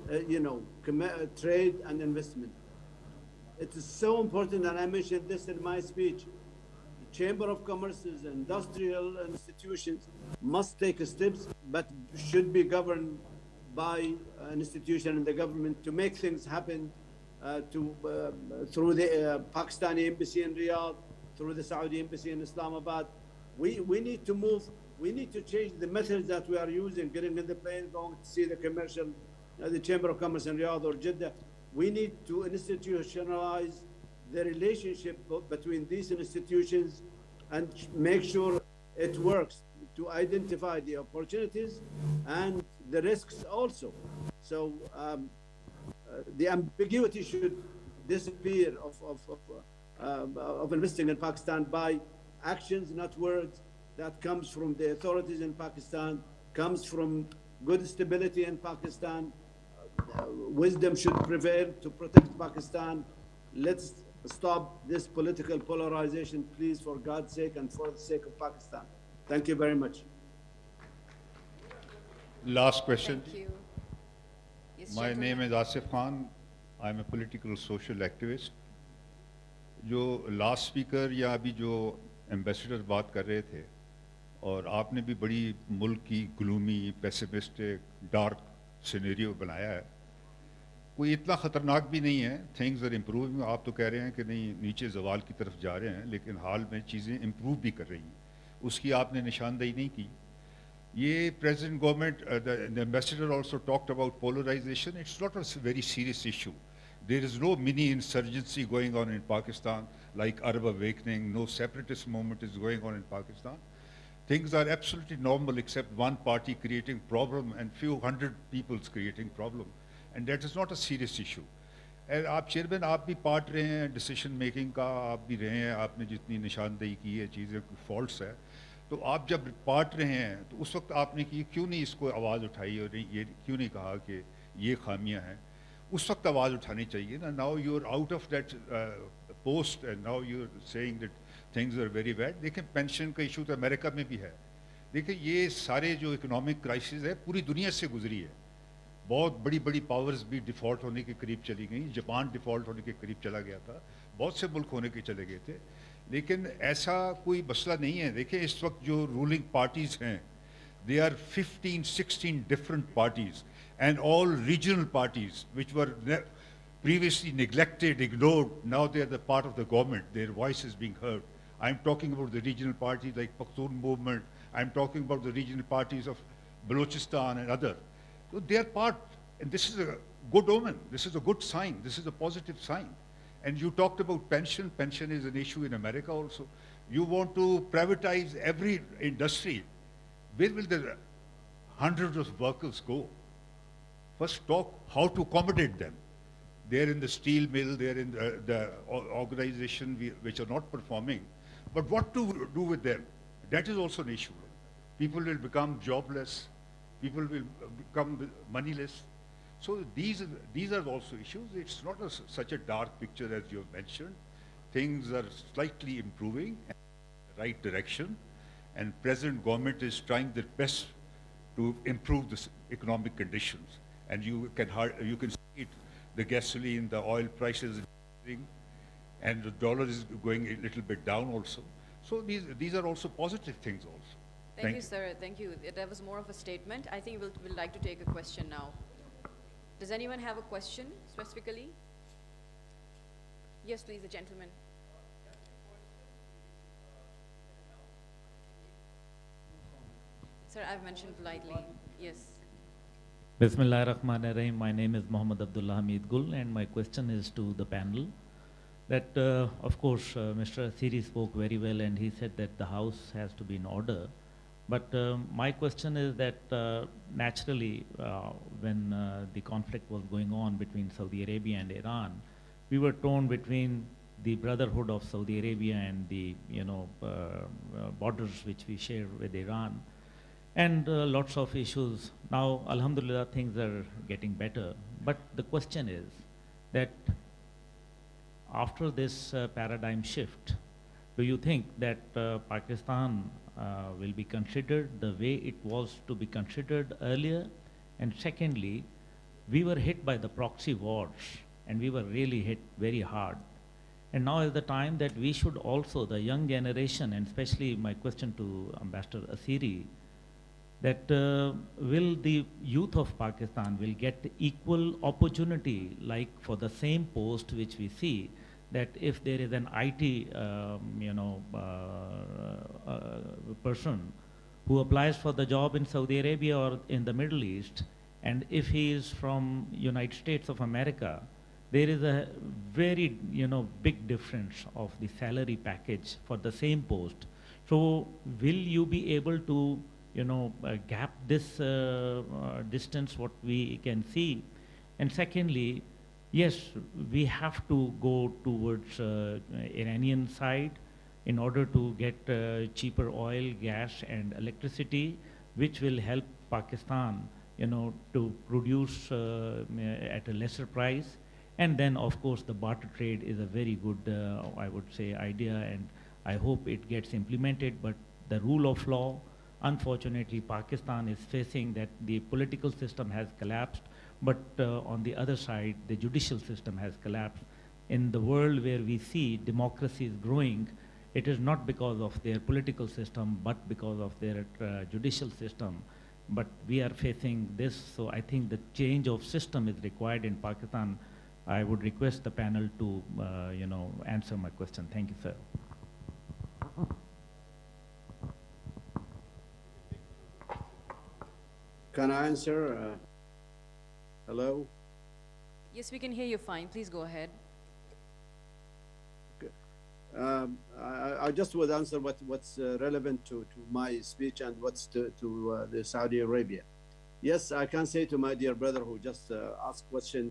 trade and investment. It is so important, and I mentioned this in my speech. The Chamber of Commerce's industrial institutions must take steps, but should be governed by an institution in the government to make things happen through the Pakistani embassy in Riyadh, through the Saudi embassy in Islamabad. We need to move. We need to change the methods that we are using, getting in the plane, going to see the commercial, the Chamber of Commerce in Riyadh or Jeddah. We need to institutionalize the relationship between these institutions and make sure it works, to identify the opportunities and the risks also. So the ambiguity should disappear of investing in Pakistan by actions, not words, that comes from the authorities in Pakistan, comes from good stability in Pakistan. Wisdom should prevail to protect Pakistan. Let's stop this political polarization, please, for God's sake and for the sake of Pakistan. Thank you very much. Last question. Thank you. Yes, My gentleman. name is Asif Khan. I'm a political social activist. जो last speaker या अभी जो ambassador बात कर रहे थे, और आपने भी बड़ी मुल्क की ग्लूमी, पेसिमिस्टिक, डार्क सिनेरियो बनाया है. कोई इतना ख़तरनाक भी नहीं है. Things are improving. आप तो कह रहे हैं कि नहीं, नीचे जवाल की तरफ जा रहे हैं, लेकिन हाल में चीज़ें इम्प्रूव भी कर रही हैं. उसकी आपने निशानदेही नहीं की. ये president government, the ambassador also talked about polarisation. It's not a very serious issue. There is no mini insurgency going on in Pakistan like Arab awakening. No separatist movement is going on in Pakistan. Things are absolutely normal, except one party creating problem and few hundred people's creating problem, and that is not a serious issue. And आप chairman, आप भी part रहे हैं decision making का, आप भी रहे हैं. आपने जितनी निशानदेही की है, चीज़ें फॉल्ट्स है, तो आप जब पार्ट रहे हैं तो उस वक्त आपने की क्यों नहीं इसको आवाज़ उठाई और ये क्यों नहीं कहा कि ये खामियां हैं? उस वक्त आवाज़ उठानी चाहिए ना. Now you are out of that post and now you are saying that things are very bad. देखें, पेंशन का इशू तो अमेरिका में भी है. देखें, ये सारे जो इकोनॉमिक क्राइसिस है पूरी दुनिया से गुजरी है. बहुत बड़ी बड़ी पावर्स भी डिफ़ॉल्ट होने के करीब चली गई. जापान डिफ़ॉल्ट होने के करीब चला गया था. बहुत से मुल्क होने के चले गए थे. लेकिन ऐसा कोई मसला नहीं है. देखें, इस वक्त जो रूलिंग पार्टीज़ हैं, they are 15-16 different parties and all regional parties which were previously neglected, ignored. Now they are the part of the government. Their voice is being heard. I'm talking about the regional parties like Pakhtun movement. I'm talking about the regional parties of Balochistan and other. So they are part, and this is a good omen. This is a good sign. This is a positive sign. And you talked about pension. Pension is an issue in America also. You want to privatize every industry. Where will the hundreds of workers go? First talk how to accommodate them. They're in the steel mill, they're in the organization which are not performing. But what to do with them? That is also an issue. People will become jobless. People will become moneyless. So these are also issues. It's not such a dark picture as you have mentioned. Things are slightly improving in the right direction. And present government is trying their best to improve the economic conditions. And you can see it, the gasoline, the oil prices, and the dollar is going a little bit down also. So these are also positive things also. Thank you, sir. Thank you. That was more of a statement. I think we'll like to take a question now. Does anyone have a question specifically? Yes, please, the gentleman. Sir, I've mentioned politely. Yes. Bismillah ar-Rahman ar-Rahim. My name is Muhammad Abdullah Hamid Gul, and my question is to the panel. That, of course, Mr. Asiri spoke very well, and he said that the house has to be in order. But my question is that naturally, when the conflict was going on between Saudi Arabia and Iran, we were torn between the brotherhood of Saudi Arabia and the borders which we share with Iran, and lots of issues. Now, alhamdulillah, things are getting better. But the question is that after this paradigm shift, do you think that Pakistan will be considered the way it was to be considered earlier? And secondly, we were hit by the proxy wars, and we were really hit very hard. And now is the time that we should also, the young generation, and especially my question to Ambassador Asiri, that will the youth of Pakistan will get equal opportunity, like for the same post which we see, that if there is an IT person who applies for the job in Saudi Arabia or in the Middle East, and if he is from United States of America, there is a very big difference of the salary package for the same post. So will you be able to gap this distance what we can see? And secondly, yes, we have to go towards Iranian side in order to get cheaper oil, gas, and electricity, which will help Pakistan, to produce at a lesser price. And then, of course, the barter trade is a very good, I would say, idea, and I hope it gets implemented. But the rule of law, unfortunately, Pakistan is facing that the political system has collapsed, but on the other side, the judicial system has collapsed. In the world where we see democracy is growing, it is not because of their political system, but because of their judicial system. But we are facing this, so I think the change of system is required in Pakistan. I would request the panel to, answer my question. Thank you, sir. Can I answer? Hello? Yes, we can hear you fine. Please go ahead. Okay. I just would answer what's relevant to my speech and what's to the Saudi Arabia. Yes, I can say to my dear brother who just asked question,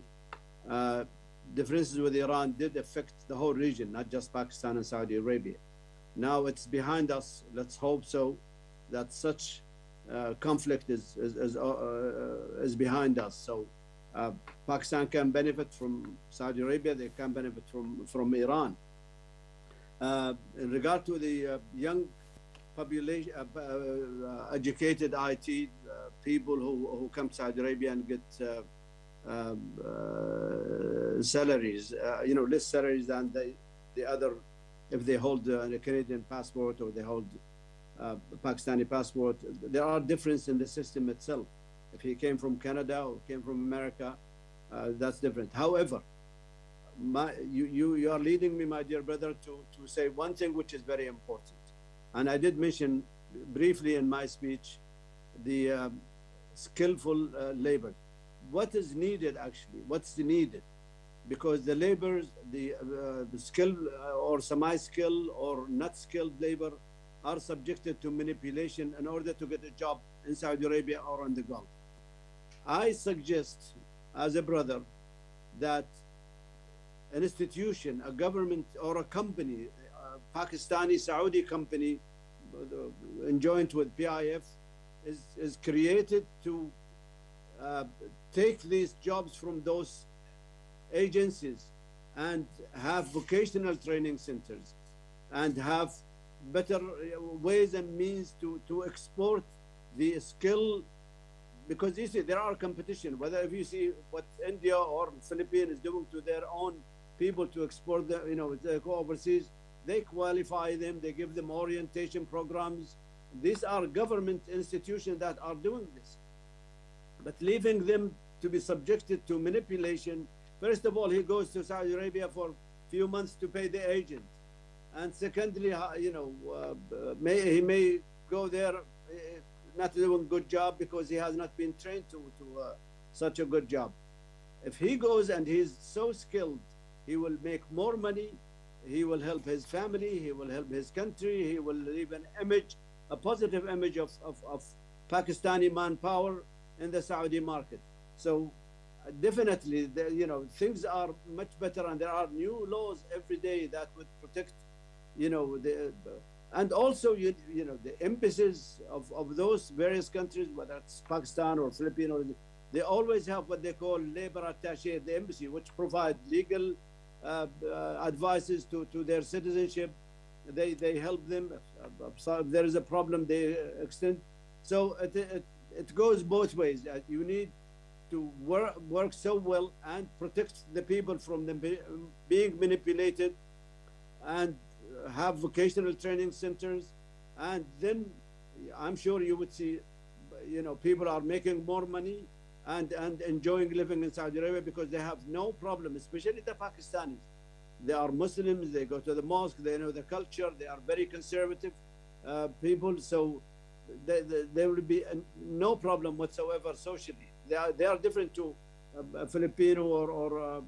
differences with Iran did affect the whole region, not just Pakistan and Saudi Arabia. Now it's behind us. Let's hope so, that such conflict is behind us. So Pakistan can benefit from Saudi Arabia. They can benefit from Iran. In regard to the young population, educated IT people who come to Saudi Arabia and get salaries, less salaries than the other, if they hold a Canadian passport or they hold a Pakistani passport. There are differences in the system itself. If he came from Canada or came from America, that's different. However, you are leading me, my dear brother, to say one thing which is very important. And I did mention briefly in my speech the skillful labor. What is needed actually? What's needed? Because the laborers, the skilled or semi-skilled or not skilled labor are subjected to manipulation in order to get a job in Saudi Arabia or on the Gulf. I suggest, as a brother, that an institution, a government or a company, a Pakistani Saudi company, joint with PIF, is created to take these jobs from those agencies and have vocational training centers and have better ways and means to export the skill, because you see there are competition, whether if you see what India or Philippines is doing to their own people to export the, they go overseas, they qualify them, they give them orientation programs. These are government institutions that are doing this, but leaving them to be subjected to manipulation. First of all, he goes to Saudi Arabia for a few months to pay the agent. And secondly, he may go there not doing a good job because he has not been trained to such a good job. If he goes and he's so skilled, he will make more money, he will help his family, he will help his country, he will leave an image, a positive image of Pakistani manpower in the Saudi market. So definitely, things are much better, and there are new laws every day that would protect, and also, the embassies of those various countries, whether it's Pakistan or Philippines, they always have what they call labor attaché at the embassy, which provide legal advices to their citizenship. They help them. If there is a problem, they extend. So it goes both ways. You need to work so well and protect the people from them being manipulated, and have vocational training centers, and then I'm sure you would see, people are making more money and enjoying living in Saudi Arabia because they have no problem, especially the Pakistanis. They are Muslims, they go to the mosque, they know the culture, they are very conservative people, so there will be no problem whatsoever socially. They are different to Filipino or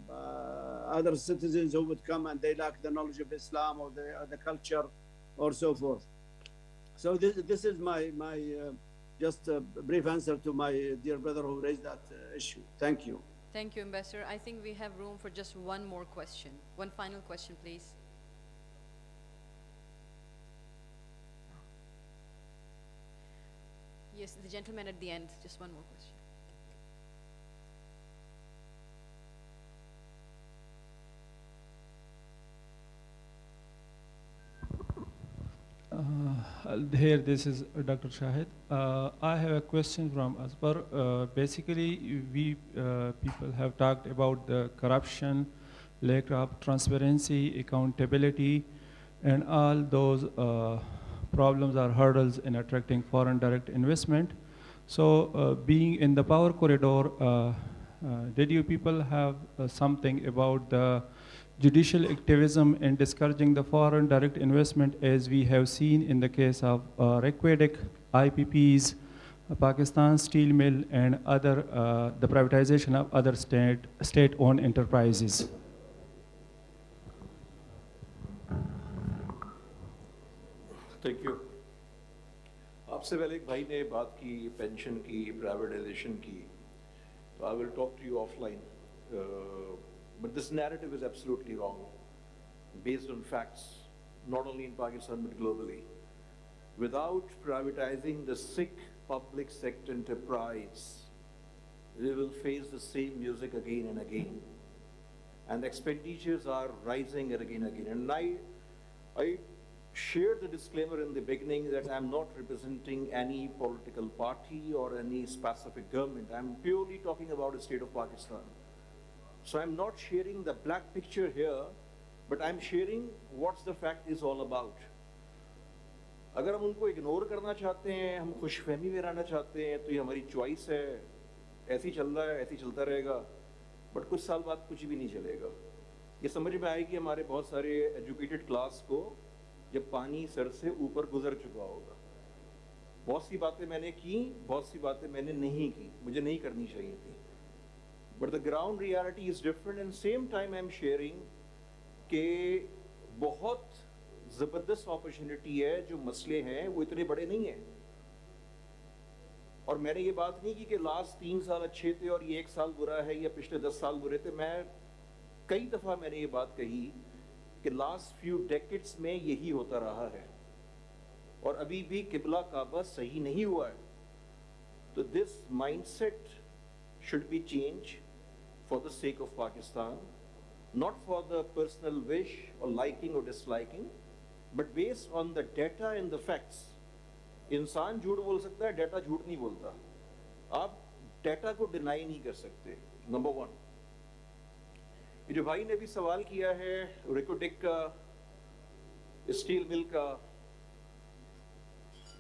other citizens who would come and they lack the knowledge of Islam or the culture or so forth. So this is my just a brief answer to my dear brother who raised that issue. Thank you. Thank you, Ambassador. I think we have room for just one more question. One final question, please. Yes, the gentleman at the end, just one more question. Here, this is Dr. Shahid. I have a question from Asbar. Basically, we people have talked about the corruption, lack of transparency, accountability, and all those problems or hurdles in attracting foreign direct investment. So, being in the power corridor, did you people have something about the judicial activism in discouraging the foreign direct investment, as we have seen in the case of Requedic, IPPs, Pakistan Steel Mill, and other the privatization of other state-owned enterprises? Thank you. आपसे पहले एक भाई ने बात की pension की, privatisation की, तो I will talk to you offline. But this narrative is absolutely wrong, based on facts, not only in Pakistan but globally. Without privatizing the sick public sector enterprise, we will face the same music again and again. And the expenditures are rising again and again. And I shared the disclaimer in the beginning that I'm not representing any political party or any specific government. I'm purely talking about the state of Pakistan. So I'm not sharing the black picture here, but I'm sharing what the fact is all about. अगर हम उनको ignore करना चाहते हैं, हम खुशफहमी में रहना चाहते हैं, तो ये हमारी चॉइस है, ऐसे ही चल रहा है, ऐसे ही चलता रहेगा, बट कुछ साल बाद कुछ भी नहीं चलेगा। ये समझ में आएगी हमारे बहुत सारे एजुकेटेड क्लास को जब पानी सर से ऊपर गुजर चुका होगा। बहुत सी बातें मैंने की, बहुत सी बातें मैंने नहीं की, मुझे नहीं करनी चाहिए थी. But the ground reality is different, and same time I'm sharing कि बहुत ज़बरदस्त अपॉर्चुनिटी है, जो मसले हैं वो इतने बड़े नहीं हैं. और मैंने ये बात नहीं की कि लास्ट 3 साल अच्छे थे और ये 1 साल बुरा है या पिछले 10 साल बुरे थे. मैं कई दफ़ा मैंने ये बात कही कि लास्ट फ्यू डेकेड्स में यही होता रहा है और अभी भी किबला काबा सही नहीं हुआ है. तो this mindset should be changed for the sake of Pakistan, not for the personal wish or liking or disliking, but based on the data and the facts. इंसान झूठ बोल सकता है, डाटा झूठ नहीं बोलता. आप डाटा को डिनाई नहीं कर सकते. नंबर 1. ये जो भाई ने भी सवाल किया है रिकोटेक का, स्टील मिल का,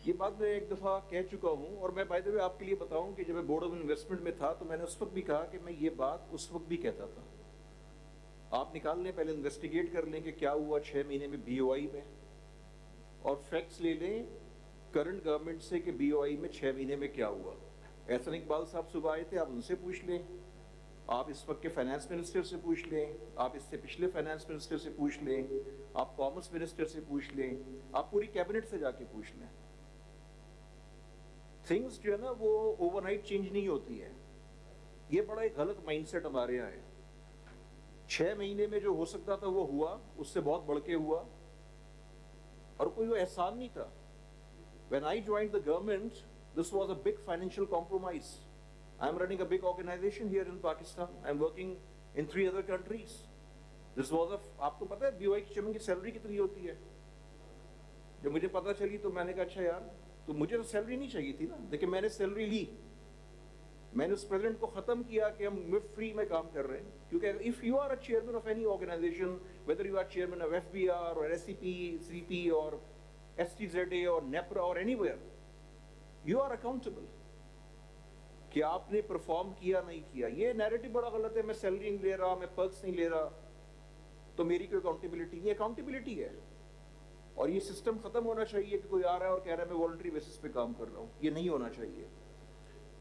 ये बात मैं एक दफ़ा कह चुका हूँ. और मैं बाय द वे आपके लिए बताऊँ कि जब मैं बोर्ड ऑफ इन्वेस्टमेंट में था तो मैंने उस वक्त भी कहा कि मैं ये बात उस वक्त भी कहता था. आप निकाल लें, पहले इन्वेस्टिगेट कर लें कि क्या हुआ 6 महीने में BOI में, और फैक्ट्स ले लें करंट गवर्नमेंट से कि BOI में 6 महीने में क्या हुआ. एहसन इकबाल साहब सुबह आए थे, आप उनसे पूछ लें, आप इस वक्त के फाइनेंस मिनिस्टर से पूछ लें, आप इससे पिछले फाइनेंस मिनिस्टर से पूछ लें, आप कॉमर्स मिनिस्टर से पूछ लें, आप पूरी कैबिनेट से जाके पूछ लें. थिंग्स जो है ना वो ओवरनाइट चेंज नहीं होती है. ये बड़ा एक गलत माइंडसेट हमारे यहाँ है. 6 महीने में जो हो सकता था वो हुआ, उससे बहुत बढ़ के हुआ, और कोई वो एहसान नहीं था. When I joined the government, this was a big financial compromise. I am running a big organization here in Pakistan. I am working in 3 other countries. This was a, आपको पता है BOI की चेयरमैन की salary कितनी होती है? जब मुझे पता चली तो मैंने कहा अच्छा यार, तो मुझे तो सैलरी नहीं चाहिए थी ना, लेकिन मैंने सैलरी ली. मैंने उस प्रेसिडेंट को ख़त्म किया कि हम फ्री में काम कर रहे हैं. क्योंकि if you are a chairman of any organisation, whether you are chairman of FBR और SCP, CP और STZA और NEPRA और एनीवेयर, यू आर अकाउंटेबल कि आपने परफॉर्म किया नहीं किया. ये नैरेटिव बड़ा गलत है. मैं सैलरी नहीं ले रहा, मैं पर्क्स नहीं ले रहा, तो मेरी कोई अकाउंटेबिलिटी नहीं. अकाउंटेबिलिटी है, और ये सिस्टम खत्म होना चाहिए कि कोई आ रहा है और कह रहा है मैं वॉलंटरी बेसिस पे काम कर रहा हूँ. ये नहीं होना चाहिए.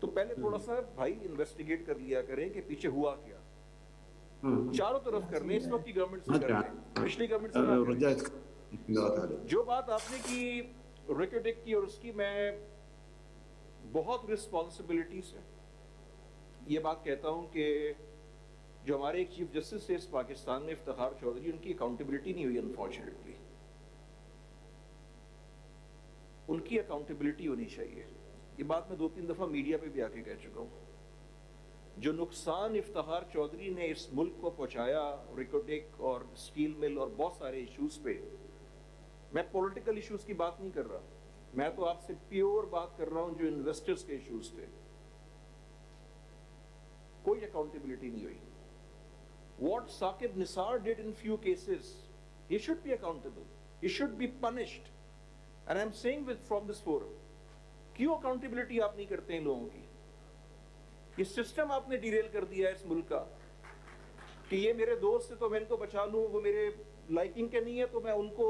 तो पहले थोड़ा सा भाई इन्वेस्टिगेट कर लिया करें कि पीछे हुआ क्या. चारों तरफ कर लें, इस वक्त की गवर्नमेंट से कर लें, पिछली गवर्नमेंट से. जो बात आपने की रिकोटेक की और उसकी, मैं बहुत रिस्पॉन्सिबिलिटी से ये बात कहता हूँ कि जो हमारे एक चीफ जस्टिस थे इस पाकिस्तान में, इफ्तिखार चौधरी, उनकी अकाउंटेबिलिटी नहीं हुई अनफॉर्चुनेटली. उनकी अकाउंटेबिलिटी होनी चाहिए. ये बात मैं 2-3 दफ़ा मीडिया पे भी आके कह चुका हूँ. जो नुकसान इफ्तिखार चौधरी ने इस मुल्क को पहुँचाया, रिकोटेक और स्टील मिल और बहुत सारे इश्यूज़ पे, मैं पॉलिटिकल इश्यूज़ की बात नहीं कर रहा, मैं तो आपसे प्योर बात कर रहा हूँ जो इन्वेस्टर्स के इश्यूज़ थे. कोई अकाउंटेबिलिटी नहीं हुई. What Saqib Nisar did in few cases, he should be accountable, he should be punished. And I'm saying from this forum, क्यों अकाउंटेबिलिटी आप नहीं करते हैं लोगों की? ये सिस्टम आपने डिरेल कर दिया है इस मुल्क का कि ये मेरे दोस्त है तो मैं इनको बचा लूं, वो मेरे लाइकिंग के नहीं है तो मैं उनको.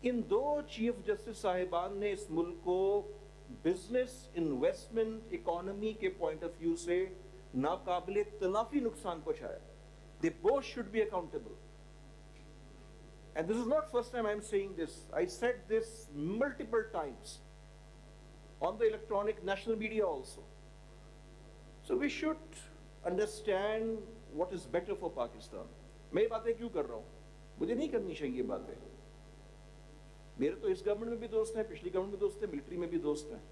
इन 2 चीफ जस्टिस साहिबान ने इस मुल्क को बिजनेस, इन्वेस्टमेंट, इकोनॉमी के पॉइंट ऑफ व्यू से नाकाबिले तलाफी नुकसान पहुंचाया. They both should be accountable. And this is not first time I'm saying this. I said this multiple times on the electronic national media also. So we should understand what is better for Pakistan. मैं ये बातें क्यों कर रहा हूँ? मुझे नहीं करनी चाहिए बातें. मेरे तो इस गवर्नमेंट में भी दोस्त हैं, पिछली गवर्नमेंट में दोस्त हैं, मिलिट्री में भी दोस्त हैं.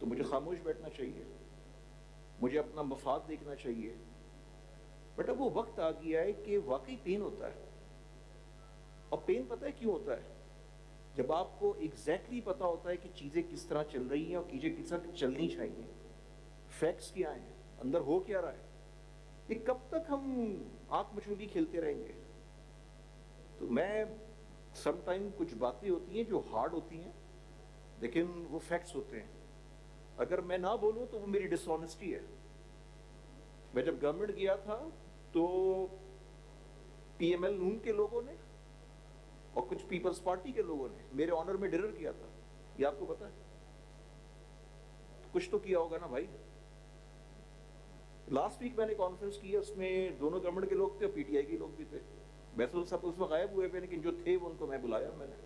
तो मुझे खामोश बैठना चाहिए, मुझे अपना मफाद देखना चाहिए. बट अब वो वक्त आ गया है कि वाकई पेन होता है. और पेन पता है क्यों होता है? जब आपको एग्जैक्टली पता होता है कि चीज़ें किस तरह चल रही हैं और चीज़ें किस तरह चलनी चाहिए, फैक्ट्स क्या हैं, अंदर हो क्या रहा है. ये कब तक हम आंख मचोली खेलते रहेंगे? तो मैं समटाइम कुछ बातें होती हैं जो हार्ड होती हैं, लेकिन वो फैक्ट्स होते हैं. अगर मैं ना बोलूँ तो वो मेरी डिसऑनेस्टी है. मैं जब गवर्नमेंट गया था तो PML नून के लोगों ने और कुछ पीपल्स पार्टी के लोगों ने मेरे ऑनर में डिनर किया था. ये आपको पता है? कुछ तो किया होगा ना भाई। लास्ट वीक मैंने कॉन्फ्रेंस किया, उसमें दोनों गवर्नमेंट के लोग थे, पीटीआई के लोग भी थे। वैसे तो सब उसमें गायब हुए थे, लेकिन जो थे उनको मैं बुलाया मैंने।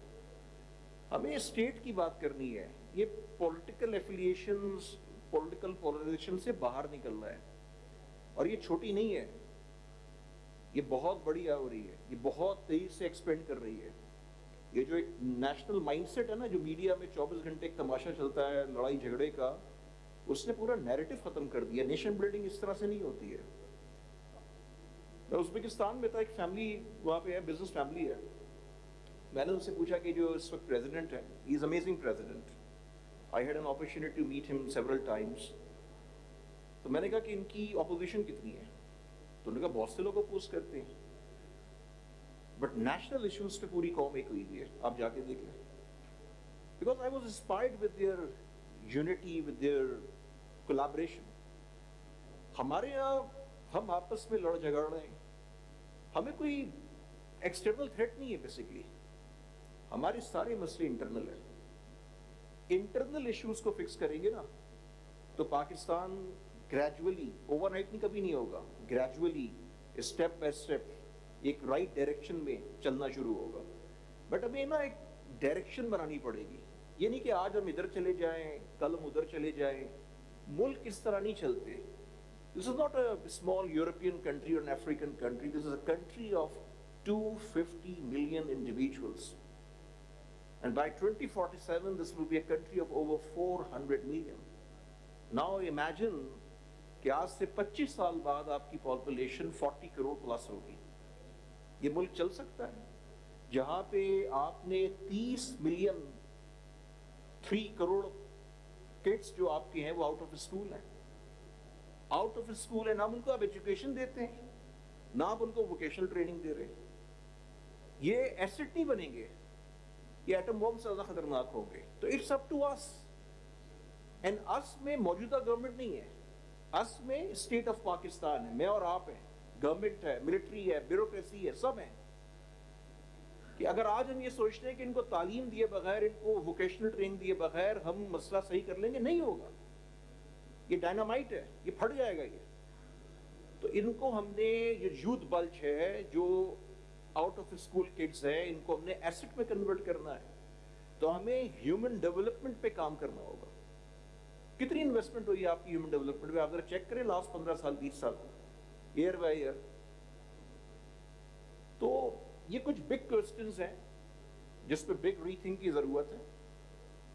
हमें स्टेट की बात करनी है, ये पॉलिटिकल एफिलिएशंस, पॉलिटिकल पोलराइजेशन से बाहर निकलना है। और ये छोटी नहीं है, ये बहुत बड़ी हो रही है, ये बहुत तेजी से एक्सपेंड कर रही है। ये जो एक नेशनल माइंडसेट है ना, जो मीडिया में 24 घंटे एक तमाशा चलता है लड़ाई झगड़े का, उसने पूरा नैरेटिव खत्म कर दिया। नेशन बिल्डिंग इस तरह से नहीं होती है। मैं उज़्बेकिस्तान में था, एक फैमिली वहाँ पे है, बिजनेस फैमिली है। मैंने उनसे पूछा कि जो इस वक्त प्रेसिडेंट है, he is amazing president, I had an opportunity to meet him several times. तो मैंने कहा कि इनकी ऑपोजिशन कितनी है, तो उन्होंने कहा बहुत से लोग अपोज करते हैं, बट नेशनल इश्यूज पे पूरी कौम एक हुई है, आप जाके देख लें। Because I was inspired with their unity, with their collaboration. हमारे यहाँ हम आपस में लड़ झगड़ रहे हैं, हमें कोई एक्सटर्नल थ्रेट नहीं है। बेसिकली हमारे सारे मसले इंटरनल है। इंटरनल इश्यूज को फिक्स करेंगे ना, तो पाकिस्तान ग्रेजुअली, ओवरनाइट नहीं कभी नहीं होगा, ग्रेजुअली स्टेप बाय स्टेप एक राइट डायरेक्शन में चलना शुरू होगा। बट हमें ना एक डायरेक्शन बनानी पड़ेगी। ये नहीं कि आज हम इधर चले जाएं, कल हम उधर चले जाएं। मुल्क इस तरह नहीं चलते। This is not a small European country और an African country, this is a country of 250 million individuals, and by 2047 this will be a country of over 400 million. Now imagine कि आज से 25 साल बाद आपकी पॉपुलेशन 40 करोड़ प्लस होगी। ये मुल्क चल सकता है जहां पे आपने 30 मिलियन, 3 करोड़ किड्स जो आपके हैं वो आउट ऑफ स्कूल हैं, आउट ऑफ स्कूल है। ना उनको आप एजुकेशन देते हैं, ना आप उनको वोकेशनल ट्रेनिंग दे रहे हैं। ये एसेट नहीं बनेंगे, ये एटम बॉम्ब से ज्यादा खतरनाक होंगे। तो it's up to us, and us में मौजूदा गवर्नमेंट नहीं है, अस में स्टेट ऑफ पाकिस्तान है, मैं और आप हैं, गवर्नमेंट है, मिलिट्री है, ब्यूरोक्रेसी है, सब है। कि अगर आज हम ये सोचते हैं कि इनको तालीम दिए बगैर, इनको वोकेशनल ट्रेनिंग दिए बगैर हम मसला सही कर लेंगे, नहीं होगा। ये डायनामाइट है, ये फट जाएगा ये। तो इनको हमने, ये यूथ बल्ज है जो आउट ऑफ स्कूल किड्स है, इनको हमने एसेट में कन्वर्ट करना है। तो हमें ह्यूमन डेवलपमेंट पे काम करना होगा। कितनी इन्वेस्टमेंट हुई है आपकी ह्यूमन डेवलपमेंट में? आप जरा चेक करें लास्ट 15 साल 20 साल, ईयर बाय ईयर। तो ये कुछ बिग क्वेश्चंस हैं जिस पे बिग रीथिंक की जरूरत है,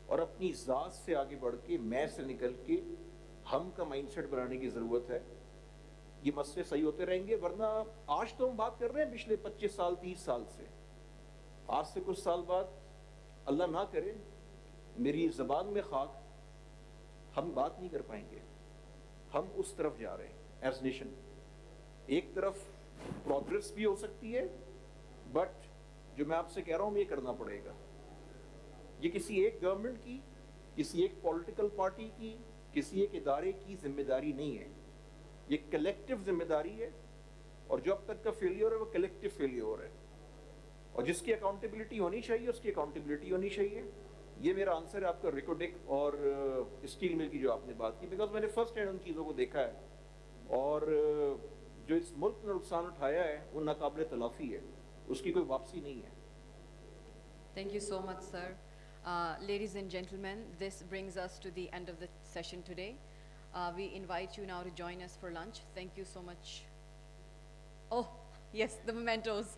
और अपनी जात से आगे बढ़ के, मैं से निकल के हम का माइंडसेट बनाने की जरूरत है। ये मसले सही होते रहेंगे, वरना आज तो हम बात कर रहे हैं पिछले 25 साल 30 साल से, आज से कुछ साल बाद अल्लाह ना करे मेरी जबान में खाक, हम बात नहीं कर पाएंगे। हम उस तरफ जा रहे हैं एज नेशन। एक तरफ प्रोग्रेस भी हो सकती है, बट जो मैं आपसे कह रहा हूं ये करना पड़ेगा। ये किसी एक गवर्नमेंट की, किसी एक पॉलिटिकल पार्टी की, किसी एक इदारे की जिम्मेदारी नहीं है, ये कलेक्टिव जिम्मेदारी है। और जो अब तक का फेलियर है वो कलेक्टिव फेलियर है, और जिसकी अकाउंटेबिलिटी होनी चाहिए उसकी अकाउंटेबिलिटी होनी चाहिए। ये मेरा आंसर है आपका रिकोडिक और स्टील मिल की जो आपने बात की, बिकॉज मैंने फर्स्ट हैंड उन चीज़ों को देखा है, और जो इस मुल्क ने नुकसान उठाया है वो नाकाबिले तलाफी है, उसकी कोई वापसी नहीं है। Thank you so much, sir. Ladies and gentlemen, this brings us to the end of the session today. We invite you now to join us for lunch. Thank you so much. Oh, yes, the mementos.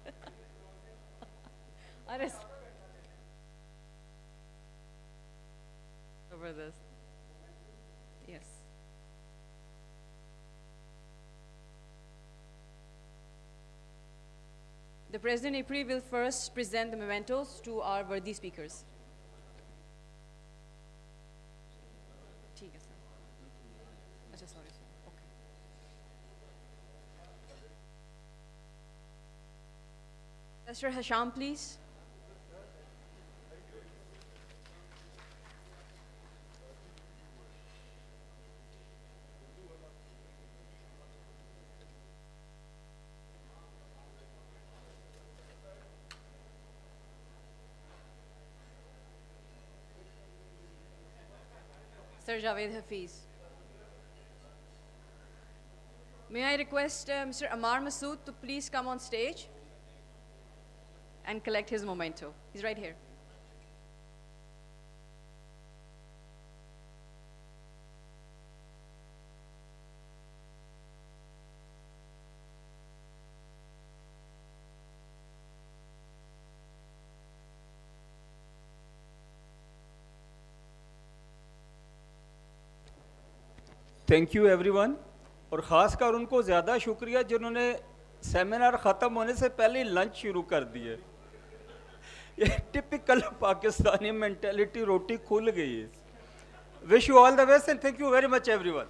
Arrest. Over this. Yes. The President IPRI will first present the mementos to our worthy speakers. ठीक है sir. अच्छा sorry sir. Okay. Mr. Hasham, please. Professor Javed Hafiz. May I request Mr. Ammar Masood to please come on stage and collect his memento. He's right here. Thank you everyone, और ख़ासकर उनको ज़्यादा शुक्रिया जिन्होंने seminar ख़त्म होने से पहले लंच शुरू कर दिए। ये टिपिकल पाकिस्तानी मेंटालिटी, रोटी खुल गई है। Wish you all the best and thank you very much everyone.